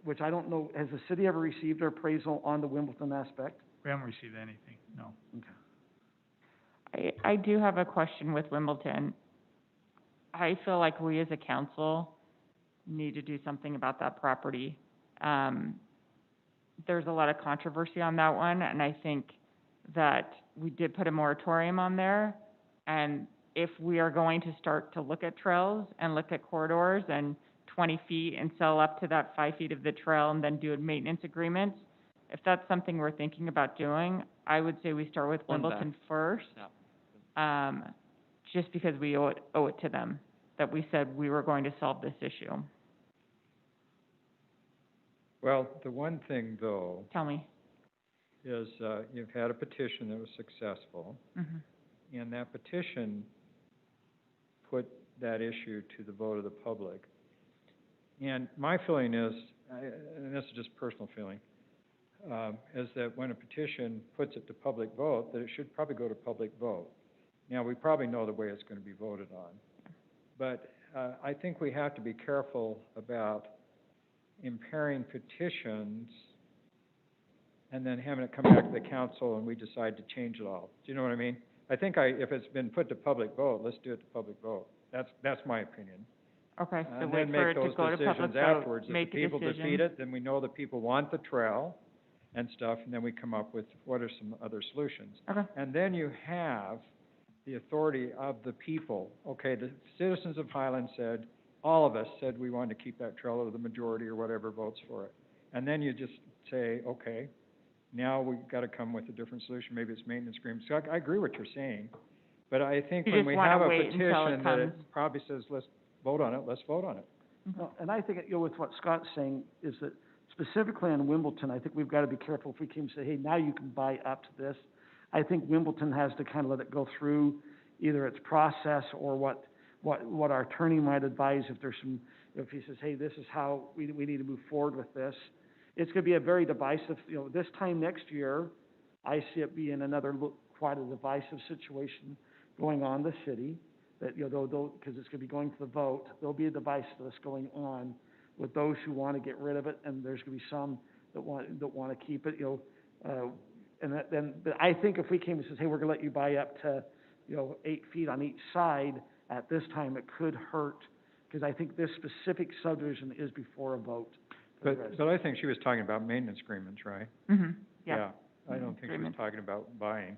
which I don't know, has the city ever received an appraisal on the Wimbledon aspect? We haven't received anything, no. I do have a question with Wimbledon. I feel like we as a council need to do something about that property. There's a lot of controversy on that one, and I think that we did put a moratorium on there. And if we are going to start to look at trails and look at corridors and 20 feet and sell up to that 5 feet of the trail and then do a maintenance agreement, if that's something we're thinking about doing, I would say we start with One back. Wimbledon first. just because we owe it to them, that we said we were going to solve this issue. Well, the one thing, though, Tell me. is, you've had a petition that was successful, Mm-hmm. and that petition put that issue to the vote of the public. And my feeling is, and this is just personal feeling, is that when a petition puts it to public vote, that it should probably go to public vote. Now, we probably know the way it's going to be voted on. But I think we have to be careful about impairing petitions and then having it come back to the council and we decide to change it all. Do you know what I mean? I think if it's been put to public vote, let's do it to public vote. That's my opinion. Okay, so And wait then for make it to those go to public decisions vote, afterwards. make If the a people decision. defeat it, then we know the people want the trail and stuff, and then we come up with what are some other solutions. Okay. And then you have the authority of the people. Okay, the citizens of Highland said, all of us said we wanted to keep that trail, or the majority or whatever votes for it. And then you just say, okay, now we've got to come with a different solution. Maybe it's maintenance agreements. So I agree what you're saying. But I think You when just we wanna have a wait until it petition that comes. it probably says, let's vote on it, let's vote on it. Well, and I think, with what Scott's saying, is that specifically on Wimbledon, I think we've got to be careful if we came and say, hey, now you can buy up to this. I think Wimbledon has to kind of let it go through either its process or what our attorney might advise if there's some, if he says, hey, this is how we need to move forward with this. It's going to be a very divisive, this time next year, I see it being another quite a divisive situation going on in the city. That, because it's going to be going to the vote, there'll be a divisiveness going on with those who want to get rid of it, and there's going to be some that want to keep it, but I think if we came and says, hey, we're going to let you buy up to, 8 feet on each side, at this time, it could hurt, because I think this specific subdivision is before a vote. But I think she was talking about maintenance agreements, right? Mm-hmm, yeah. I don't think she was talking about buying.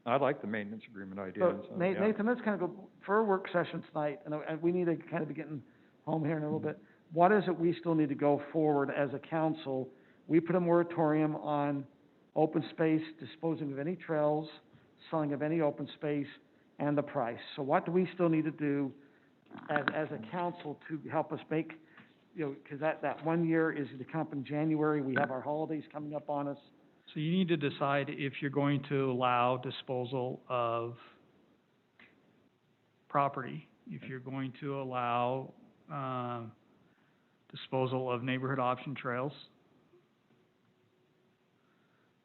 I like the maintenance agreement idea. So, Nathan, let's kind of go, for a work session tonight, and we need to kind of be getting home here in a little bit. What is it we still need to go forward as a council? We put a moratorium on open space, disposing of any trails, selling of any open space, and the price. So what do we still need to do as a council to help us make, because that 1 year is to come up in January, we have our holidays coming up on us. So you need to decide if you're going to allow disposal of property, if you're going to allow, disposal of neighborhood option trails.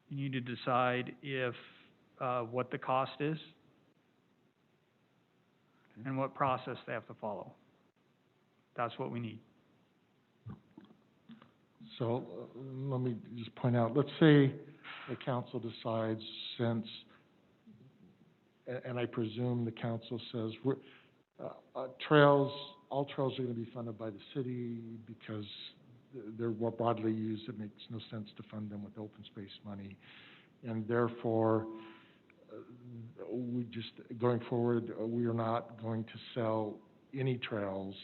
You need to decide if, what the cost is and what process they have to follow. That's what we need. So, let me just point out, let's say the council decides since, and I presume the council says, all trails are gonna be funded by the city because they're more broadly used, it makes no sense to fund them with open space money. And therefore, going forward, we are not going to sell any trails,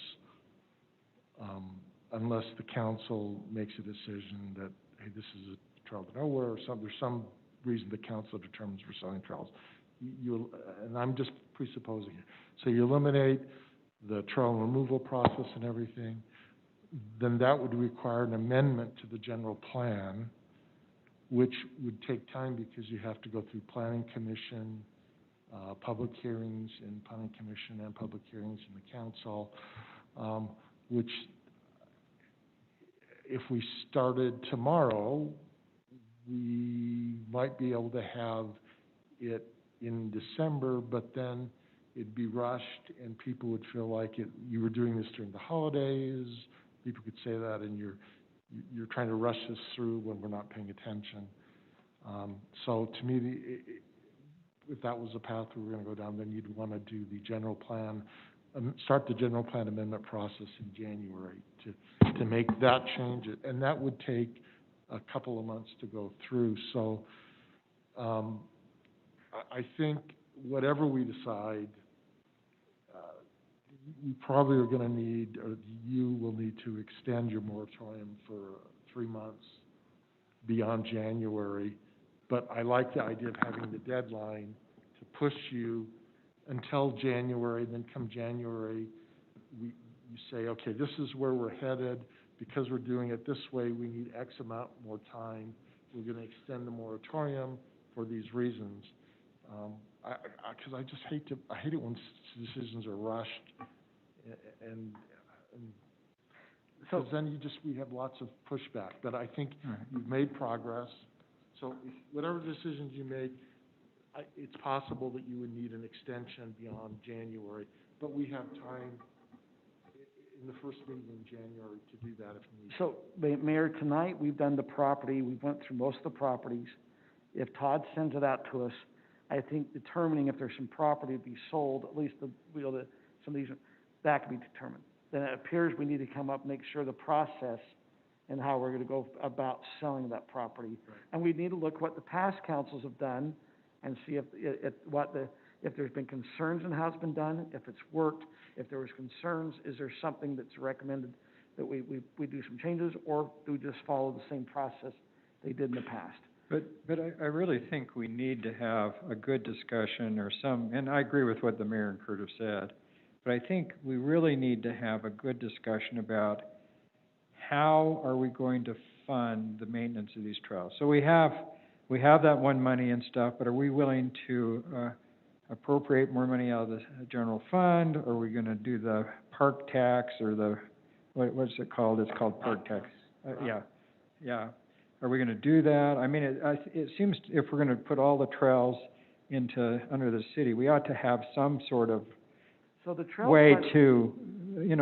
unless the council makes a decision that, hey, this is a trail to nowhere, or there's some reason the council determines we're selling trails. And I'm just presupposing it. So you eliminate the trail removal process and everything, then that would require an amendment to the general plan, which would take time because you have to go through planning commission, public hearings in planning commission and public hearings in the council, which if we started tomorrow, we might be able to have it in December, but then it'd be rushed and people would feel like you were doing this during the holidays. People could say that, and you're trying to rush this through when we're not paying attention. So to me, if that was the path we were going to go down, then you'd want to do the general plan, start the general plan amendment process in January to make that change. And that would take a couple of months to go through. So I think whatever we decide, we probably are going to need, or you will need to extend your moratorium for 3 months beyond January, but I like the idea of having the deadline to push you until January, then come January, you say, okay, this is where we're headed. Because we're doing it this way, we need X amount more time. We're gonna extend the moratorium for these reasons. Because I just hate it when decisions are rushed, and So- because then we have lots of pushback. But I think Right. you've made progress. So whatever decisions you make, it's possible that you would need an extension beyond January, but we have time in the first meeting in January to do that if needed. So, Mayor, tonight, we've done the property, we went through most of the properties. If Todd sends it out to us, I think determining if there's some property to be sold, at least some of these, that can be determined. Then it appears we need to come up, make sure the process and how we're gonna go about selling that property. Right. And we need to look what the past councils have done and see if there's been concerns in how it's been done, if it's worked, if there was concerns, is there something that's recommended that we do some changes, or do we just follow the same process they did in the past? But I really think we need to have a good discussion or and I agree with what the mayor and Kurt have said, but I think we really need to have a good discussion about how are we going to fund the maintenance of these trails? So we have that one money and stuff, but are we willing to, appropriate more money out of the general fund? Or are we gonna do the park tax or what's it called? It's called park tax. Yeah. Are we gonna do that? I mean, it seems if we're gonna put all the trails under the city, we ought to have some sort of So the trail way fund- to,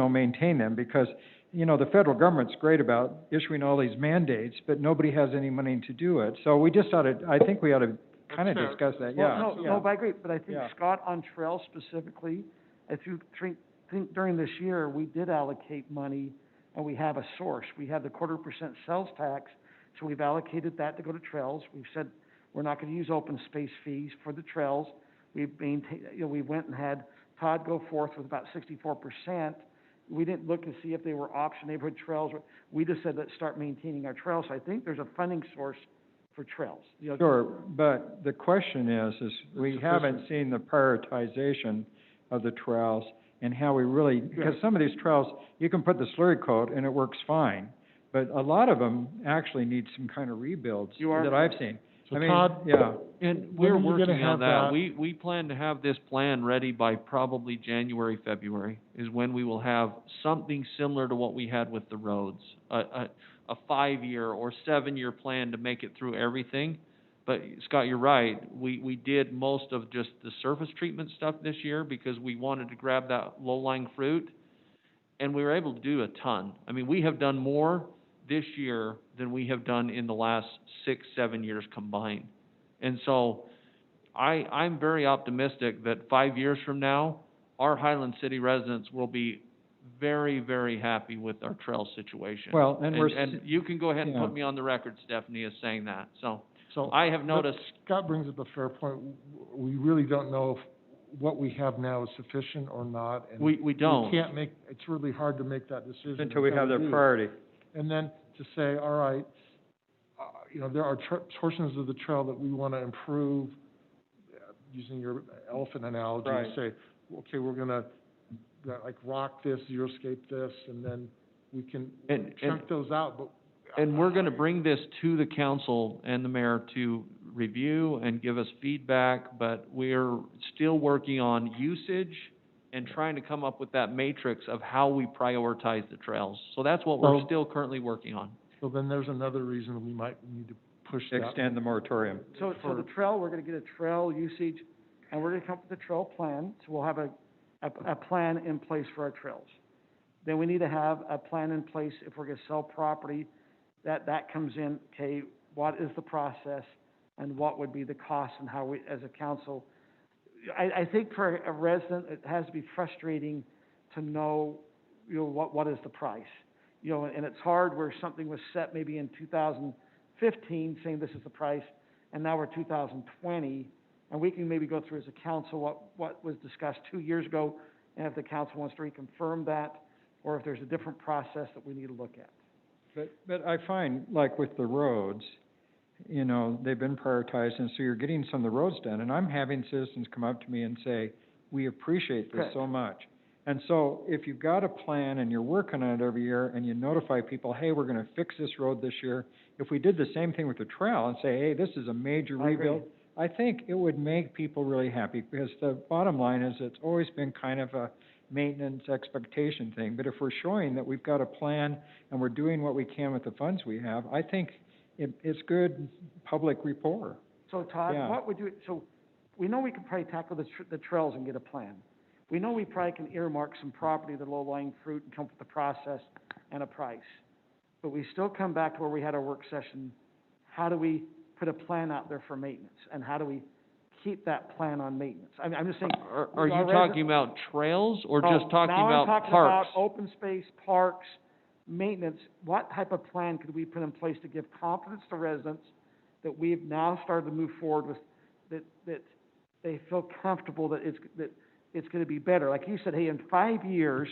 maintain them, because, the federal government's great about issuing all these mandates, but nobody has any money to do it. So we just I think we ought to kind of That's fair. discuss that, Well, yeah. no, but I agree, but I think, Yeah. Scott, on trails specifically, if you think during this year, we did allocate money, and we have a source. We have the 0.25% sales tax, so we've allocated that to go to trails. We've said we're not gonna use open space fees for the trails. We've maintained, we went and had Todd go forth with about 64%. We didn't look to see if they were option neighborhood trails. We just said, let's start maintaining our trails. So I think there's a funding source for trails. Sure, but the question is we haven't seen the prioritization of the trails and how we really, because some of these trails, you can put the slurry coat and it works fine, but a lot of them actually need some kind of rebuilds that I've seen. So I mean, Todd, yeah. And when we're are you gonna working have on that. that? We plan to have this plan ready by probably January, February, is when we will have something similar to what we had with the roads. A 5-year or 7-year plan to make it through everything. But Scott, you're right, we did most of just the surface treatment stuff this year because we wanted to grab that low-lying fruit, and we were able to do a ton. I mean, we have done more this year than we have done in the last 6-7 years combined. And so I'm very optimistic that 5 years from now, our Highland City residents will be very, very happy with our trail situation. Well, and we're And you can go ahead and yeah. put me on the record, Stephanie, as saying that. So So I have noticed, Scott brings up a fair point. We really don't know if what we have now is sufficient or not, and we don't. we can't it's really hard to make that decision Until we have the do. priority. And then to say, all right, there are portions of the trail that we want to improve, using your elephant analogy, Right. say, okay, we're gonna, like, rock this, xeriscape this, and then we can chunk those out, but. And we're gonna bring this to the council and the mayor to review and give us feedback, but we're still working on usage and trying to come up with that matrix of how we prioritize the trails. So that's what we're So- still currently working on. So then there's another reason we might need to push that. Extend the moratorium. So the trail, we're gonna get a trail usage, and we're gonna come up with a trail plan, so we'll have a plan in place for our trails. Then we need to have a plan in place if we're gonna sell property, that comes in, okay, what is the process, and what would be the cost, and how we, as a council. I think for a resident, it has to be frustrating to know, what is the price? And it's hard where something was set maybe in 2015, saying this is the price, and now we're 2020, and we can maybe go through as a council what was discussed 2 years ago, and if the council wants to reconfirm that, or if there's a different process that we need to look at. But I find, like with the roads, you know, they've been prioritized, and so you're getting some of the roads done. And I'm having citizens come up to me and say, we appreciate this Correct. so much. And so if you've got a plan and you're working on it every year and you notify people, hey, we're gonna fix this road this year, if we did the same thing with the trail and say, hey, this is a major I agree. rebuild, I think it would make people really happy, because the bottom line is it's always been kind of a maintenance expectation thing. But if we're showing that we've got a plan and we're doing what we can with the funds we have, I think it's good public rapport. So Todd, Yeah. what would you, so we know we can probably tackle the trails and get a plan. We know we probably can earmark some property, the low-lying fruit, and come up with a process and a price. But we still come back to where we had our work session. How do we put a plan out there for maintenance? And how do we keep that plan on maintenance? I'm just saying. Are you talking about trails or No, just talking now I'm about talking parks? about open space, parks, maintenance. What type of plan could we put in place to give confidence to residents that we've now started to move forward with, that they feel comfortable that it's gonna be better? Like you said, hey, in 5 years,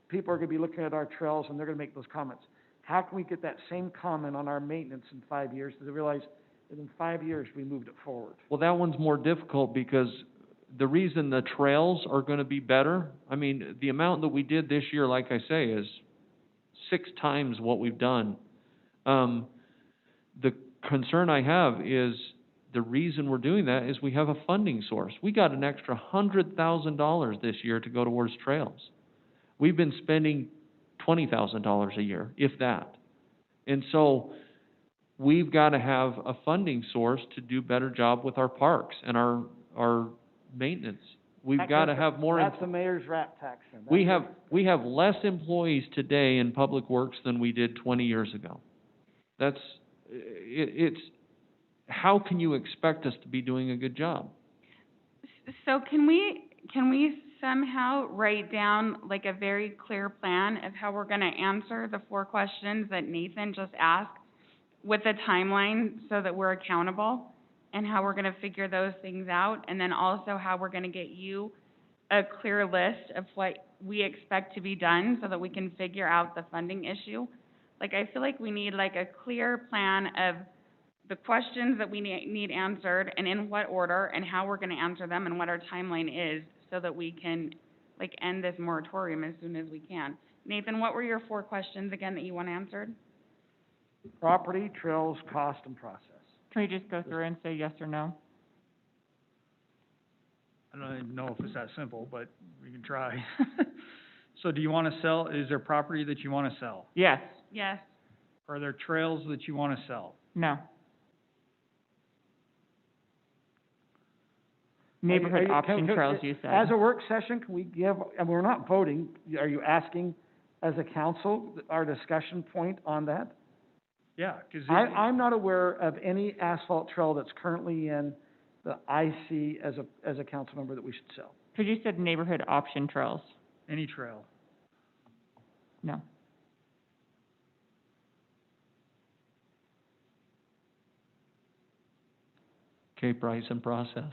people are gonna be looking at our trails and they're gonna make those comments. How can we get that same comment on our maintenance in 5 years, so they realize that in 5 years, we moved it forward? Well, that one's more difficult because the reason the trails are gonna be better, I mean, the amount that we did this year, like I say, is 6 times what we've done. The concern I have is the reason we're doing that is we have a funding source. We got an extra $100,000 this year to go towards trails. We've been spending $20,000 a year, if that. And so we've got to have a funding source to do better job with our parks and our maintenance. We've got to have more. That's the mayor's rat tax then. We have less employees today in Public Works than we did 20 years ago. It's, how can you expect us to be doing a good job? So can we somehow write down like a very clear plan of how we're gonna answer the 4 questions that Nathan just asked with a timeline so that we're accountable, and how we're gonna figure those things out, and then also how we're gonna get you a clear list of what we expect to be done so that we can figure out the funding issue? Like, I feel like we need like a clear plan of the questions that we need answered, and in what order, and how we're gonna answer them, and what our timeline is, so that we can, like, end this moratorium as soon as we can. Nathan, what were your 4 questions again that you want answered? Property, trails, cost, and process. Can we just go through and say yes or no? I don't even know if it's that simple, but we can try. So do you wanna sell, is there property that you wanna sell? Yes, Yes. Are there trails that you wanna sell? no. Neighborhood option trails, you said. As a work session, can we give, and we're not voting, are you asking as a council, our discussion point on that? Yeah, 'cause I'm not aware of any asphalt trail that's currently in that I see as a council member that we should sell. Because you said neighborhood option trails. any trail. No. Okay, price and process.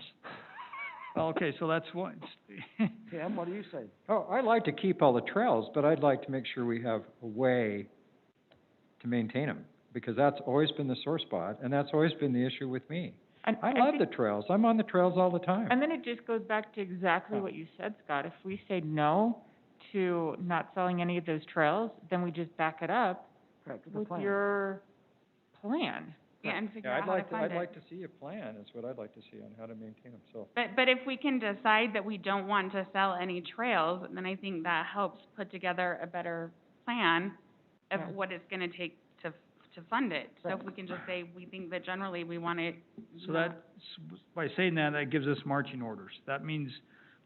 Okay, so that's what, Tim, what do you say? Oh, I'd like to keep all the trails, but I'd like to make sure we have a way to maintain them, because that's always been the sore spot, and that's always been the issue with me. And I love think- the trails. I'm on the trails all the time. And then it just goes back to exactly what you said, Scott. If we say no to not selling any of those trails, then we just back it up Correct, with the with plan. your plan. Yeah, and figure Yeah, out how to fund I'd it. like to see a plan, is what I'd like to see on how to maintain them, so. But if we can decide that we don't want to sell any trails, then I think that helps put together a better plan of Yeah. what it's gonna take to fund it. So if we can just say, we think that generally we want it, so that, by saying that, that gives us marching orders. That means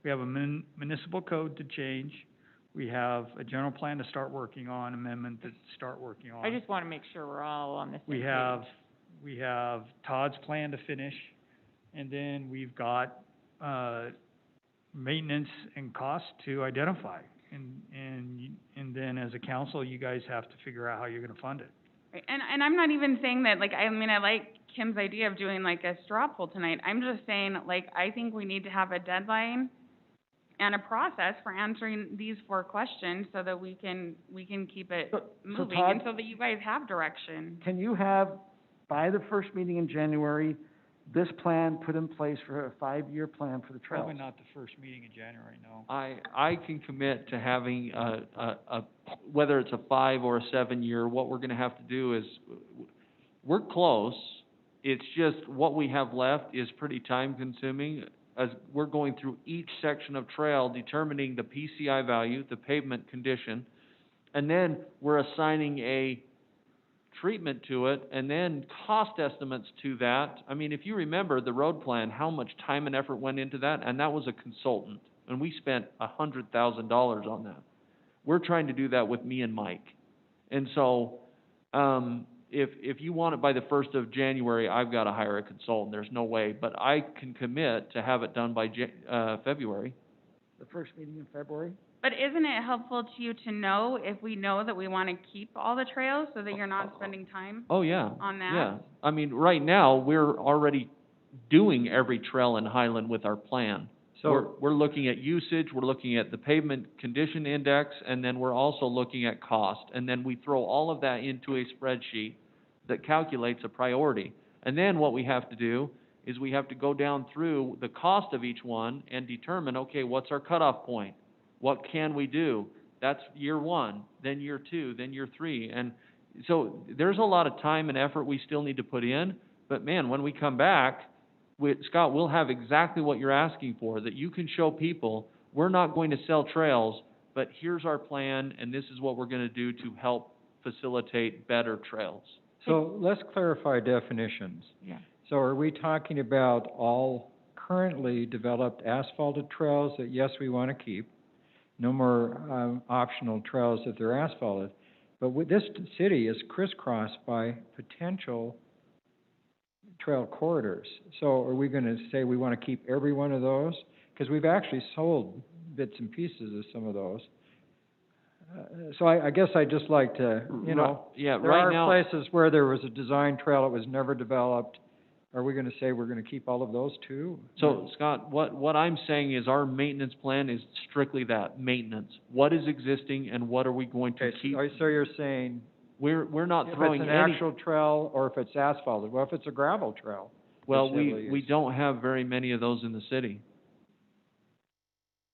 we have a municipal code to change, we have a general plan to start working on, amendment to start working on. I just want to make sure we're all on the same We page. we have Todd's plan to finish, and then we've got, maintenance and cost to identify. And then as a council, you guys have to figure out how you're gonna fund it. right, and I'm not even saying that, like, I mean, I like Kim's idea of doing like a straw poll tonight. I'm just saying, like, I think we need to have a deadline and a process for answering these 4 questions so that we can keep it So moving, Todd- and so that you guys have direction. Can you have by the first meeting in January, this plan put in place for a 5-year plan for the trails. Probably not the first meeting in January, no. I can commit to having whether it's a 5 or a 7-year, what we're gonna have to do is, we're close. It's just what we have left is pretty time consuming as we're going through each section of trail, determining the PCI value, the pavement condition, and then we're assigning a treatment to it, and then cost estimates to that. I mean, if you remember the road plan, how much time and effort went into that, and that was a consultant, and we spent $100,000 on that. We're trying to do that with me and Mike. And so, if you want it by the 1st of January, I've got to hire a consultant. There's no way, but I can commit to have it done by February. The first meeting in February? But isn't it helpful to you to know if we know that we want to keep all the trails so that you're not spending time Oh, yeah. on that? Yeah. I mean, right now, we're already doing every trail in Highland with our plan. So, We're looking at usage, we're looking at the pavement condition index, and then we're also looking at cost. And then we throw all of that into a spreadsheet that calculates a priority. And then what we have to do is we have to go down through the cost of each one and determine, okay, what's our cutoff point? What can we do? That's year 1, then year 2, then year 3. And so there's a lot of time and effort we still need to put in. But man, when we come back, Scott, we'll have exactly what you're asking for, that you can show people, we're not going to sell trails, but here's our plan, and this is what we're going to do to help facilitate better trails. so let's clarify definitions. Yeah. So are we talking about all currently developed asphalted trails that, yes, we want to keep? No more optional trails if they're asphalted. But this city is crisscrossed by potential trail corridors. So are we going to say we want to keep every one of those? Because we've actually sold bits and pieces of some of those. So I guess I'd just like to, you know, Yeah, there right are now, places where there was a design trail that was never developed. Are we going to say we're going to keep all of those too? so Scott, what I'm saying is our maintenance plan is strictly that, maintenance. What is existing and what are we going to Okay, keep? so you're saying We're not if throwing it's an any, actual trail or if it's asphalted? Well, if it's a gravel trail, well, it's heavily we used. don't have very many of those in the city.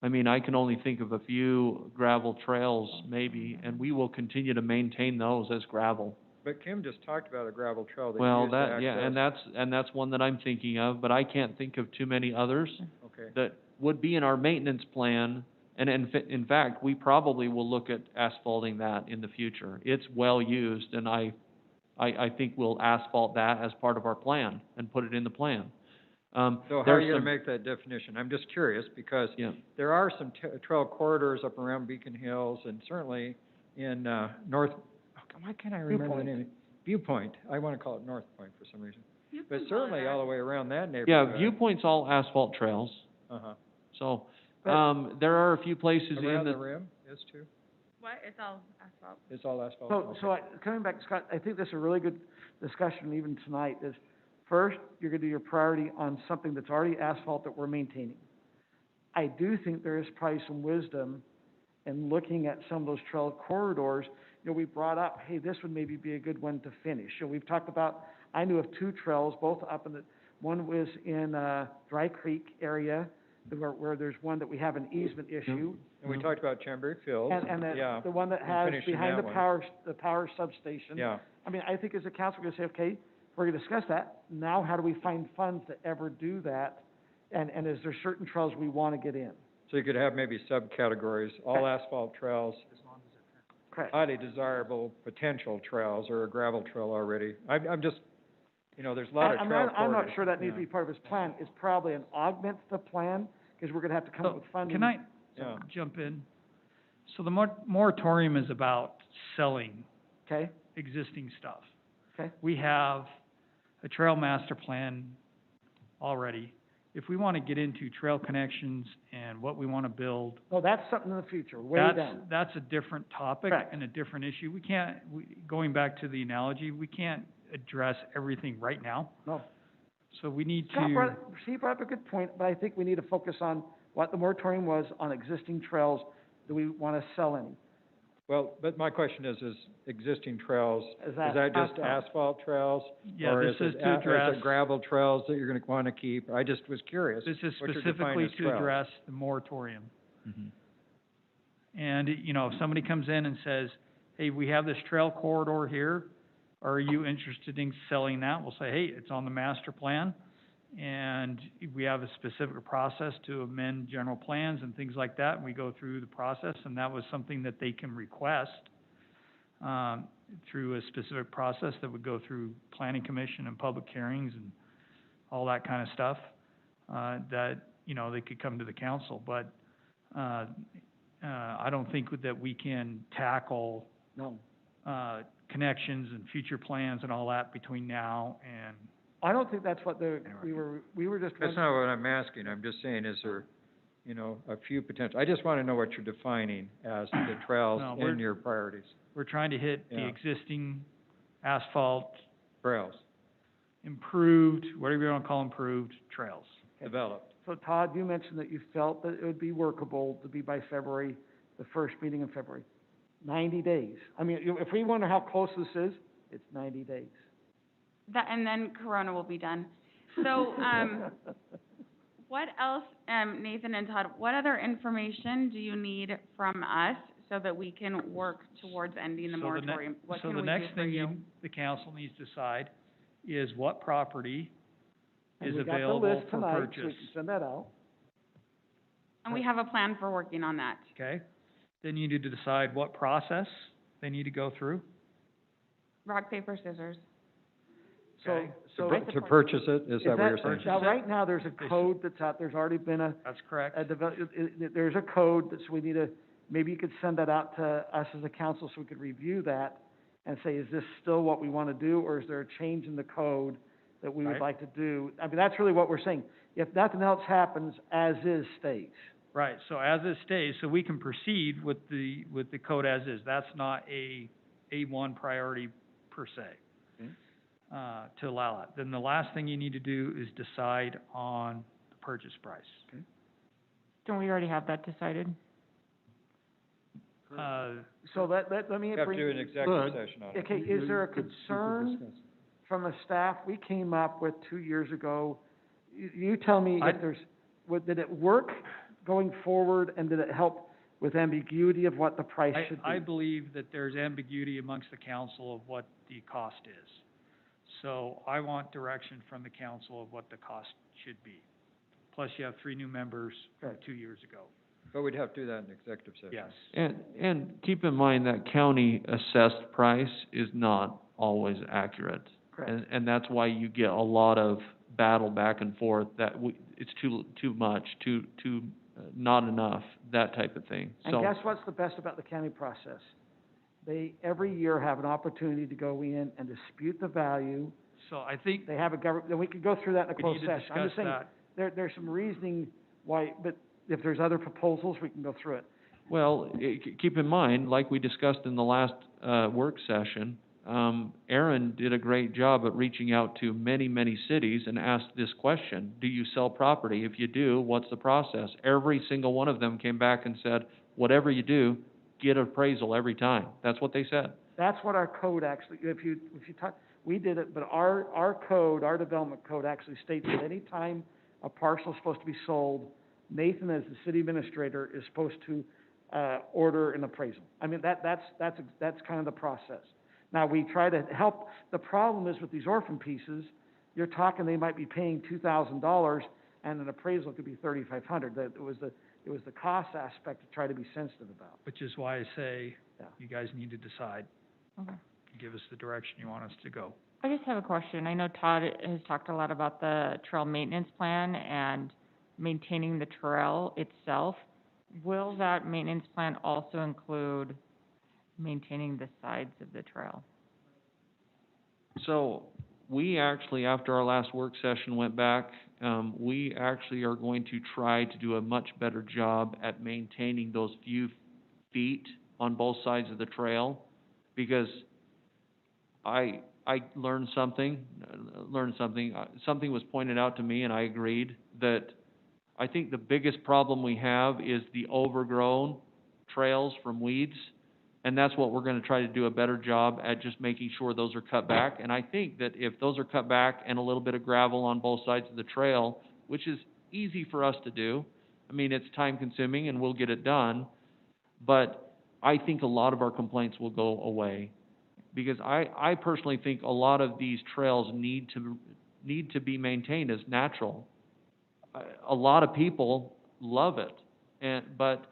I mean, I can only think of a few gravel trails maybe, and we will continue to maintain those as gravel. But Kim just talked about a gravel trail that Well, used to that, yeah, access. and that's one that I'm thinking of, but I can't think of too many others Okay. that would be in our maintenance plan. And in fact, we probably will look at asphalting that in the future. It's well used, and I think we'll asphalt that as part of our plan and put it in the plan. So how are there's you going some- to make that definition? I'm just curious because Yeah. there are some trail corridors up around Beacon Hills and certainly in, North, why can't I remember the name? Viewpoint. I want to call it North Point for some reason. But certainly all the way around that neighborhood. Yeah, Viewpoint's all asphalt trails, Uh-huh. so, But- there are a few places Around in the the, rim is too? What? It's all asphalt. It's all asphalt? Coming back, Scott, I think this is a really good discussion even tonight, is first, you're gonna do your priority on something that's already asphalt that we're maintaining. I do think there is probably some wisdom in looking at some of those trail corridors. You know, we brought up, hey, this would maybe be a good one to finish. You know, we've talked about, I knew of 2 trails, both up in the, one was in, Dry Creek area, where there's one that we have an easement issue. And we talked about Chambray Fields. And Yeah. the one that and has finishing behind that the one. power substation. Yeah. I mean, I think as a council, we're gonna say, okay, we're gonna discuss that. Now, how do we find funds to ever do that? And is there certain trails we wanna get in? So you could have maybe subcategories, all asphalt trails, Correct. highly desirable potential trails, or a gravel trail already. I'm just, you know, there's a lot of I'm trail not, I'm not corridors. sure that needs to Yeah. be part of his plan. It's probably an augment to the plan, because we're gonna have to come up with funding. Can I Yeah. jump in? So the moratorium is about selling Okay, existing stuff. okay. We have a trail master plan already. If we want to get into trail connections and what we want to build, No, that's something in the future, way down. that's a different topic Correct. and a different issue. We can't, going back to the analogy, we can't address everything right now. No. So we need Scott to, brought up a good point, but I think we need to focus on what the moratorium was on existing trails. Do we wanna sell any? Well, but my question is existing trails, Is is that just asphalt trails? Yeah, Or this is is it, to or is address, it gravel trails that you're gonna wanna keep? I just was curious. this is what you're defining specifically as to trails. address the moratorium. Mhm. And, you know, if somebody comes in and says, hey, we have this trail corridor here, are you interested in selling that? We'll say, hey, it's on the master plan, and we have a specific process to amend general plans and things like that, and we go through the process, and that was something that they can request, through a specific process that would go through planning commission and public hearings and all that kind of stuff, that, you know, they could come to the council, but, I don't think that we can tackle, No. connections and future plans and all that between now and, I don't think that's what we were just That's not what I'm asking, I'm just saying, is there, you know, a few potential, I just wanna know what you're defining as the trails No, in your priorities. we're trying to hit the Yeah. existing asphalt, Trails, improved, whatever you wanna call improved, trails. developed. So Todd, you mentioned that you felt that it would be workable to be by February, the first meeting in February. 90 days. I mean, if we wonder how close this is, it's 90 days. That, and then Corona will be done. So, what else, Nathan and Todd, what other information do you need from us so that we can work towards ending the So the ne- moratorium? What So can the we next do for thing you? the council needs to decide is what property And is we got the available list for tonight, so purchase, we can send that out. And we have a plan for working on that. okay? Then you need to decide what process they need to go through, Rock, paper, scissors. okay? So, To purchase it, is that what you're saying? now, right now, there's a They code that's out, there's already been That's correct. there's a code that, so we need to, maybe you could send that out to us as a council so we could review that and say, is this still what we want to do, or is there a change in the code that we would Right. like to do? I mean, that's really what we're saying. If nothing else happens, as is stays. Right, so as it stays, so we can proceed with the code as is. That's not A1 priority per se, to allow it. Then the last thing you need to do is decide on the purchase price. Don't we already have that decided? So let me We have to bring. do an executive Good. session on it. Okay, is there a concern from the staff we came up with 2 years ago? You tell me I- if there's, did it work going forward, and did it help with ambiguity of what the price should be? I believe that there's ambiguity amongst the council of what the cost is. So I want direction from the council of what the cost should be. Plus, you have 3 new members from Okay. 2 years ago. But we'd have to do that in executive session. Yes. And keep in mind that county assessed price is not always accurate. Correct. And that's why you get a lot of battle back and forth, that it's too much, not enough, that type of thing. And So, guess what's the best about the county process? They, every year, have an opportunity to go in and dispute the value. So I think They have a then we could go through that in a we closed need to session. I'm discuss just saying, that. there's some reasoning why, but if there's other proposals, we can go through it. well, keep in mind, like we discussed in the last, work session, Aaron did a great job at reaching out to many, many cities and asked this question: do you sell property? If you do, what's the process? Every single one of them came back and said, whatever you do, get appraisal every time. That's what they said. That's what our code actually, if you talk, we did it, but our code, our development code actually states that any time a parcel is supposed to be sold, Nathan, as the city administrator, is supposed to, order an appraisal. I mean, that's kind of the process. Now, we try to help, the problem is with these orphan pieces, you're talking they might be paying $2,000, and an appraisal could be $3,500. It was the cost aspect to try to be sensitive about. Which is why I say, Yeah. you guys need to decide, Okay. give us the direction you want us to go. I just have a question. I know Todd has talked a lot about the trail maintenance plan and maintaining the trail itself. Will that maintenance plan also include maintaining the sides of the trail? So, we actually, after our last work session went back, we actually are going to try to do a much better job at maintaining those few feet on both sides of the trail, because I learned something, something was pointed out to me, and I agreed, that I think the biggest problem we have is the overgrown trails from weeds. And that's what we're gonna try to do a better job at, just making sure those are cut back. And I think that if those are cut back and a little bit of gravel on both sides of the trail, which is easy for us to do, I mean, it's time consuming and we'll get it done, but I think a lot of our complaints will go away. Because I personally think a lot of these trails need to be maintained as natural. A lot of people love it, but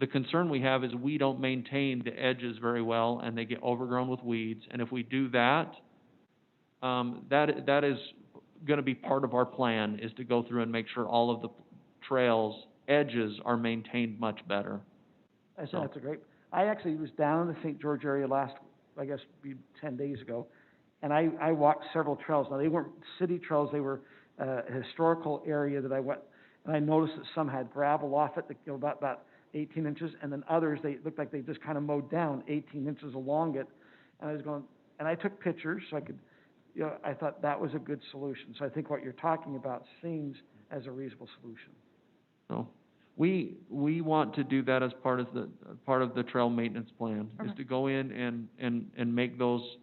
the concern we have is we don't maintain the edges very well, and they get overgrown with weeds. And if we do that, that is gonna be part of our plan, is to go through and make sure all of the trails' edges are maintained much better. I think So- that's a great, I actually was down in the St. George area last, I guess, 10 days ago, and I walked several trails. Now, they weren't city trails, they were a historical area that I went, and I noticed that some had gravel off it, that, you know, about 18 inches, and then others, they looked like they just kind of mowed down 18 inches along it. And I was going, and I took pictures, so I could, you know, I thought that was a good solution. So I think what you're talking about seems as a reasonable solution. So, we want to do that as part of the trail maintenance plan, is Okay. to go in and make those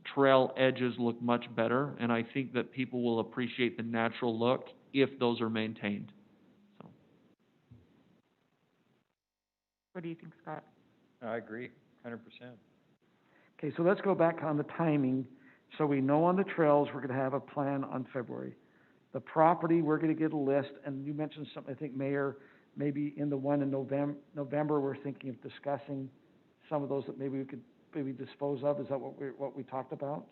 trail edges look much better, and I think that people will appreciate the natural look if those are maintained. So, What do you think, Scott? I agree, 100%. Okay, so let's go back on the timing. So we know on the trails, we're gonna have a plan on February. The property, we're gonna get a list, and you mentioned something, I think, Mayor, maybe in the one in November, we're thinking of discussing some of those that maybe we could maybe dispose of. Is that what we talked about?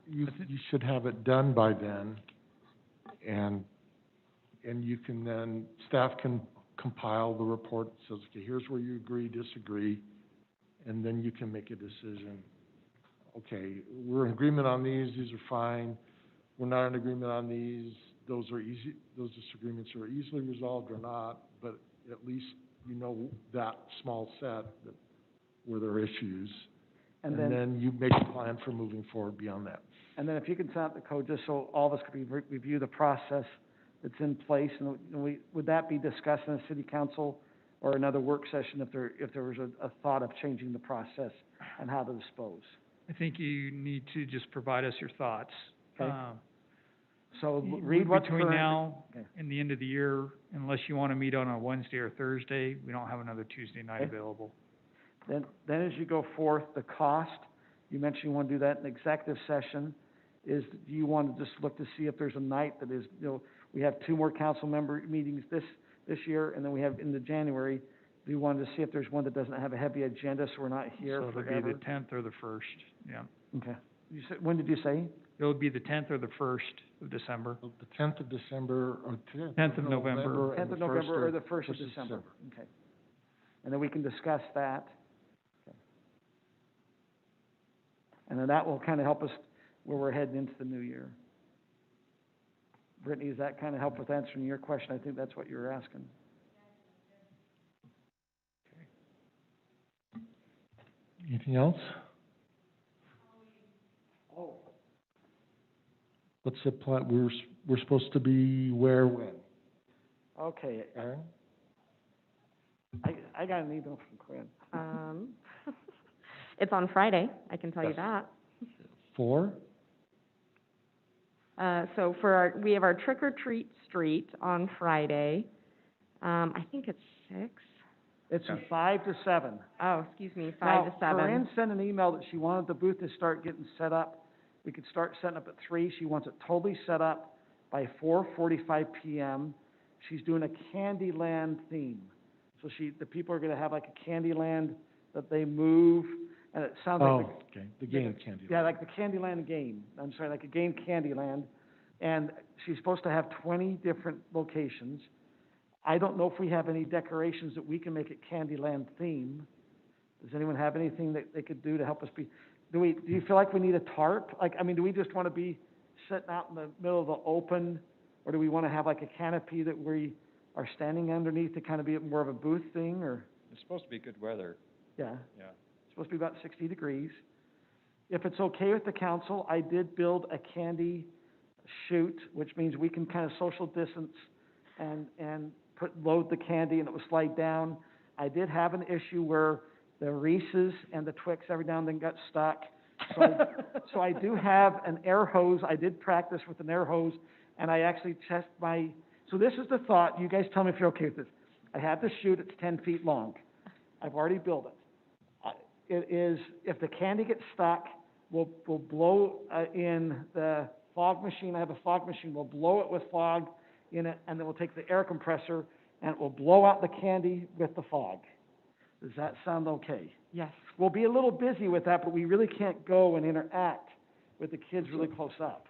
You should have it done by then, and you can then, staff can compile the report that says, okay, here's where you agree, disagree, and then you can make a decision. Okay, we're in agreement on these are fine, we're not in agreement on these, those disagreements are easily resolved or not, but at least you know that small set that, where there are issues. And then you make a plan for moving forward beyond that. And then if you can set up the code, just so all of us could review the process that's in place, and would that be discussed in a city council or another work session if there was a thought of changing the process and how to dispose? I think you need to just provide us your thoughts. Okay. So read what's current. Between now Okay. and the end of the year, unless you want to meet on a Wednesday or Thursday, we don't have another Tuesday night Okay. available. Then as you go forth, the cost, you mentioned you want to do that in executive session. Do you want to just look to see if there's a night that is, you know, we have 2 more council member meetings this year, and then we have into January. Do you want to see if there's one that doesn't have a heavy agenda, so we're not here So forever? it'll be the 10th or the 1st, yeah. Okay. You said, when did you say? It would be the 10th or the 1st of December. So the 10th of December, or 10th of November. and 10th of the November or the 1st of first of December? Okay. And then we can discuss that. Okay. And then that will kind of help us where we're heading into the new year. Brittany, does that kind of help with answering your question? I think that's what you were asking. Anything else? Oh. What's the plan, we're supposed to be where, when? Okay, Aaron? I got an email from Quinn. It's on Friday, I can tell you Yes. that. 4? So we have our trick or treat street on Friday. I think it's 6. It's from 5 to 7. Oh, excuse me, 5 to 7. Now, Corinne sent an email that she wanted the booth to start getting set up. We could start setting up at 3. She wants it totally set up by 4:45 PM. She's doing a Candyland theme. So the people are gonna have like a Candyland that they move, and it sounds like Oh, okay, the game Candy. yeah, like the Candyland game. I'm sorry, like a game Candyland. And she's supposed to have 20 different locations. I don't know if we have any decorations that we can make it Candyland theme. Does anyone have anything that they could do to help us be, do you feel like we need a tarp? Like, I mean, do we just want to be sitting out in the middle of the open? Or do we want to have like a canopy that we are standing underneath to kind of be more of a booth thing, or? It's supposed to be good weather, Yeah. yeah. It's supposed to be about 60 degrees. If it's okay with the council, I did build a candy chute, which means we can kind of social distance and load the candy, and it will slide down. I did have an issue where the Reese's and the Twix every now and then got stuck. So I do have an air hose. I did practice with an air hose, and I actually test my, so this is the thought. You guys tell me if you're okay with this. I have the chute, it's 10 feet long. I've already built it. It is, if the candy gets stuck, we'll blow in the fog machine. I have a fog machine. We'll blow it with fog in it, and then we'll take the air compressor, and it will blow out the candy with the fog. Does that sound okay? Yes. We'll be a little busy with that, but we really can't go and interact with the kids really close up.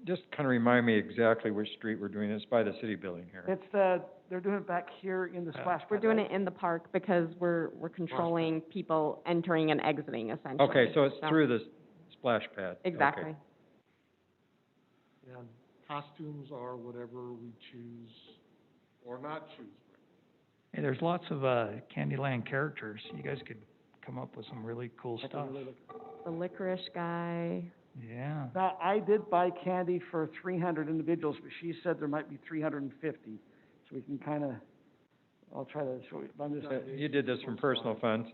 Just kind of remind me exactly which street we're doing. It's by the city building here. It's they're doing it back here in the splash pad. We're doing right? it in the park because we're controlling people entering and exiting essentially. Okay, so it's through the splash pad. Exactly. Okay. And costumes are whatever we choose or not choose. Hey, there's lots of, Candyland characters. You guys could come up with some really cool stuff. The licorice guy. Yeah. Now, I did buy candy for 300 individuals, but she said there might be 350. So we can kind of, I'll try to show you. I'm just, You did this from personal funds?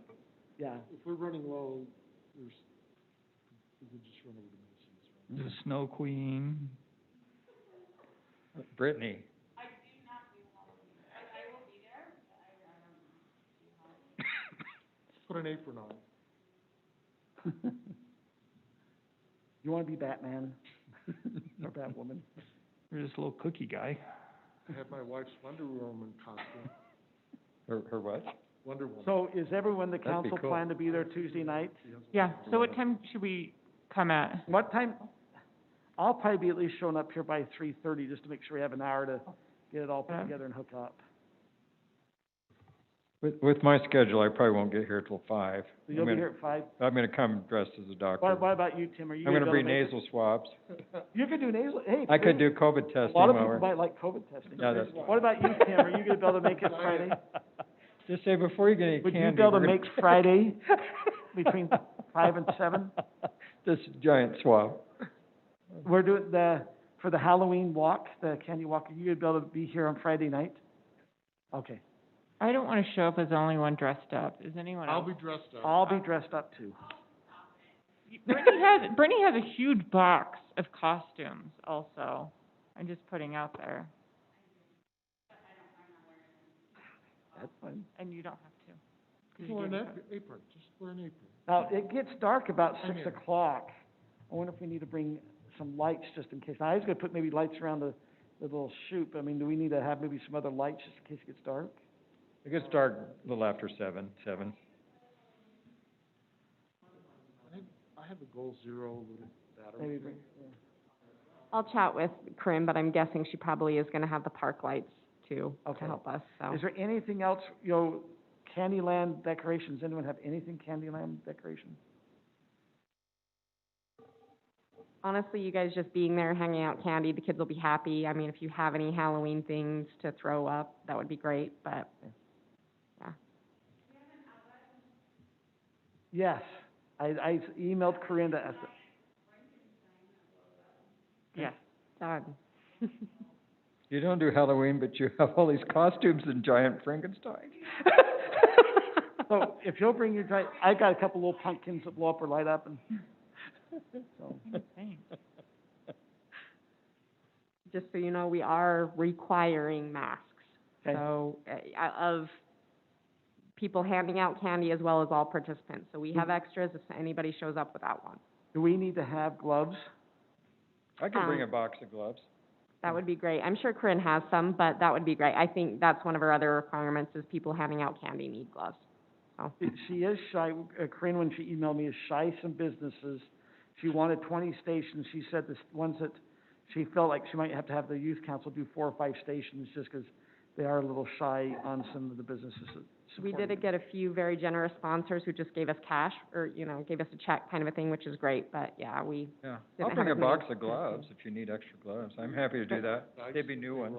yeah. If we're running low, we could just run over to Macy's, right? The Snow Queen. Brittany. Put an apron on. You want to be Batman or Batwoman? There's this little cookie guy. I have my wife's Wonder Woman costume. Her what? Wonder Woman. So is everyone, the That'd be council cool. plan to be there Tuesday night? Yeah, so what time should we come at? What time? I'll probably be at least showing up here by 3:30 just to make sure we have an hour to get it all put Yeah. together and hook up. With my schedule, I probably won't get here till 5. So you'll be here at 5? I'm gonna come dressed as a doctor. What about you, Tim? Are you I'm gonna be bring able to make nasal swabs. it? You could do nasal, hey. I could hey, do COVID A testing lot of while people we're, might like COVID testing. Yeah, that's- What about you, Tim? Are you gonna be able to make it Friday? just say before you get any Would candy. you be able to we're gonna- make Friday between 5 and 7? This giant swab. We're doing for the Halloween walk, the candy walk, are you gonna be able to be here on Friday night? Okay. I don't want to show up as the only one dressed up. Is anyone I'll else? be dressed up. I'll be dressed up too. Brittany has a huge box of costumes also. I'm just putting out there, That's fine. and you don't have to. 'cause Just you wear an gave it apron, just wear an apron. Now, it gets dark about I'm 6 in. o'clock. I wonder if we need to bring some lights just in case. Now, I was gonna put maybe lights around the little chute, but I mean, do we need to have maybe some other lights just in case it gets dark? It gets dark a little after 7. I have a Goal Zero little battery. Maybe thing. bring, I'll chat with Corinne, but I'm guessing she probably is gonna have the park lights too, to Okay. help us, so. Is there anything else, Candyland decorations? Anyone have anything Candyland decoration? Honestly, you guys just being there, hanging out candy, the kids will be happy. I mean, if you have any Halloween things to throw up, that would be great, but, yeah. Yes, I emailed Corinne to ask. Yes. Done. You don't do Halloween, but you have all these costumes and giant Frankensteins. So if you'll bring your I've got a couple little pumpkins that blow up or light up and, so. Thanks. Just so you know, we are requiring masks. Okay. So, of people handing out candy as well as all participants. So we have extras if anybody shows up without one. Do we need to have gloves? I can bring a box of gloves. That would be great. I'm sure Corinne has some, but that would be great. I think that's one of our other requirements is people handing out candy need gloves. So, She is shy, Corinne, when she emailed me, is shy some businesses. She wanted 20 stations. She said the ones that she felt like she might have to have the youth council do 4 or 5 stations just because they are a little shy on some of the businesses that we support did them. get a few very generous sponsors who just gave us cash or, gave us a check kind of a thing, which is great, but yeah, we, Yeah. Didn't I'll bring a have a box glove. of gloves if you need extra gloves. I'm happy to do that. They'd be new ones.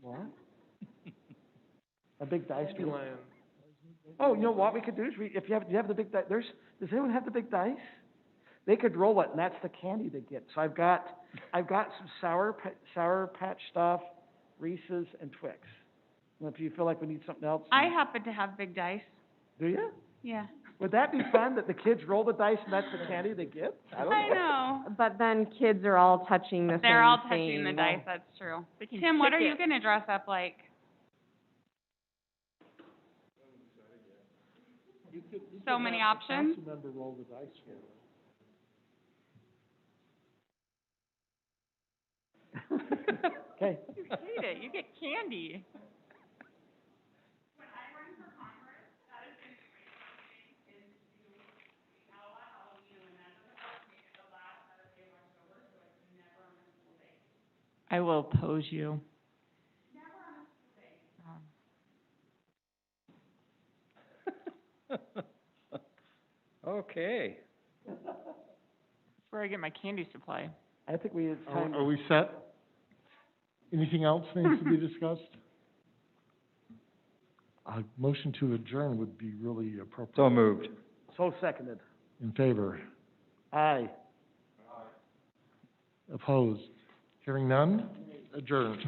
What? A big dice roll? Candyland. Oh, you know what we could do is if you have the big dice, does anyone have the big dice? They could roll it and that's the candy they get. So I've got some Sour Patch stuff, Reese's and Twix. And if you feel like we need something else. I happen to have big dice, Do you? yeah. Would that be fun, that the kids roll the dice and that's the candy they get? I don't know. I know. But then kids are all touching the same thing. They're all touching the dice, that's true. They can Tim, what kick are you it. gonna dress up like? So many options? Council member roll the dice for us. Okay. You hate it, you get candy. I will oppose you. Okay. That's where I get my candy supply. I think we, it's time. Are we set? Anything else needs to be discussed? A motion to adjourn would be really appropriate. So moved. So seconded. In favor? Aye. Opposed? Hearing none? Adjourned.